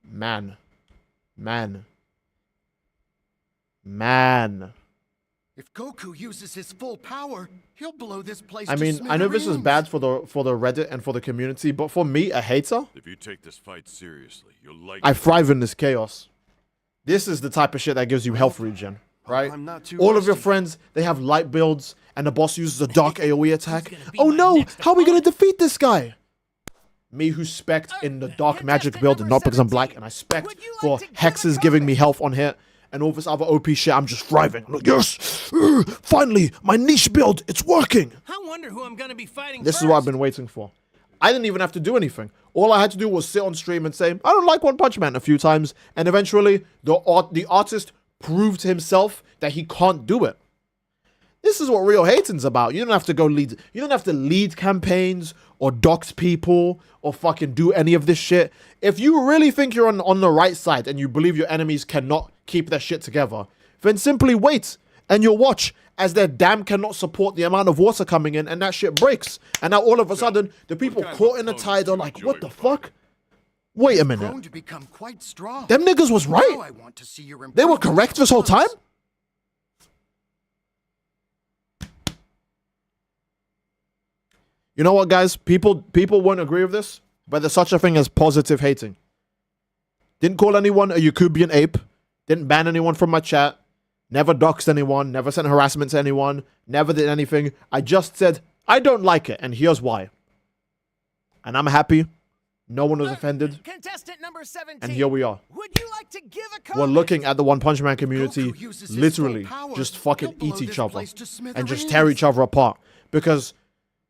Man. If Goku uses his full power, he'll blow this place. I mean, I know this is bad for the Reddit and for the community, but for me, a hater, If you take this fight seriously, you'll like I thrive in this chaos. This is the type of shit that gives you health regen, right? All of your friends, they have light builds, and the boss uses a dark AoE attack. Oh no, how are we gonna defeat this guy? Me who spect in the dark magic build, and not because I'm black, and I spect for hexes giving me health on hit. And all this other OP shit, I'm just thriving. Look, yes! Finally, my niche build, it's working! I wonder who I'm gonna be fighting This is what I've been waiting for. I didn't even have to do anything. All I had to do was sit on stream and say, I don't like One Punch Man a few times. And eventually, the artist proved himself that he can't do it. This is what real hating's about. You don't have to go lead. You don't have to lead campaigns or dox people or fucking do any of this shit. If you really think you're on the right side and you believe your enemies cannot keep their shit together, then simply wait and you'll watch as their dam cannot support the amount of water coming in and that shit breaks. And now all of a sudden, the people caught in the tide are like, what the fuck? Wait a minute. Them niggas was right. They were correct this whole time? You know what, guys? People won't agree with this, but there's such a thing as positive hating. Didn't call anyone a Yakubian ape. Didn't ban anyone from my chat. Never doxed anyone. Never sent harassment to anyone. Never did anything. I just said, I don't like it, and here's why. And I'm happy. No one was offended. Contestant number 17. And here we are. Would you like to give a We're looking at the One Punch Man community literally just fucking eat each other and just tear each other apart. Because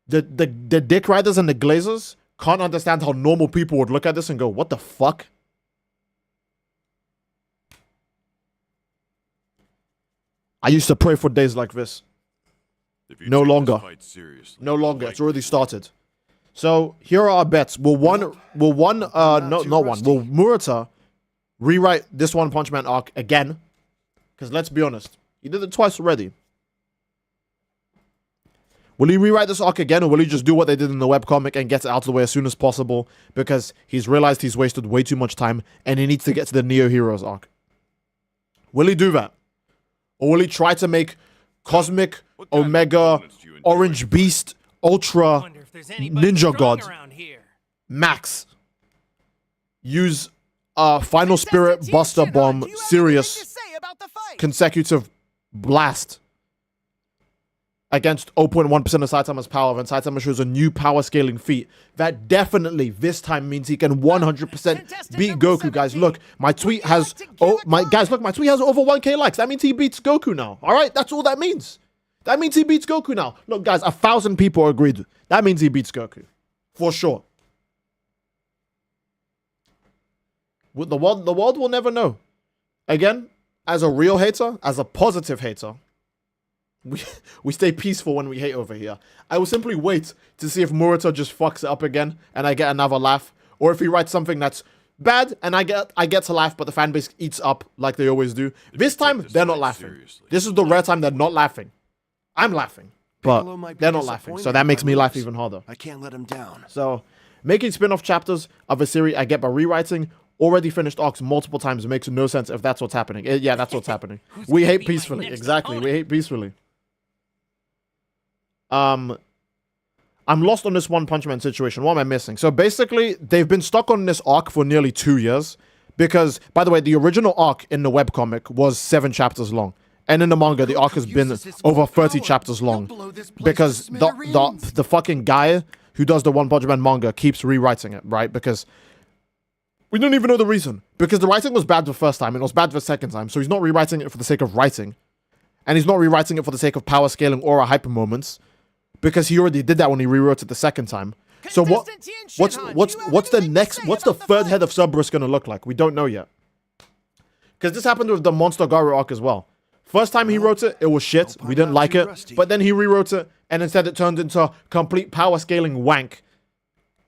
the dick riders and the glazers can't understand how normal people would look at this and go, what the fuck? I used to pray for days like this. No longer. No longer. It's already started. So here are our bets. Will Murata rewrite this One Punch Man arc again? Because let's be honest, he did it twice already. Will he rewrite this arc again, or will he just do what they did in the webcomic and get it out of the way as soon as possible because he's realized he's wasted way too much time and he needs to get to the Neo Heroes arc? Will he do that? Or will he try to make Cosmic, Omega, Orange Beast, Ultra, Ninja God, Max use Final Spirit, Buster Bomb, Sirius, consecutive blast against 0.1% of Saitama's power, and Saitama shows a new power scaling feat that definitely this time means he can 100% beat Goku. Guys, look, my tweet has my tweet has over 1k likes. That means he beats Goku now. All right, that's all that means. That means he beats Goku now. Look, guys, 1,000 people agreed. That means he beats Goku for sure. The world will never know. Again, as a real hater, as a positive hater, we stay peaceful when we hate over here. I will simply wait to see if Murata just fucks it up again and I get another laugh, or if he writes something that's bad and I get to laugh, but the fan base eats up like they always do. This time they're not laughing. This is the rare time they're not laughing. I'm laughing, but they're not laughing, so that makes me laugh even harder. I can't let him down. So making spin-off chapters of a series I get by rewriting already finished arcs multiple times makes no sense if that's what's happening. Yeah, that's what's happening. We hate peacefully. Exactly. We hate peacefully. I'm lost on this One Punch Man situation. What am I missing? So basically, they've been stuck on this arc for nearly 2 years because, by the way, the original arc in the webcomic was 7 chapters long. And in the manga, the arc has been over 30 chapters long because the fucking guy who does the One Punch Man manga keeps rewriting it, right? Because we don't even know the reason. Because the writing was bad the first time and it was bad the second time. So he's not rewriting it for the sake of writing. And he's not rewriting it for the sake of power scaling or hyper moments. Because he already did that when he rewrote it the second time. So what's the third head of Cerberus gonna look like? We don't know yet. Because this happened with the Monster Garu arc as well. First time he wrote it, it was shit. We didn't like it. But then he rewrote it, and instead it turned into complete power scaling wank.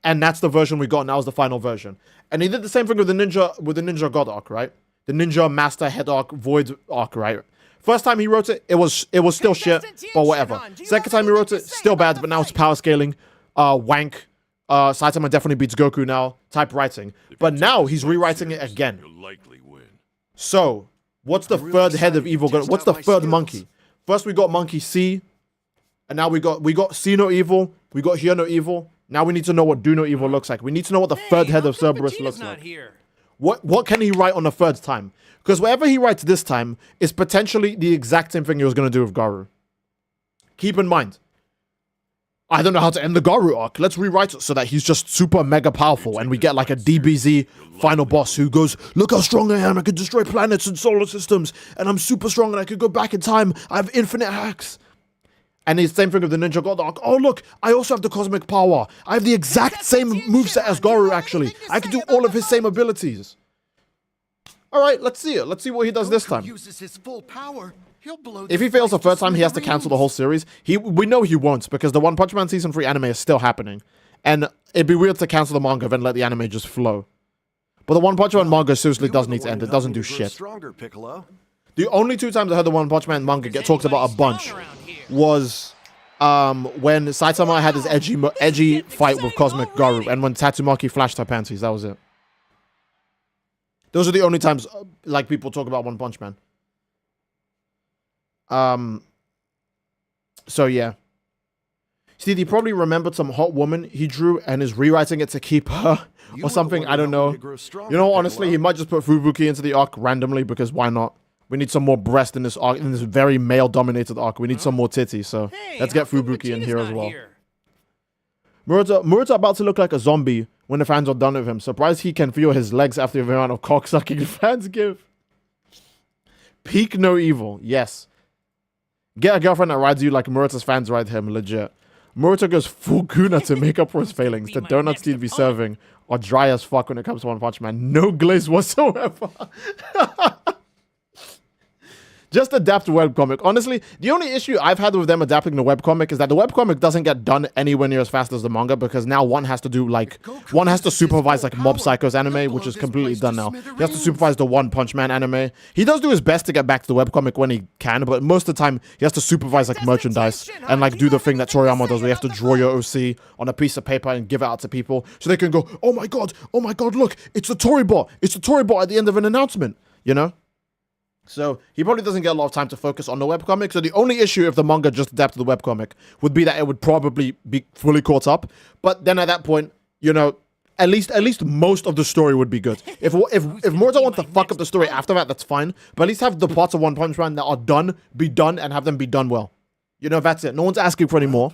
And that's the version we got now as the final version. And he did the same thing with the Ninja God arc, right? The Ninja Master Head arc, Void arc, right? First time he wrote it, it was still shit, but whatever. Second time he wrote it, still bad, but now it's power scaling, wank. Saitama definitely beats Goku now, type writing. But now he's rewriting it again. So, what's the third head of evil? What's the third monkey? First we got Monkey C, and now we got See No Evil, we got Hear No Evil. Now we need to know what Do No Evil looks like. We need to know what the third head of Cerberus looks like. What can he write on the third time? Because whatever he writes this time is potentially the exact same thing he was going to do with Garu. Keep in mind, I don't know how to end the Garu arc. Let's rewrite it so that he's just super mega powerful and we get like a DBZ final boss who goes, look how strong I am. I can destroy planets and solar systems. And I'm super strong and I could go back in time. I have infinite hacks. And it's the same thing with the Ninja God arc. Oh, look, I also have the cosmic power. I have the exact same moveset as Garu, actually. I can do all of his same abilities. All right, let's see it. Let's see what he does this time. Uses his full power. He'll blow If he fails the first time, he has to cancel the whole series. We know he won't because the One Punch Man Season 3 anime is still happening. And it'd be weird to cancel the manga then let the anime just flow. But the One Punch Man manga seriously does need to end. It doesn't do shit. Stronger, Piccolo. The only 2 times I heard the One Punch Man manga get talked about a bunch was when Saitama had his edgy fight with Cosmic Garu and when Tatsumaki flashed her panties. That was it. Those are the only times like people talk about One Punch Man. So yeah. Steve, he probably remembered some hot woman he drew and is rewriting it to keep her or something. I don't know. You know, honestly, he might just put Fubuki into the arc randomly because why not? We need some more breast in this arc, in this very male-dominated arc. We need some more titties, so let's get Fubuki in here as well. Murata about to look like a zombie when the fans are done with him. Surprised he can feel his legs after the amount of cocksucking fans give. Peak no evil, yes. Get a girlfriend that rides you like Murata's fans ride him, legit. Murata goes full Guna to make up for his failings. The donuts he'd be serving are dry as fuck when it comes to One Punch Man. No glaze whatsoever. Just adapt the webcomic. Honestly, the only issue I've had with them adapting the webcomic is that the webcomic doesn't get done anywhere near as fast as the manga, because now one has to do like, one has to supervise like Mob Psycho's anime, which is completely done now. He has to supervise the One Punch Man anime. He does do his best to get back to the webcomic when he can, but most of the time he has to supervise like merchandise and like do the thing that Toriyama does where you have to draw your OC on a piece of paper and give it out to people so they can go, oh my god, look, it's the Toribot. It's the Toribot at the end of an announcement, you know? So he probably doesn't get a lot of time to focus on the webcomic. So the only issue if the manga just adapted the webcomic would be that it would probably be fully caught up. But then at that point, you know, at least most of the story would be good. If Morita wants to fuck up the story after that, that's fine. But at least have the parts of One Punch Man that are done, be done, and have them be done well. You know, that's it. No one's asking for any more.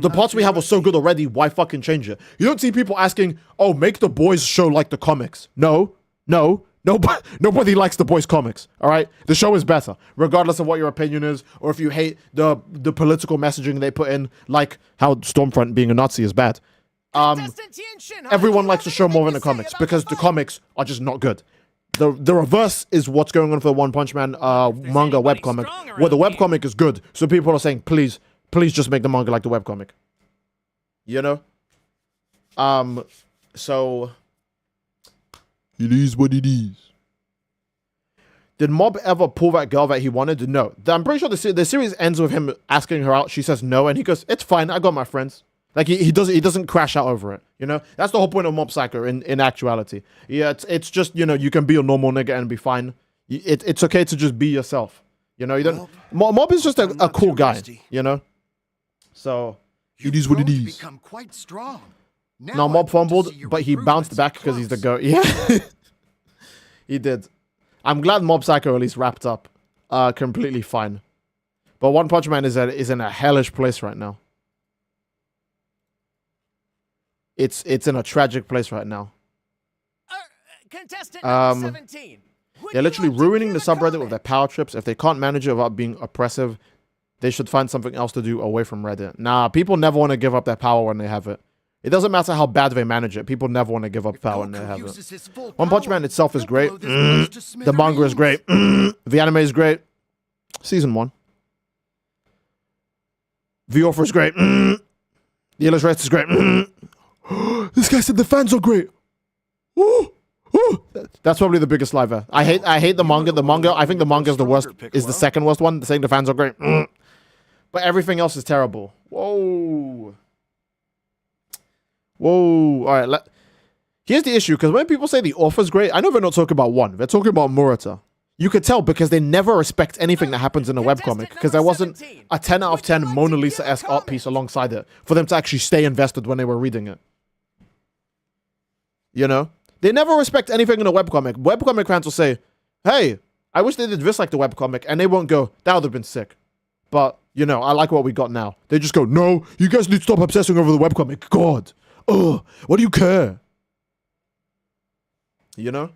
The parts we have are so good already, why fucking change it? You don't see people asking, oh, make the boys show like the comics. Nobody likes the boys' comics, all right? The show is better, regardless of what your opinion is, or if you hate the political messaging they put in, like how Stormfront being a Nazi is bad. Everyone likes the show more than the comics, because the comics are just not good. The reverse is what's going on for the One Punch Man manga webcomic, where the webcomic is good, so people are saying, please just make the manga like the webcomic. You know? So... it is what it is. Did Mob ever pull that girl that he wanted? No. I'm pretty sure the series ends with him asking her out. She says no, and he goes, it's fine, I got my friends. Like, he doesn't crash out over it, you know? That's the whole point of Mob Psycho in actuality. Yeah, it's just, you know, you can be a normal nigga and be fine. It's okay to just be yourself. You know, you don't... Mob is just a cool guy, you know? So, it is what it is. Become quite strong. Now Mob fumbled, but he bounced back because he's the GOAT. Yeah, he did. I'm glad Mob Psycho at least wrapped up completely fine. But One Punch Man is in a hellish place right now. It's in a tragic place right now. Contestant number 17. They're literally ruining the subreddit with their power trips. If they can't manage it without being oppressive, they should find something else to do away from Reddit. Nah, people never want to give up their power when they have it. It doesn't matter how bad they manage it. People never want to give up power when they have it. One Punch Man itself is great. The manga is great. The anime is great. Season 1. The author is great. The illustrator is great. This guy said the fans are great. That's probably the biggest lie there. I hate the manga. The manga, I think the manga is the worst. Is the second worst one. Saying the fans are great. But everything else is terrible. Whoa. All right. Here's the issue, because when people say the author's great, I know they're not talking about one. They're talking about Morita. You could tell because they never respect anything that happens in a webcomic, because there wasn't a 10 out of 10 Mona Lisa-esque art piece alongside it for them to actually stay invested when they were reading it. You know? They never respect anything in a webcomic. Webcomic fans will say, hey, I wish they did this like the webcomic, and they won't go, that would have been sick. But, you know, I like what we got now. They just go, no, you guys need to stop obsessing over the webcomic. God. Ugh, what do you care? You know?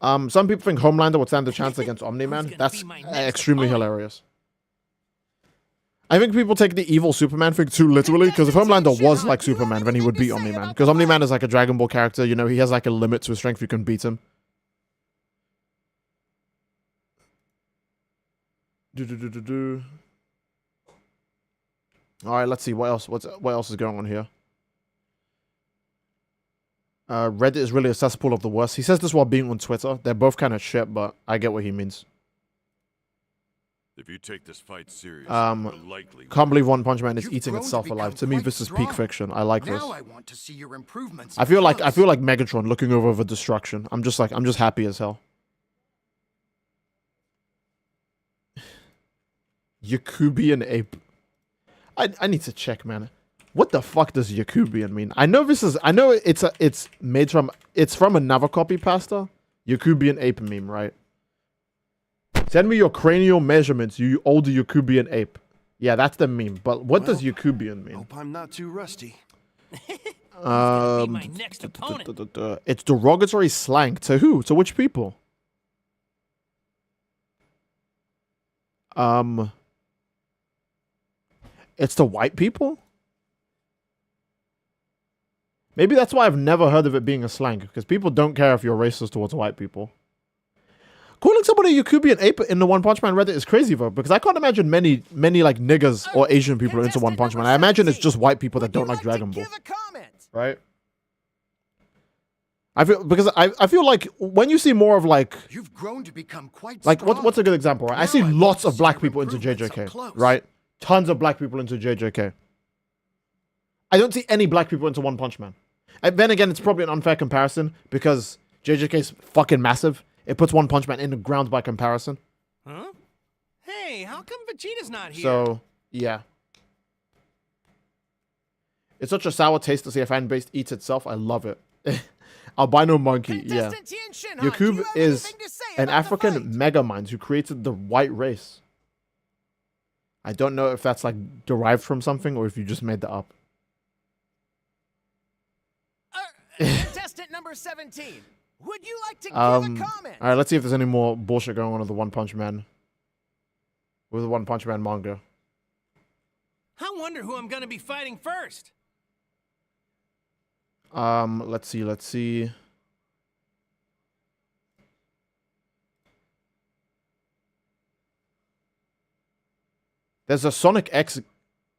Some people think Homelander would stand a chance against Omni-Man. That's extremely hilarious. I think people take the evil Superman thing too literally, because if Homelander was like Superman, then he would beat Omni-Man. Because Omni-Man is like a Dragon Ball character, you know, he has like a limit to his strength, you can beat him. Alright, let's see, what else is going on here? Reddit is really a cesspool of the worst. He says this while being on Twitter. They're both kind of shit, but I get what he means. If you take this fight seriously, can't believe One Punch Man is eating itself alive. To me, this is peak fiction. I like this. I want to see your improvements. I feel like Megatron looking over destruction. I'm just happy as hell. Yakubian ape. I need to check, man. What the fuck does Yakubian mean? I know it's from another copy pasta. Yakubian ape meme, right? Send me your cranial measurements, you older Yakubian ape. Yeah, that's the meme. But what does Yakubian mean? Hope I'm not too rusty. My next opponent. It's derogatory slang. To who? To which people? It's to white people? Maybe that's why I've never heard of it being a slang, because people don't care if you're racist towards white people. calling somebody a Yakubian ape in the One Punch Man Reddit is crazy, though, because I can't imagine many like niggas or Asian people are into One Punch Man. I imagine it's just white people that don't like Dragon Ball, right? I feel like when you see more of like You've grown to become quite like strong. what's a good example, right? I see Now I'd lots like of to black see people your into improvements up JJK, close. right? Tons of black people into JJK. I don't see any black people into One Punch Man. And then again, it's probably an unfair comparison because JJK is fucking massive. It puts One Punch Man in the ground by comparison. Huh? Hey, how come Vegeta's not here? So, yeah. It's such a sour taste to see a fan base eats itself. I love it. Albino Monkey, yeah. Yakub is an African megamind who created the white race. I don't know if that's like derived from something or if you just made that up. Contestant number 17. Would you like to give a comment? All right, let's see if there's any more bullshit going on with the One Punch Man. With the One Punch Man manga. I wonder who I'm gonna be fighting first. Let's see. There's a Sonic X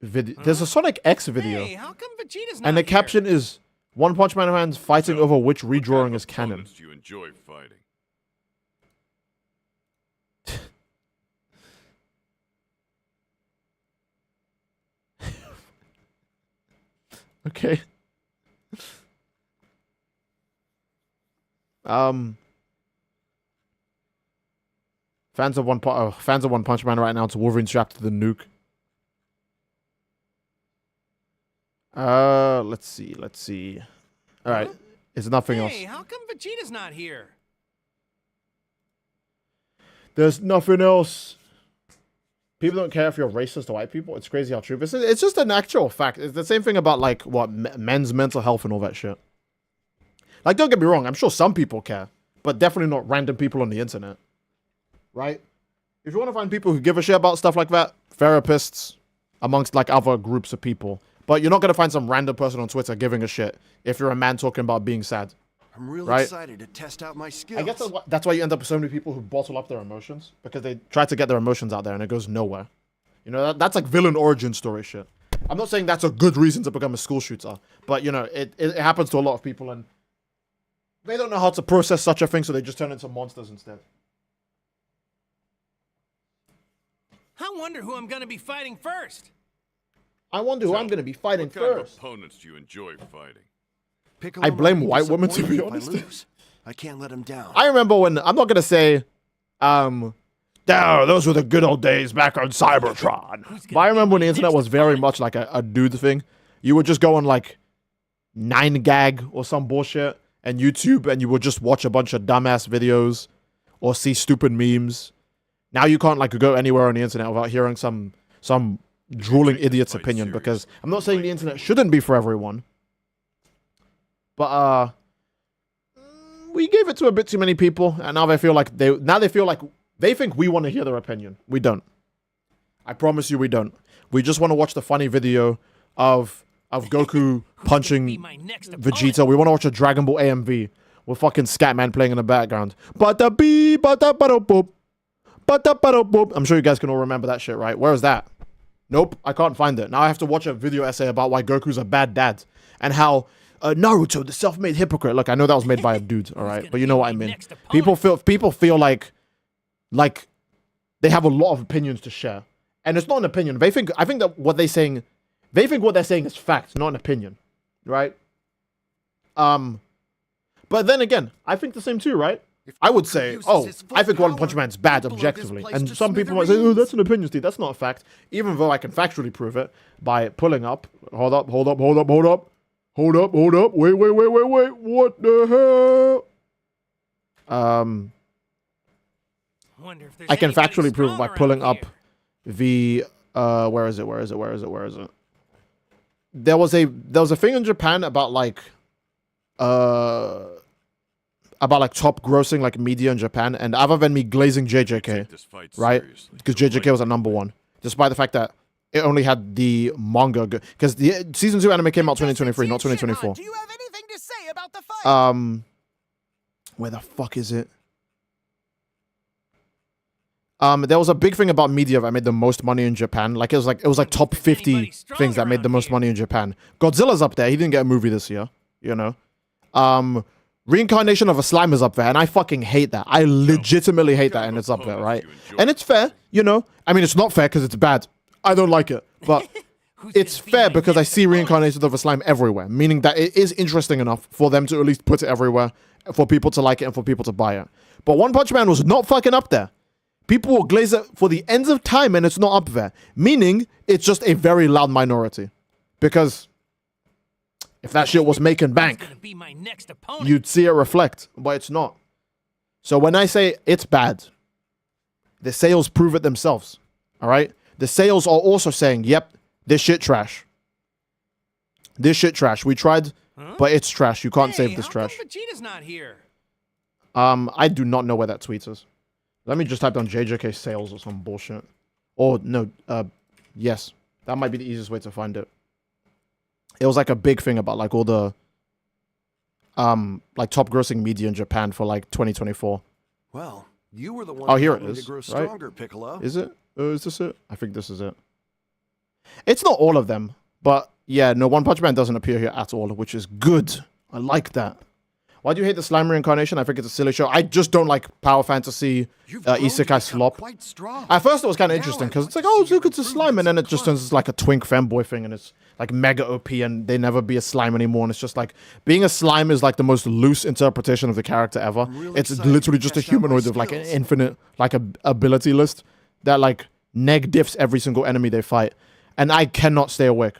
video. There's a Sonic X video. Hey, how come Vegeta's not And the here? caption is One Punch Man fans fighting So, over which what redrawing kind of is canon. opponents do you enjoy fighting? Okay. Fans of One Punch Man right now. It's Wolverine strapped to the nuke. Let's see. All right, it's nothing Hey, else. how come Vegeta's not here? There's nothing else. People don't care if you're racist to white people. It's crazy how true this is. It's just an actual fact. It's the same thing about like what men's mental health and all that shit. Like, don't get me wrong. I'm sure some people care, but definitely not random people on the internet. Right? If you want to find people who give a shit about stuff like that, therapists, amongst like other groups of people. But you're not going to find some random person on Twitter giving a shit if you're a man talking about being sad. I'm really Right? excited to test out my skills. I guess that's why you end up with so many people who bottle up their emotions, because they try to get their emotions out there and it goes nowhere. You know, that's like villain origin story shit. I'm not saying that's a good reason to become a school shooter, but you know, it happens to a lot of people and they don't know how to process such a thing, so they just turn into monsters instead. I wonder who I'm gonna be fighting first. I wonder who I'm going to be fighting What kind first. of opponents do you enjoy fighting? Piccolo I blame might white women, to disappoint be me if I honest. lose. I can't let him down. I remember when, I'm not going to say, those were the good old days back on Cybertron. But I remember when the internet was very much like a dude thing. You would just go on like 9gag or some bullshit and YouTube and you would just watch a bunch of dumbass videos or see stupid memes. Now you can't like go anywhere on the internet without hearing some drooling idiot's opinion, because I'm not saying the internet shouldn't be for everyone. But we gave it to a bit too many people, and now they feel like they think we want to hear their opinion. We don't. I promise you we don't. We just want to watch the funny video of Goku punching Vegeta. We want to watch a Dragon Ball AMV with fucking Scatman playing in the background. I'm sure you guys can all remember that shit, right? Where is that? Nope, I can't find it. Now I have to watch a video essay about why Goku's a bad dad and how Naruto, the self-made hypocrite. Look, I know that was made by a dude, all right, but you know what I mean. People feel like they have a lot of opinions to share, and it's not an opinion. I think that what they're saying is fact, not an opinion, right? But then again, I think the same too, right? I would say, I think One Punch Man's bad objectively. And some people might say, oh, that's an opinion, Steve. That's not a fact. Even though I can factually prove it by pulling up. Hold up. Wait. What the hell? I can factually prove it by pulling up the, where is it? There was a thing in Japan about top grossing like media in Japan, and other than me glazing JJK, right? Because JJK was at #1, despite the fact that it only had the manga, because the season 2 anime came out 2023, not 2024. Do you have anything to say about the fight? Where the fuck is it? There was a big thing about media that made the most money in Japan. Like it was like top 50 things that made the most money in Japan. Godzilla's up there. He didn't get a movie this year, you know. Reincarnation of a Slime is up there, and I fucking hate that. I legitimately hate that, and it's up there, right? And it's fair, you know. I mean, it's not fair because it's bad. I don't like it, but it's fair because I see Reincarnation of a Slime everywhere, meaning that it is interesting enough for them to at least put it everywhere, for people to like it and for people to buy it. But One Punch Man was not fucking up there. People will glaze it for the ends of time and it's not up there. Meaning, it's just a very loud minority. Because if that shit was making bank, you'd see it reflect. But it's not. So when I say it's bad, the sales prove it themselves. Alright? The sales are also saying, yep, this shit trash. This shit trash. We tried, but it's trash. You can't save this trash. Vegeta's not here. I do not know where that tweet is. Let me just type down JJK sales or some bullshit. Or, no, yes. That might be the easiest way to find it. It was like a big thing about like all the, like top grossing media in Japan for like 2024. Well, you were the one Oh, here who it helped me is, to grow right? stronger, Piccolo. Is it? Is this it? I think this is it. It's not all of them. But, yeah, no, One Punch Man doesn't appear here at all, which is good. I like that. Why do you hate the slime reincarnation? I think it's a silly show. I just don't like power fantasy, isekai slop. At first it was kind of interesting because it's like, oh, look, it's a slime. And then it just turns into like a twink fanboy thing and it's like mega OP and they never be a slime anymore. And it's just like, being a slime is like the most loose interpretation of the character ever. It's literally just a humanoid with like an infinite like ability list that like neg diffs every single enemy they fight. And I cannot stay awake.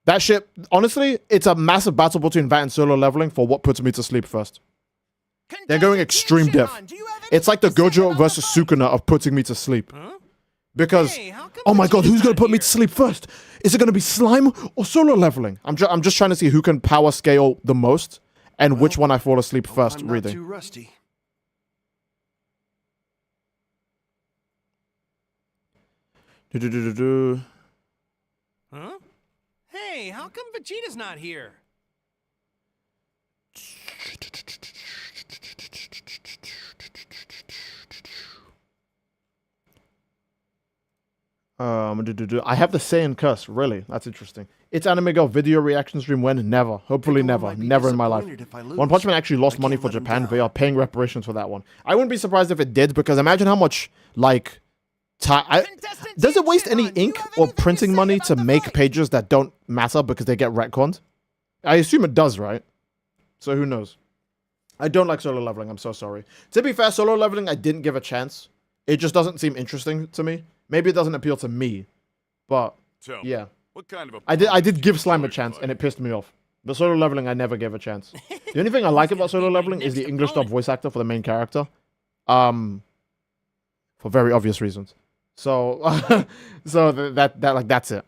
That shit, honestly, it's a massive battle between that and solo leveling for what puts me to sleep first. They're going extreme depth. It's like the Gojo versus Sukuna of putting me to sleep. Because, oh my god, who's going to put me to sleep first? Is it going to be slime or solo leveling? I'm just trying to see who can power scale the most and which one I fall asleep first I'm not reading. too rusty. Huh? Hey, how come Vegeta's not here? I have the Saiyan curse. Really? That's interesting. It's Anime Girl video reaction stream when? Never. Hopefully never. Never in my life. One Punch Man actually lost money for Japan. They are paying reparations for that one. I wouldn't be surprised if it did because imagine how much, like, does it waste any ink or printing money to make pages that don't matter because they get retconned? I assume it does, right? So who knows? I don't like solo leveling. I'm so sorry. To be fair, solo leveling I didn't give a chance. It just doesn't seem interesting to me. Maybe it doesn't appeal to me, but yeah. What kind of a I did give slime a chance and it pissed me off. But solo leveling I never gave a chance. The only thing I like about solo leveling is the English dub voice actor for the main character. For very obvious reasons. So, that's it.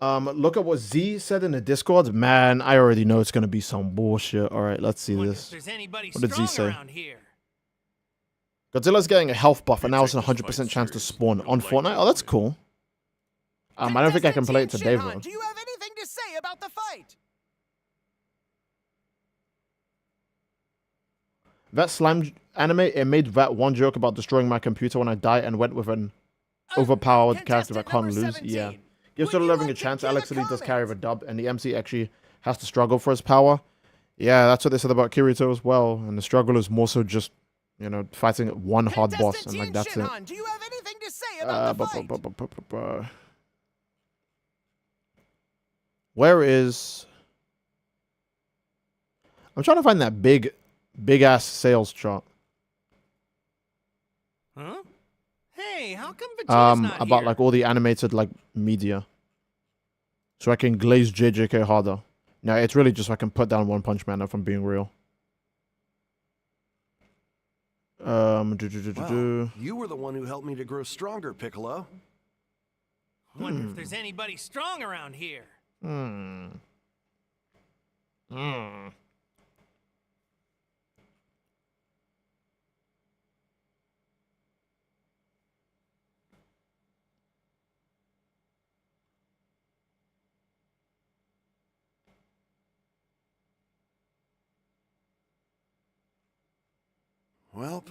Look at what Z said in the Discord. Man, I already know it's gonna be some bullshit. All right, let's see this. What did Z say? Godzilla's getting a health buff, and now it's a 100% chance to spawn on Fortnite. Oh, that's cool. I don't think I can play it today, though. Do you have anything to say about the fight? That slime anime, it made that one joke about destroying my computer when I die and went with an overpowered character that can't lose. 17. Yeah. Give solo leveling a chance. Alex Lee does carry the dub, and the MC actually has to struggle for his power. Yeah, that's what they said about Kirito as well. And the struggle is more so just, you know, fighting one hard boss, and like that's it. Do you have anything to say about the fight? Where is? I'm trying to find that big ass sales chart. Huh? Hey, how come Vegeta's not about here? like all the animated like media, so I can glaze JJK harder. No, it's really just so I can put down One Punch Man if I'm being real. Well, you were the one who helped me to grow stronger, Piccolo. Wonder if there's anybody strong around here. Well,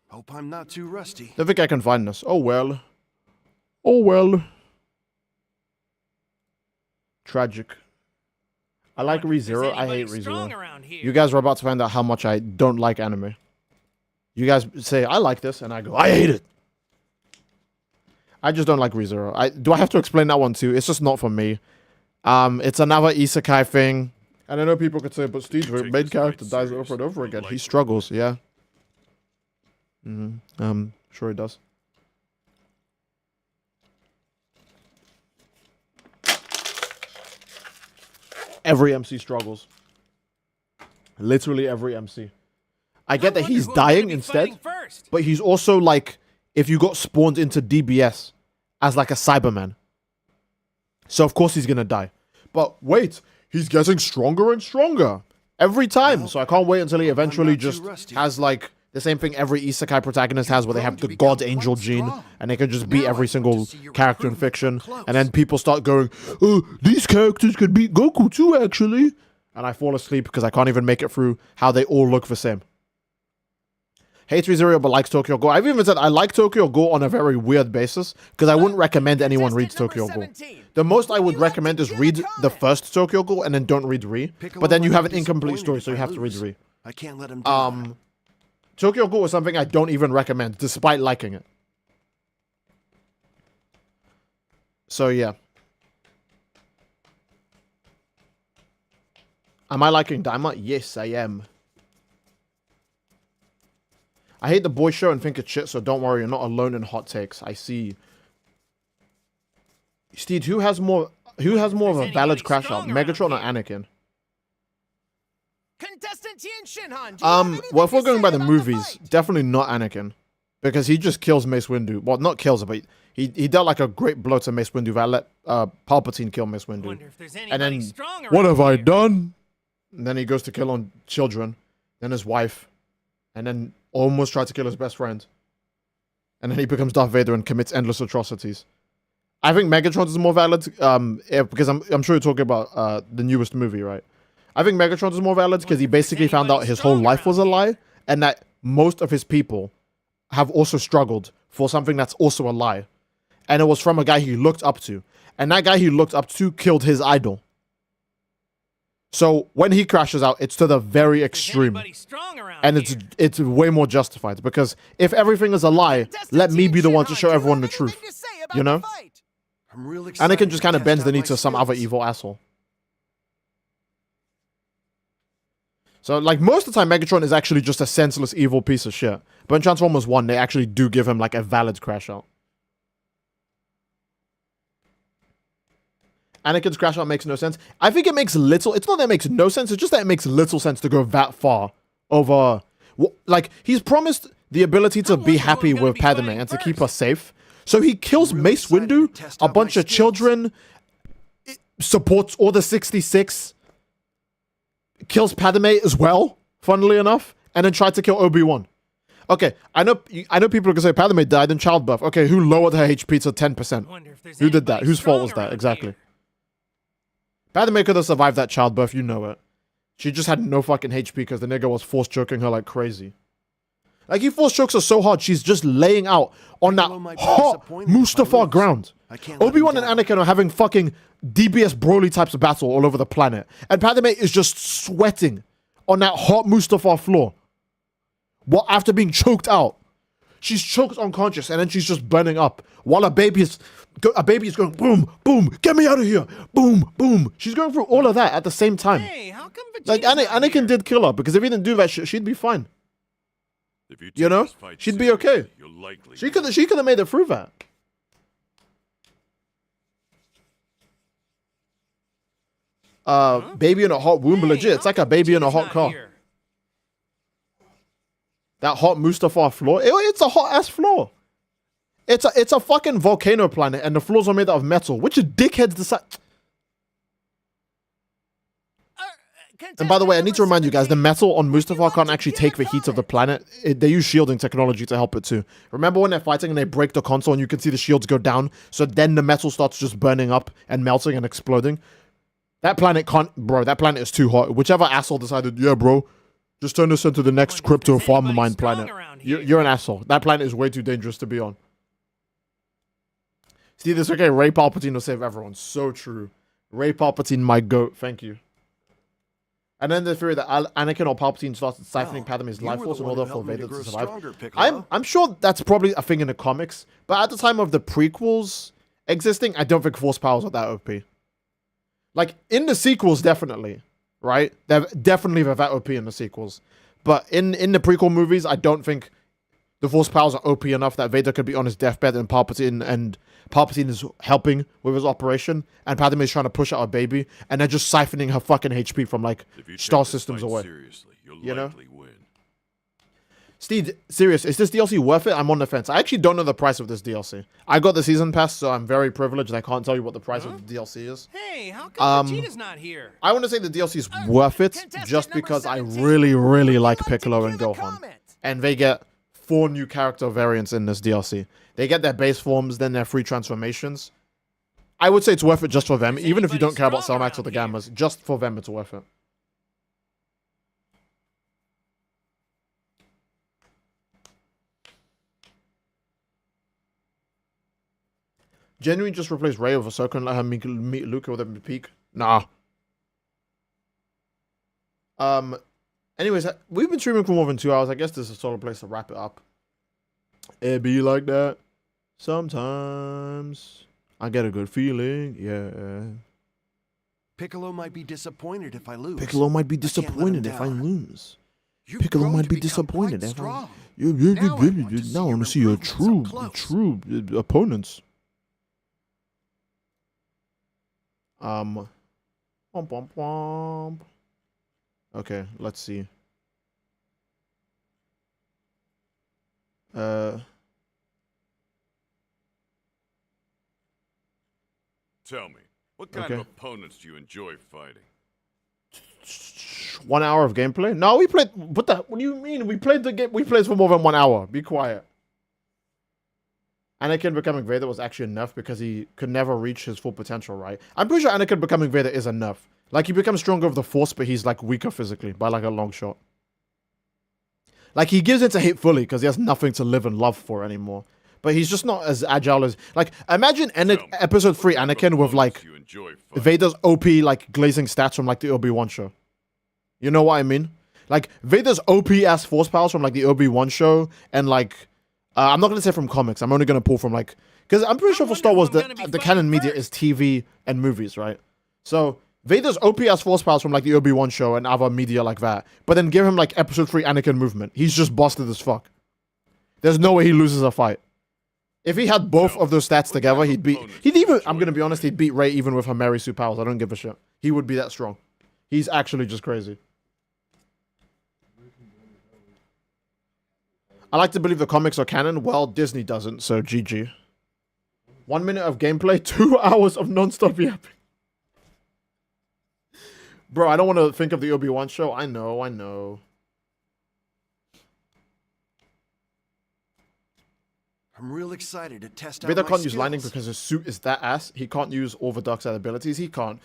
hope I'm not too rusty. Don't think I can find this. Oh well. Oh well. Tragic. I like ReZero. I hate ReZero. You guys are about to find out how much I don't like anime. You guys say, I like this, and I go, I hate it. I just don't like ReZero. Do I have to explain that one too? It's just not for me. It's another isekai thing. And I know people could say, but Steedoj, main character dies over and over again. He struggles, yeah. Sure he does. Every MC struggles. Literally every MC. I get that he's dying instead, but he's also like, if you got spawned into DBS as like a Cyberman. So of course he's gonna die. But wait, he's getting stronger and stronger every time. So I can't wait until he eventually just has like the same thing every isekai protagonist has, where they have the god angel gene and they can just beat every single character in fiction. And then people start going, oh, these characters could beat Goku too, actually. And I fall asleep because I can't even make it through how they all look the same. Hates ReZero but likes Tokyo Ghoul. I've even said I like Tokyo Ghoul on a very weird basis because I wouldn't recommend anyone reads Tokyo Ghoul. The most I would recommend is read the first Tokyo Ghoul and then don't read Re. But then you have an incomplete story, so you have to read Re. I can't let him do Tokyo Ghoul is something I don't even recommend, despite liking it. So yeah. Am I liking Daima? Yes, I am. I hate the boy show and think it's shit, so don't worry, you're not alone in hot takes. I see. Steed, who has more of a valid crash out, Megatron or Anakin? Contestant Tien Shinhan, well, if we're going by the movies, definitely not Anakin. Because he just kills Mace Windu. Well, not kills her, but he dealt like a great blow to Mace Windu that let Palpatine kill Mace Windu. And then, what have I done? And then he goes to kill on children, then his wife, and then almost tried to kill his best friend. And then he becomes Darth Vader and commits endless atrocities. I think Megatron is more valid, because I'm sure you're talking about the newest movie, right? I think Megatron is more valid because he basically found out his whole life was a lie, and that most of his people have also struggled for something that's also a lie. And it was from a guy he looked up to. And that guy he looked up to killed his idol. So when he crashes out, it's to the very extreme. And it's way more justified. Because if everything is a lie, let me be the one to show everyone the truth. You know? Anakin just kind of bends the knee to some other evil asshole. So, like, most of the time, Megatron is actually just a senseless, evil piece of shit. But in Transformers 1, they actually do give him, like, a valid crash out. Anakin's crash out makes no sense. I think it makes little... It's not that it makes no sense, it's just that it makes little sense to go that far over... Like, he's promised the ability to be happy with Padme and to keep her safe. So he kills Mace Windu, a bunch of children, supports Order 66... kills Padme as well, funnily enough, and then tried to kill Obi-Wan. Okay, I know people are gonna say Padme died in childbirth. Okay, who lowered her HP to 10%? Who did that? Whose fault was that? Exactly. Padme could have survived that childbirth, you know it. She just had no fucking HP because the nigga was force choking her like crazy. Like, he force chokes her so hard, she's just laying out on that hot Mustafar ground. Obi-Wan and Anakin are having fucking DBS Broly types of battle all over the planet. And Padme is just sweating on that hot Mustafar floor. What, after being choked out? She's choked unconscious and then she's just burning up. While a baby is going boom, boom, get me out of here. Boom, boom. She's going through all of that at the same time. Hey, how come like, Anakin did kill her because if he didn't do that shit, she'd be fine. You know? She'd be okay. She could have made it through that. Baby in a hot womb, legit. It's like a baby in a hot car. That hot Mustafar floor. It's a hot ass floor. It's a fucking volcano planet, and the floors are made out of metal. Which dickheads decide? And by the way, I need to remind you guys, the metal on Mustafar can't actually take the heat of the planet. They use shielding technology to help it too. Remember when they're fighting and they break the console and you can see the shields go down, so then the metal starts just burning up and melting and exploding? That planet can't, bro, that planet is too hot. Whichever asshole decided, yeah, bro, Just turn this into the next crypto Does farmer anybody mine strong planet. around here? You're an asshole. That planet is way too dangerous to be on. See this? Okay, Ray Palpatine will save everyone. So true. Ray Palpatine, my goat. Thank you. And then the theory that Anakin or Palpatine started siphoning Padme's life force in order for Vader to survive. I'm sure that's probably a thing in the comics, but at the time of the prequels existing, I don't think force powers are that OP. Like, in the sequels, definitely, right? They're definitely that OP in the sequels. But in the prequel movies, I don't think the force powers are OP enough that Vader could be on his deathbed and Palpatine is helping with his operation, and Padme is trying to push out a baby, and they're just siphoning her fucking HP from, like, star systems away. Seriously, you'll You know? likely win. Steed, serious, is this DLC worth it? I'm on the fence. I actually don't know the price of this DLC. I got the season pass, so I'm very privileged. I can't tell you what the price of the DLC is. Hey, how come Vegeta's not here? I want to say the DLC is worth it, Contestant just number because I 17, really, really would like you to Piccolo and give a Gohan. comment? And they get 4 new character variants in this DLC. They get their base forms, then their free transformations. I would say it's worth it just for them, Is even if you anybody don't care about strong Cellmax or the around Gammas. Just for them, it's worth it. Genuinely just replace Rey with Ahsoka and let her meet Luke with them peak. Nah. Anyways, we've been streaming for more than 2 hours. I guess this is a solid place to wrap it up. It be like that. Sometimes I get a good feeling. Yeah. Piccolo might be disappointed if I lose. Piccolo might be I can't let him disappointed if I down. lose. You've Piccolo grown might to be become quite disappointed if I. strong. Now I want to see your true opponents. Womp womp womp. Okay, let's see. Tell me, what kind of opponents do you enjoy fighting? 1 hour of gameplay? No, we played. What do you mean? We played the game. We played for more than 1 hour. Be quiet. Anakin becoming Vader was actually enough because he could never reach his full potential, right? I'm pretty sure Anakin becoming Vader is enough. Like, he becomes stronger with the Force, but he's, like, weaker physically by, like, a long shot. Like, he gives into hate fully because he has nothing to live and love for anymore. But he's just not as agile as... Like, imagine Episode 3 Anakin with, like, Vader's OP, like, glazing stats from, like, the Obi-Wan show. You know what I mean? Like, Vader's OP-ass Force powers from, like, the Obi-Wan show and, like... I'm not going to say from comics. I'm only going to pull from, like... Because I'm pretty sure for Star Wars, the canon media is TV and movies, right? So, Vader's OP-ass Force powers from, like, the Obi-Wan show and other media like that. But then give him, like, Episode 3 Anakin movement. He's just busted as fuck. There's no way he loses a fight. If he had both of those stats together, he'd even... I'm going to be honest, he'd beat Rey even with her Mary Sue powers. I don't give a shit. He would be that strong. He's actually just crazy. I like to believe the comics are canon. Well, Disney doesn't, so GG. 1 minute of gameplay, 2 hours of non-stop yapping. Bro, I don't want to think of the Obi-Wan show. I know. I'm real excited to test out Vader my can't use lightning skills. because his suit is that ass. He can't use all the dark side abilities. He can't.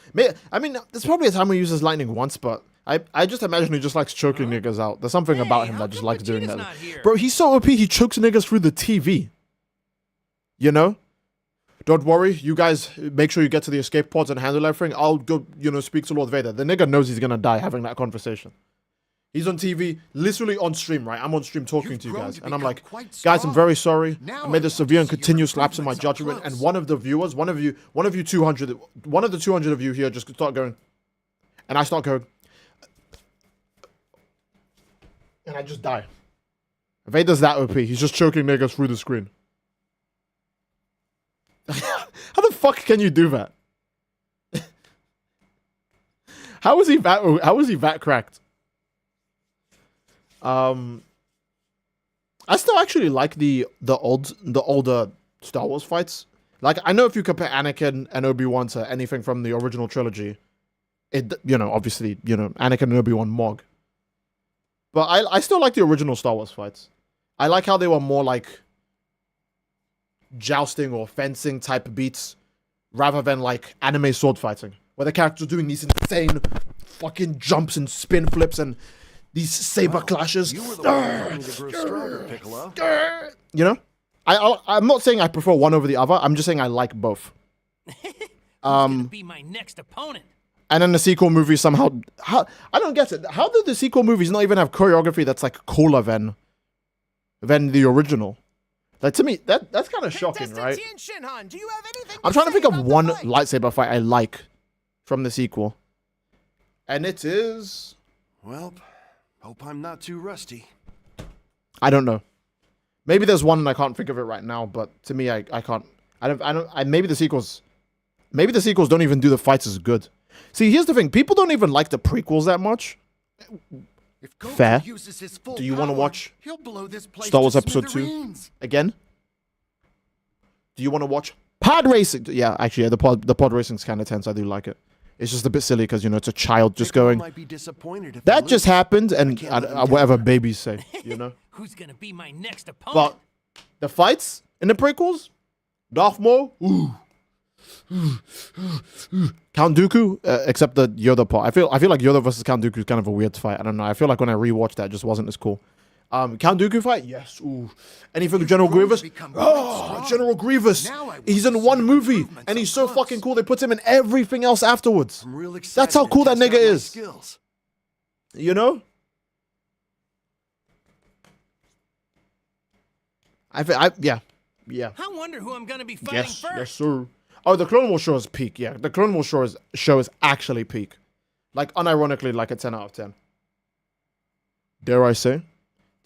I mean, there's probably a time he uses lightning once, but I just imagine he just likes choking niggas out. There's something about him that just likes doing that. Bro, he's so OP, he chokes niggas through the TV. You know? Don't worry, you guys make sure you get to the escape pods and handle everything. I'll go, speak to Lord Vader. The nigga knows he's gonna die having that conversation. He's on TV, literally on stream, right? I'm on stream talking to you guys. And I'm like, guys, I'm very sorry. I made a severe and continuous lapse in my judgment. And one of the viewers, one of the 200 of you here just start going. And I start going. And I just die. Vader's that OP. He's just choking niggas through the screen. How the fuck can you do that? How is he that cracked? I still actually like the older Star Wars fights. Like, I know if you compare Anakin and Obi-Wan to anything from the original trilogy, obviously, Anakin and Obi-Wan Mog. But I still like the original Star Wars fights. I like how they were more like jousting or fencing type beats rather than like anime sword fighting, where the characters are doing these insane fucking jumps and spin flips and These saber clashes. You were the one who told me to grow stronger, Piccolo. You know? I'm not saying I prefer one over the other. I'm just saying I like both. Gonna be my next opponent. And then the sequel movie somehow... I don't get it. How did the sequel movies not even have choreography that's like cooler than the original? Like, to me, that's kind of shocking, right? Shinhan, do you have anything I'm trying to think of one lightsaber fight I like from the sequel. And it is... Well, hope I'm not too rusty. I don't know. Maybe there's one and I can't think of it right now, but to me, I can't... maybe the sequels don't even do the fights as good. See, here's the thing. People don't even like the prequels that much. If Goku Fair. uses his full Do you want to power, watch he'll blow this place Star Wars to Episode 2 smithereens. again? Do you want to watch pod racing? Yeah, actually, yeah, the pod racing's kind of tense. I do like it. It's just a bit silly because, you know, it's a child just Piccolo going, might be disappointed if that I just lose. happened, and can't let him down. whatever babies say, you know? Who's gonna be my next opponent? But the fights in the prequels, Darth Maul, Count Dooku, except the Yoda part. I feel like Yoda versus Count Dooku is kind of a weird fight. I don't know. I feel like when I rewatched that, it just wasn't as cool. Count Dooku fight, yes. Ooh. Anything with General grown to Grievous? become Oh, strong. General Grievous. Now I will He's in see one the movie, improvements and he's up so close. fucking cool. They put him in everything else afterwards. I'm real excited. That's how to cool that test nigga out my is. skills. You know? Yeah. I wonder who I'm gonna be fighting Yes, first. yes, sir. Oh, the Clone Wars show is peak. Yeah, the Clone Wars show is actually peak. Like, unironically, like a 10 out of 10. Dare I say?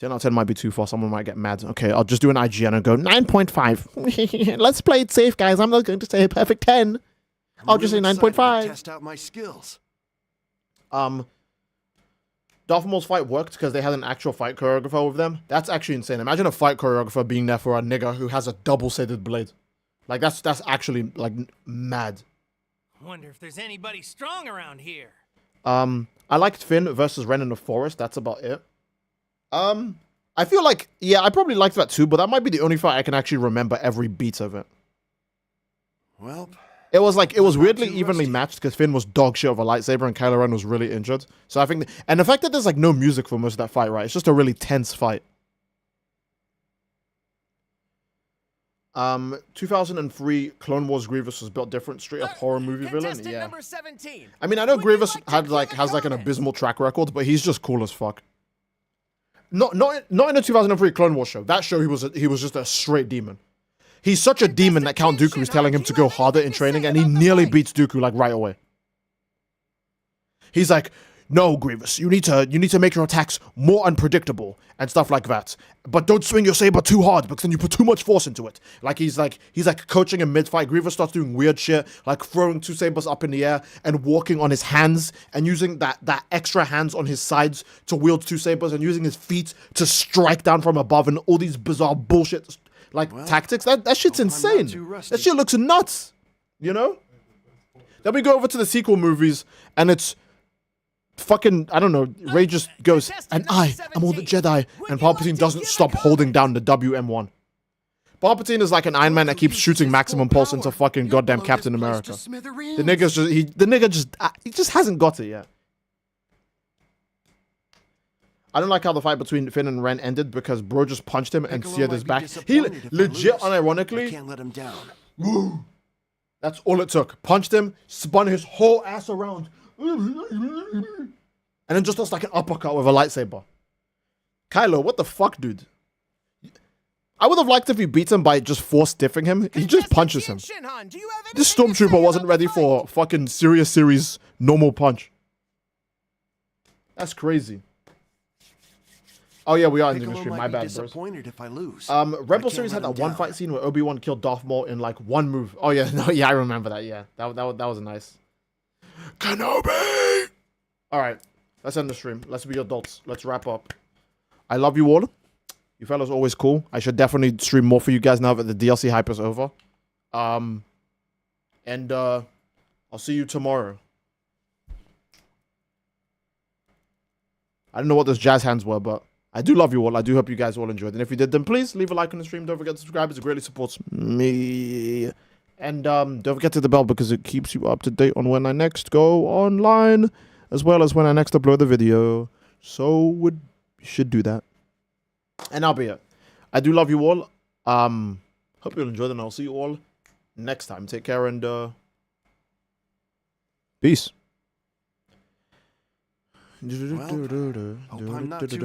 10 out of 10 might be too far. Someone might get mad. Okay, I'll just do an IGN and go 9.5. Let's play it safe, guys. I'm not going to say a perfect 10. I'm I'll just say real excited to 9.5. Test out my skills. Darth Maul's fight worked because they had an actual fight choreographer with them. That's actually insane. Imagine a fight choreographer being there for a nigga who has a double-sided blade. Like, that's actually, like, mad. Wonder if there's anybody strong around here. I liked Finn versus Ren in the forest. That's about it. I feel like, yeah, I probably liked that too, but that might be the only fight I can actually remember every beat of it. Well, It was like, it was Not weirdly too evenly rusty. matched because Finn was dog shit with a lightsaber and Kylo Ren was really injured. So I think, and the fact that there's like no music for most of that fight, right? It's just a really tense fight. 2003 Clone Wars Grievous was built different, straight up horror movie villain. Contestant Yeah. number 17. I mean, I know Would you Grievous like to has kill like the an opponent? abysmal track record, but he's just cool as fuck. Not in the 2003 Clone Wars show. That show he was just a straight demon. He's such a demon that Count Dooku is telling him to go harder in training, and he nearly beats Dooku like right away. He's like, "No, Grievous, you need to make your attacks more unpredictable and stuff like that. But don't swing your saber too hard because then you put too much force into it." Like he's coaching him mid-fight. Grievous starts doing weird shit, like throwing two sabers up in the air and walking on his hands and using that extra hands on his sides to wield two sabers and using his feet to strike down from above and all these bizarre bullshit like tactics. That shit's hope I'm not insane. too rusty. That shit looks nuts. You know? Then we go over to the sequel movies and it's fucking, I don't know, Rey just goes, "And I am all the Jedi," and Palpatine doesn't stop holding down the WM1. Palpatine is like an Iron Man that keeps shooting maximum pulse into fucking goddamn Captain America. The nigga just hasn't got it yet. I don't like how the fight between Finn and Ren ended because bro just punched him and Piccolo seared might his be back. He disappointed if I legit, lose. I unironically, can't let him down. that's all it took. Punched him, spun his whole ass around, and then just does like an uppercut with a lightsaber. Kylo, what the fuck, dude? I would have liked if he beats him by just force stiffing him. He just punches him. Shinhan, do you have This anything to stormtrooper say wasn't about ready the for fucking serious series normal punch. That's crazy. Oh yeah, we are ending the Piccolo stream. might My be bad, bros. disappointed if I lose. Rebel can't series let had him that one down. fight scene where Obi-Wan killed Darth Maul in like one move. Oh yeah, no, yeah, I remember that. Yeah, that was nice. Kenobi. All right, let's end the stream. Let's be adults. Let's wrap up. I love you all. You fellas are always cool. I should definitely stream more for you guys now that the DLC hype is over. And I'll see you tomorrow. I don't know what those jazz hands were, but I do love you all. I do hope you guys all enjoyed. And if you did, then please leave a like on the stream. Don't forget to subscribe. It greatly supports me. And don't forget to hit the bell because it keeps you up to date on when I next go online, as well as when I next upload the video. So should do that. And I'll be it. I do love you all. Hope you'll enjoy them. I'll see you all next time. Take care and peace. Well, hope I'm not too